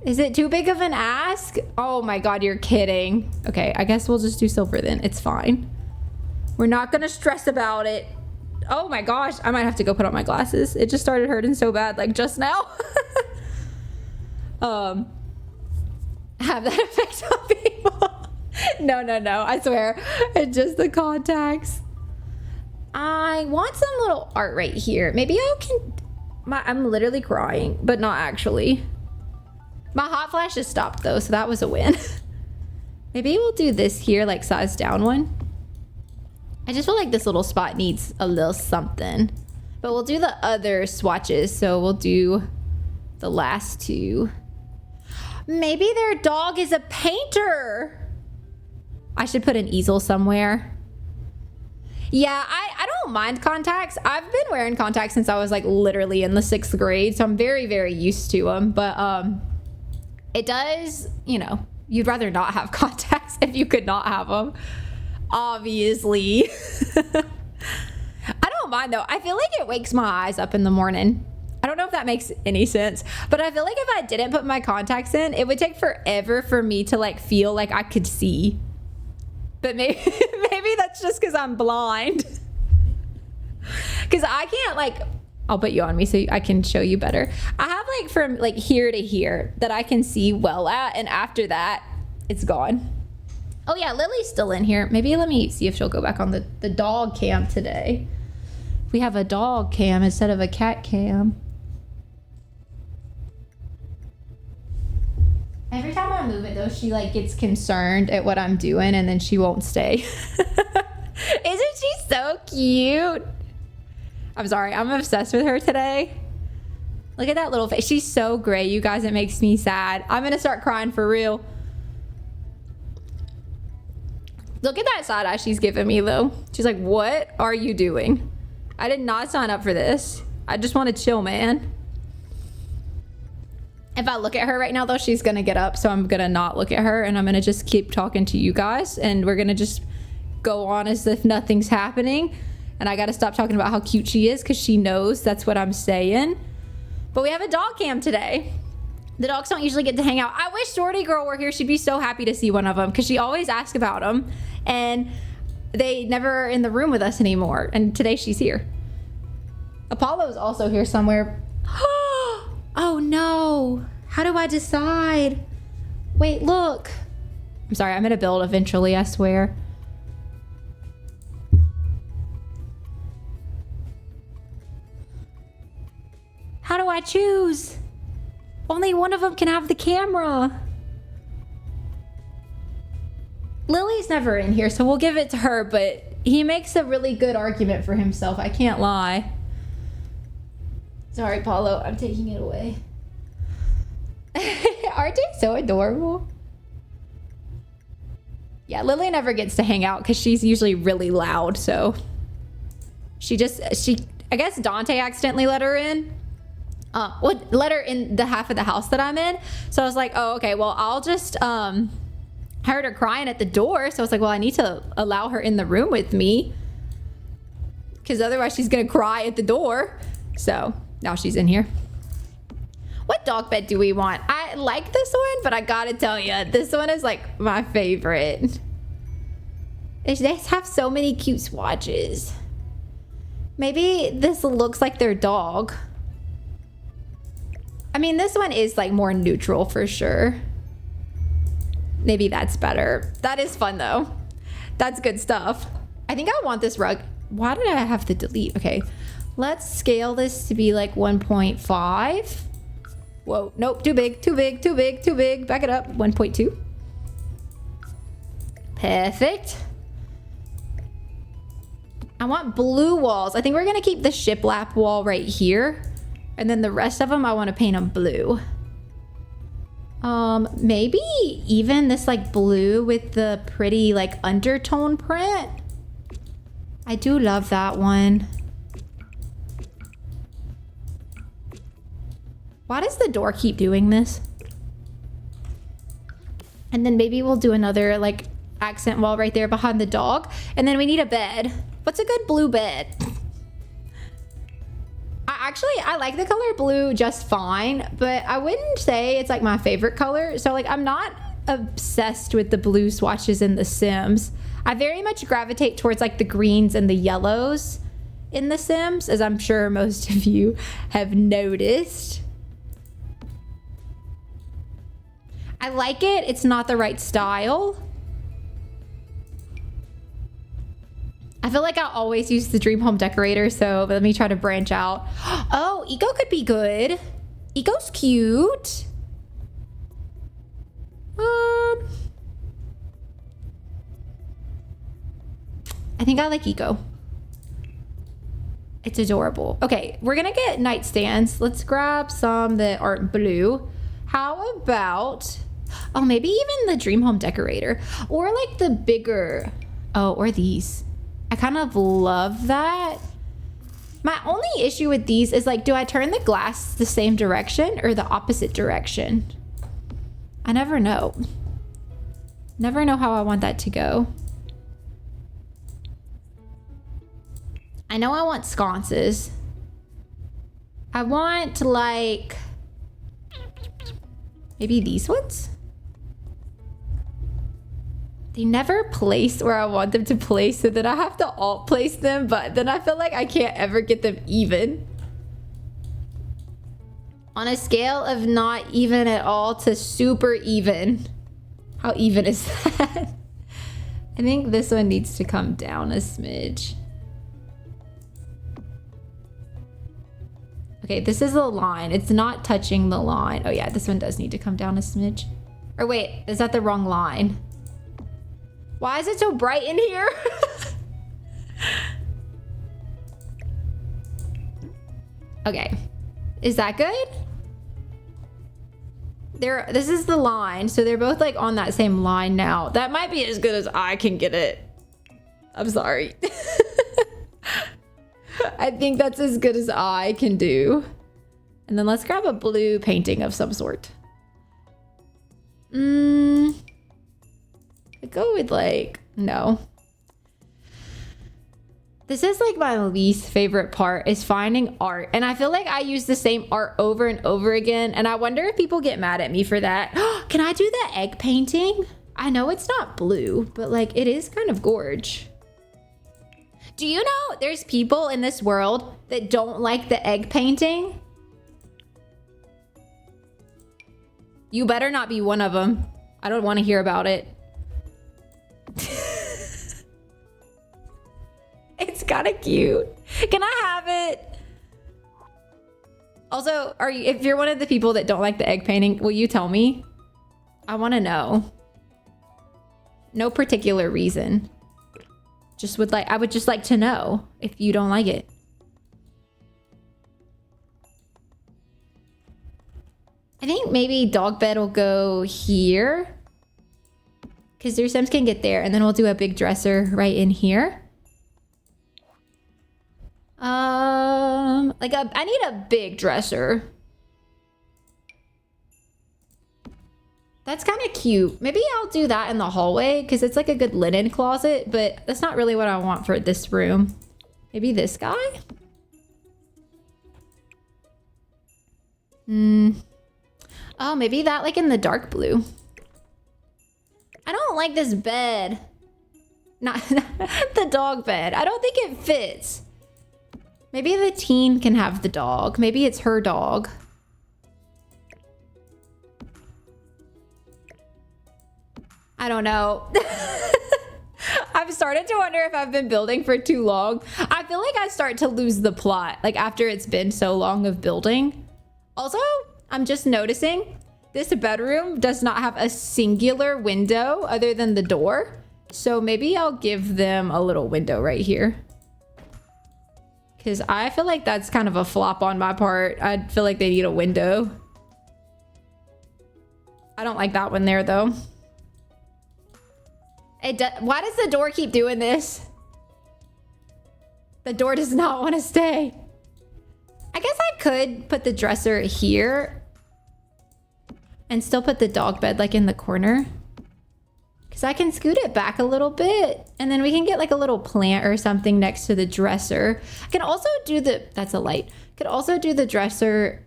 Is it too big of an ask? Oh my God, you're kidding. Okay, I guess we'll just do silver then. It's fine. We're not gonna stress about it. Oh my gosh, I might have to go put on my glasses. It just started hurting so bad, like just now. Have that effect on people. No, I swear. It's just the contacts. I want some little art right here. Maybe I can, I'm literally crying, but not actually. My hot flash just stopped though, so that was a win. Maybe we'll do this here, like size down one. I just feel like this little spot needs a little something. But we'll do the other swatches, so we'll do the last two. Maybe their dog is a painter. I should put an easel somewhere. Yeah, I don't mind contacts. I've been wearing contacts since I was like literally in the 6th grade, so I'm very, very used to them. But it does, you know, you'd rather not have contacts if you could not have them. Obviously. I don't mind though. I feel like it wakes my eyes up in the morning. I don't know if that makes any sense, but I feel like if I didn't put my contacts in, it would take forever for me to like feel like I could see. But maybe that's just because I'm blind. Because I can't like, I'll put you on me so I can show you better. I have like from like here to here that I can see well at, and after that, it's gone. Oh yeah, Lily's still in here. Maybe let me see if she'll go back on the dog cam today. We have a dog cam instead of a cat cam. Every time I move it though, she like gets concerned at what I'm doing and then she won't stay. Isn't she so cute? I'm sorry, I'm obsessed with her today. Look at that little face. She's so gray, you guys, it makes me sad. I'm gonna start crying for real. Look at that side eye she's giving me though. She's like, what are you doing? I did not sign up for this. I just want to chill, man. If I look at her right now though, she's gonna get up. So I'm gonna not look at her and I'm gonna just keep talking to you guys. And we're gonna just go on as if nothing's happening. And I gotta stop talking about how cute she is because she knows that's what I'm saying. But we have a dog cam today. The dogs don't usually get to hang out. I wish Shorty Girl were here. She'd be so happy to see one of them because she always asks about them. And they never are in the room with us anymore. And today she's here. Apollo's also here somewhere. Oh no. How do I decide? Wait, look. I'm sorry, I'm gonna build eventually, I swear. How do I choose? Only one of them can have the camera. Lily's never in here, so we'll give it to her, but he makes a really good argument for himself. I can't lie. Sorry, Paulo, I'm taking it away. Aren't they so adorable? Yeah, Lily never gets to hang out because she's usually really loud, so I guess Dante accidentally let her in. Let her in the half of the house that I'm in. So I was like, oh, okay, well, I'll just, I heard her crying at the door. So I was like, well, I need to allow her in the room with me because otherwise she's going to cry at the door. So now she's in here. What dog bed do we want? I like this one, but I gotta tell you, this one is like my favorite. They have so many cute swatches. Maybe this looks like their dog. I mean, this one is like more neutral for sure. Maybe that's better. That is fun though. That's good stuff. I think I want this rug. Why did I have to delete? Okay, let's scale this to be like 1.5. Whoa, nope, too big, too big, too big, too big. Back it up, 1.2. Perfect. I want blue walls. I think we're gonna keep the shiplap wall right here. And then the rest of them, I want to paint them blue. Maybe even this like blue with the pretty like undertone print. I do love that one. Why does the door keep doing this? And then maybe we'll do another like accent wall right there behind the dog. And then we need a bed. What's a good blue bed? I like the color blue just fine, but I wouldn't say it's like my favorite color. So like I'm not obsessed with the blue swatches in The Sims. I very much gravitate towards like the greens and the yellows in The Sims, as I'm sure most of you have noticed. I like it. It's not the right style. I feel like I always use the dream home decorator, so let me try to branch out. Oh, Eco could be good. Eco's cute. I think I like Eco. It's adorable. Okay, we're gonna get nightstands. Let's grab some that aren't blue. How about, oh, maybe even the dream home decorator or like the bigger, oh, or these. I kind of love that. My only issue with these is like, do I turn the glass the same direction or the opposite direction? I never know. Never know how I want that to go. I know I want sconces. I want like, maybe these ones? They never place where I want them to place, so then I have to alt place them, but then I feel like I can't ever get them even. On a scale of not even at all to super even. How even is that? I think this one needs to come down a smidge. Okay, this is a line. It's not touching the line. Oh yeah, this one does need to come down a smidge. Or wait, is that the wrong line? Why is it so bright in here? Okay. Is that good? this is the line. So they're both like on that same line now. That might be as good as I can get it. I'm sorry. I think that's as good as I can do. And then let's grab a blue painting of some sort. I go with like, no. This is like my least favorite part is finding art. And I feel like I use the same art over and over again. And I wonder if people get mad at me for that. Can I do the egg painting? I know it's not blue, but like it is kind of gorge. Do you know there's people in this world that don't like the egg painting? You better not be one of them. I don't want to hear about it. It's kind of cute. Can I have it? Also, if you're one of the people that don't like the egg painting, will you tell me? I want to know. No particular reason. I would just like to know if you don't like it. I think maybe dog bed will go here. Because their Sims can get there. And then we'll do a big dresser right in here. I need a big dresser. That's kind of cute. Maybe I'll do that in the hallway because it's like a good linen closet, but that's not really what I want for this room. Maybe this guy? Oh, maybe that like in the dark blue. I don't like this bed. Not the dog bed. I don't think it fits. Maybe the teen can have the dog. Maybe it's her dog. I don't know. I've started to wonder if I've been building for too long. I feel like I start to lose the plot, like after it's been so long of building. Also, I'm just noticing this bedroom does not have a singular window other than the door. So maybe I'll give them a little window right here. Because I feel like that's kind of a flop on my part. I feel like they need a window. I don't like that one there though. Why does the door keep doing this? The door does not want to stay. I guess I could put the dresser here and still put the dog bed like in the corner. Because I can scoot it back a little bit and then we can get like a little plant or something next to the dresser. I can also do that's a light. Could also do the dresser.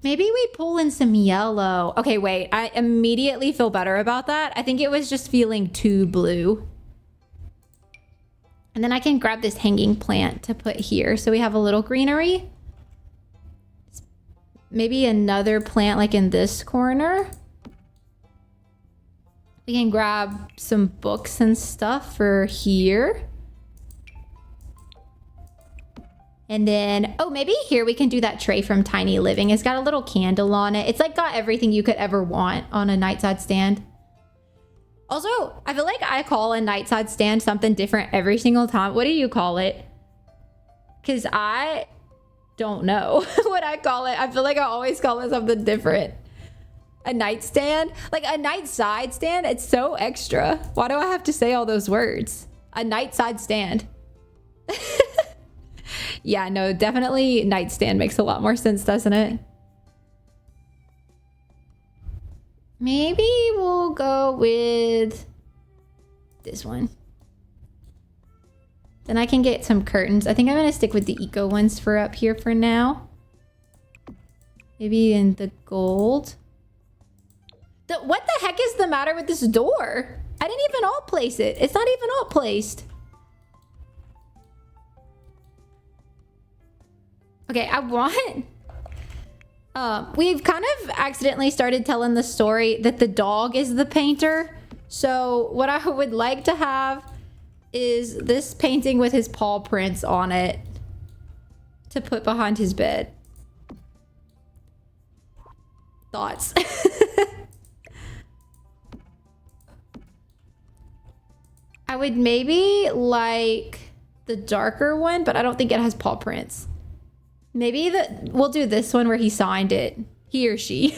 Maybe we pull in some yellow. Okay, wait. I immediately feel better about that. I think it was just feeling too blue. And then I can grab this hanging plant to put here. So we have a little greenery. Maybe another plant like in this corner. We can grab some books and stuff for here. And then, oh, maybe here we can do that tray from Tiny Living. It's got a little candle on it. It's like got everything you could ever want on a nightside stand. Also, I feel like I call a nightside stand something different every single time. What do you call it? Because I don't know what I call it. I feel like I always call it something different. A nightstand? Like a nightside stand? It's so extra. Why do I have to say all those words? A nightside stand. Yeah, no, definitely nightstand makes a lot more sense, doesn't it? Maybe we'll go with this one. Then I can get some curtains. I think I'm gonna stick with the eco ones for up here for now. Maybe in the gold. What the heck is the matter with this door? I didn't even alt place it. It's not even alt placed. Okay, I want... we've kind of accidentally started telling the story that the dog is the painter. So what I would like to have is this painting with his paw prints on it to put behind his bed. Thoughts? I would maybe like the darker one, but I don't think it has paw prints. Maybe we'll do this one where he signed it. He or she.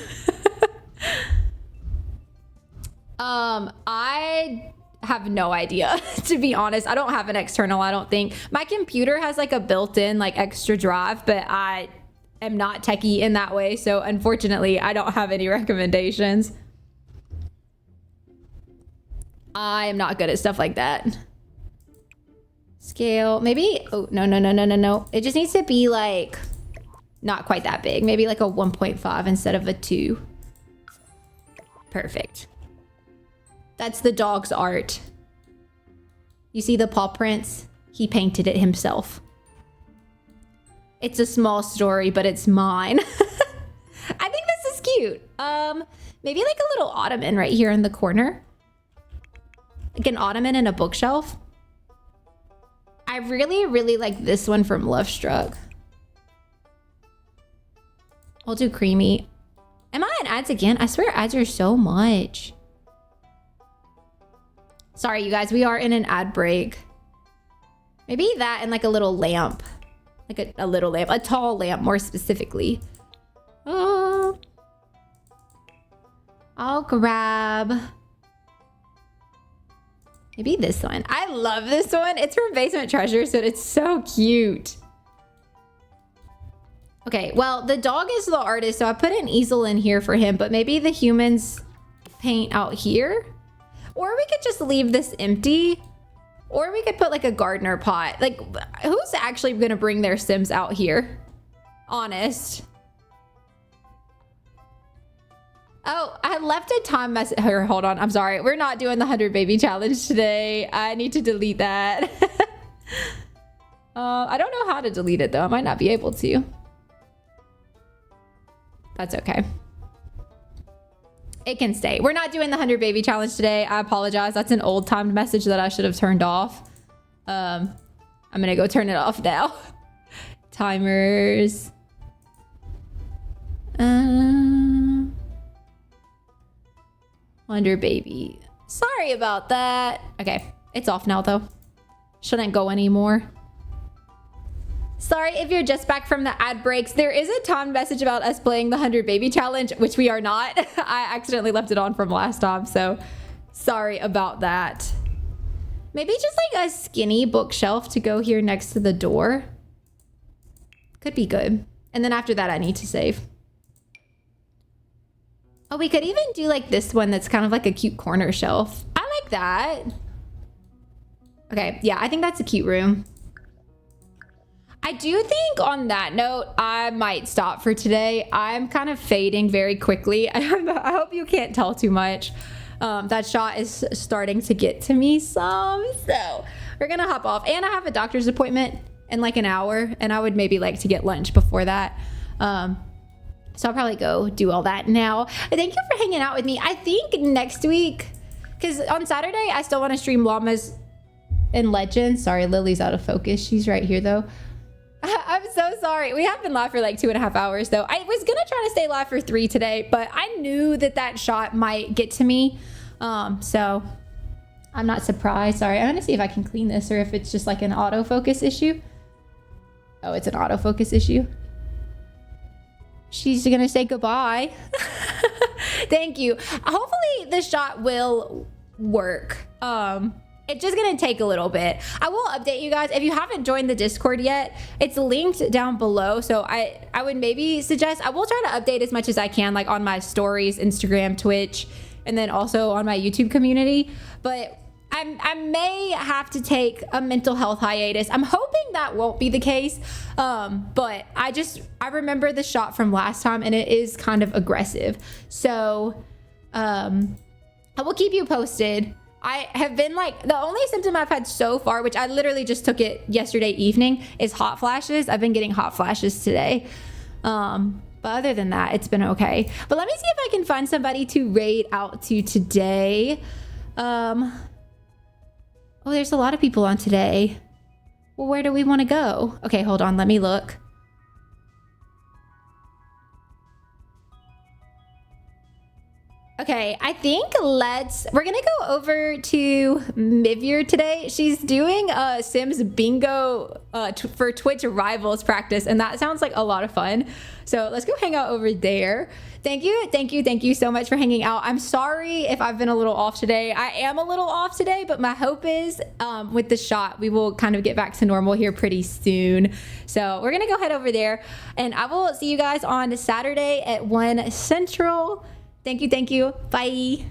I have no idea, to be honest. I don't have an external, I don't think. My computer has like a built-in like extra drive, but I am not techie in that way. So unfortunately, I don't have any recommendations. I am not good at stuff like that. Scale, maybe, oh, no. It just needs to be like, not quite that big. Maybe like a 1.5 instead of a 2. Perfect. That's the dog's art. You see the paw prints? He painted it himself. It's a small story, but it's mine. I think this is cute. Maybe like a little ottoman right here in the corner. Like an ottoman and a bookshelf. I really like this one from Love Struck. I'll do creamy. Am I in ads again? I swear ads are so much. Sorry, you guys, we are in an ad break. Maybe that and like a little lamp. Like a little lamp, a tall lamp more specifically. Oh, I'll grab maybe this one. I love this one. It's from Basement Treasures, and it's so cute. Okay, well, the dog is the artist, so I put an easel in here for him, but maybe the humans paint out here. Or we could just leave this empty. Or we could put like a gardener pot. Like, who's actually gonna bring their Sims out here? Honest. Oh, I left a time message. Here, hold on. I'm sorry. We're not doing the 100 baby challenge today. I need to delete that. I don't know how to delete it though. I might not be able to. That's okay. It can stay. We're not doing the 100 baby challenge today. I apologize. That's an old timed message that I should have turned off. I'm gonna go turn it off now. Timers. 100 baby. Sorry about that. Okay, it's off now though. Shouldn't go anymore. Sorry if you're just back from the ad breaks. There is a timed message about us playing the 100 baby challenge, which we are not. I accidentally left it on from last time, so sorry about that. Maybe just like a skinny bookshelf to go here next to the door. Could be good. And then after that, I need to save. Oh, we could even do like this one that's kind of like a cute corner shelf. I like that. Okay, yeah, I think that's a cute room. I do think on that note, I might stop for today. I'm kind of fading very quickly. I hope you can't tell too much. That shot is starting to get to me some. So we're gonna hop off. And I have a doctor's appointment in like an hour. And I would maybe like to get lunch before that. So I'll probably go do all that now. Thank you for hanging out with me. I think next week, because on Saturday, I still want to stream Llamas and Legends. Sorry, Lily's out of focus. She's right here though. I'm so sorry. We have been live for like 2.5 hours though. I was gonna try to stay live for 3 today, but I knew that that shot might get to me. So I'm not surprised. Sorry, I'm gonna see if I can clean this or if it's just like an autofocus issue. Oh, it's an autofocus issue. She's gonna say goodbye. Thank you. Hopefully the shot will work. It's just gonna take a little bit. I will update you guys. If you haven't joined the Discord yet, it's linked down below. So I would maybe suggest, I will try to update as much as I can, like on my stories, Instagram, Twitch, and then also on my YouTube community. But I may have to take a mental health hiatus. I'm hoping that won't be the case. But I remember the shot from last time and it is kind of aggressive. So I will keep you posted. I have been like, the only symptom I've had so far, which I literally just took it yesterday evening, is hot flashes. I've been getting hot flashes today. But other than that, it's been okay. But let me see if I can find somebody to raid out to today. Oh, there's a lot of people on today. Well, where do we want to go? Okay, hold on. Let me look. Okay, I think we're gonna go over to Mivir today. She's doing a Sims bingo for Twitch rivals practice, and that sounds like a lot of fun. So let's go hang out over there. Thank you so much for hanging out. I'm sorry if I've been a little off today. I am a little off today, but my hope is with the shot, we will kind of get back to normal here pretty soon. So we're gonna go head over there, and I will see you guys on Saturday at 1 Central. Thank you. Bye.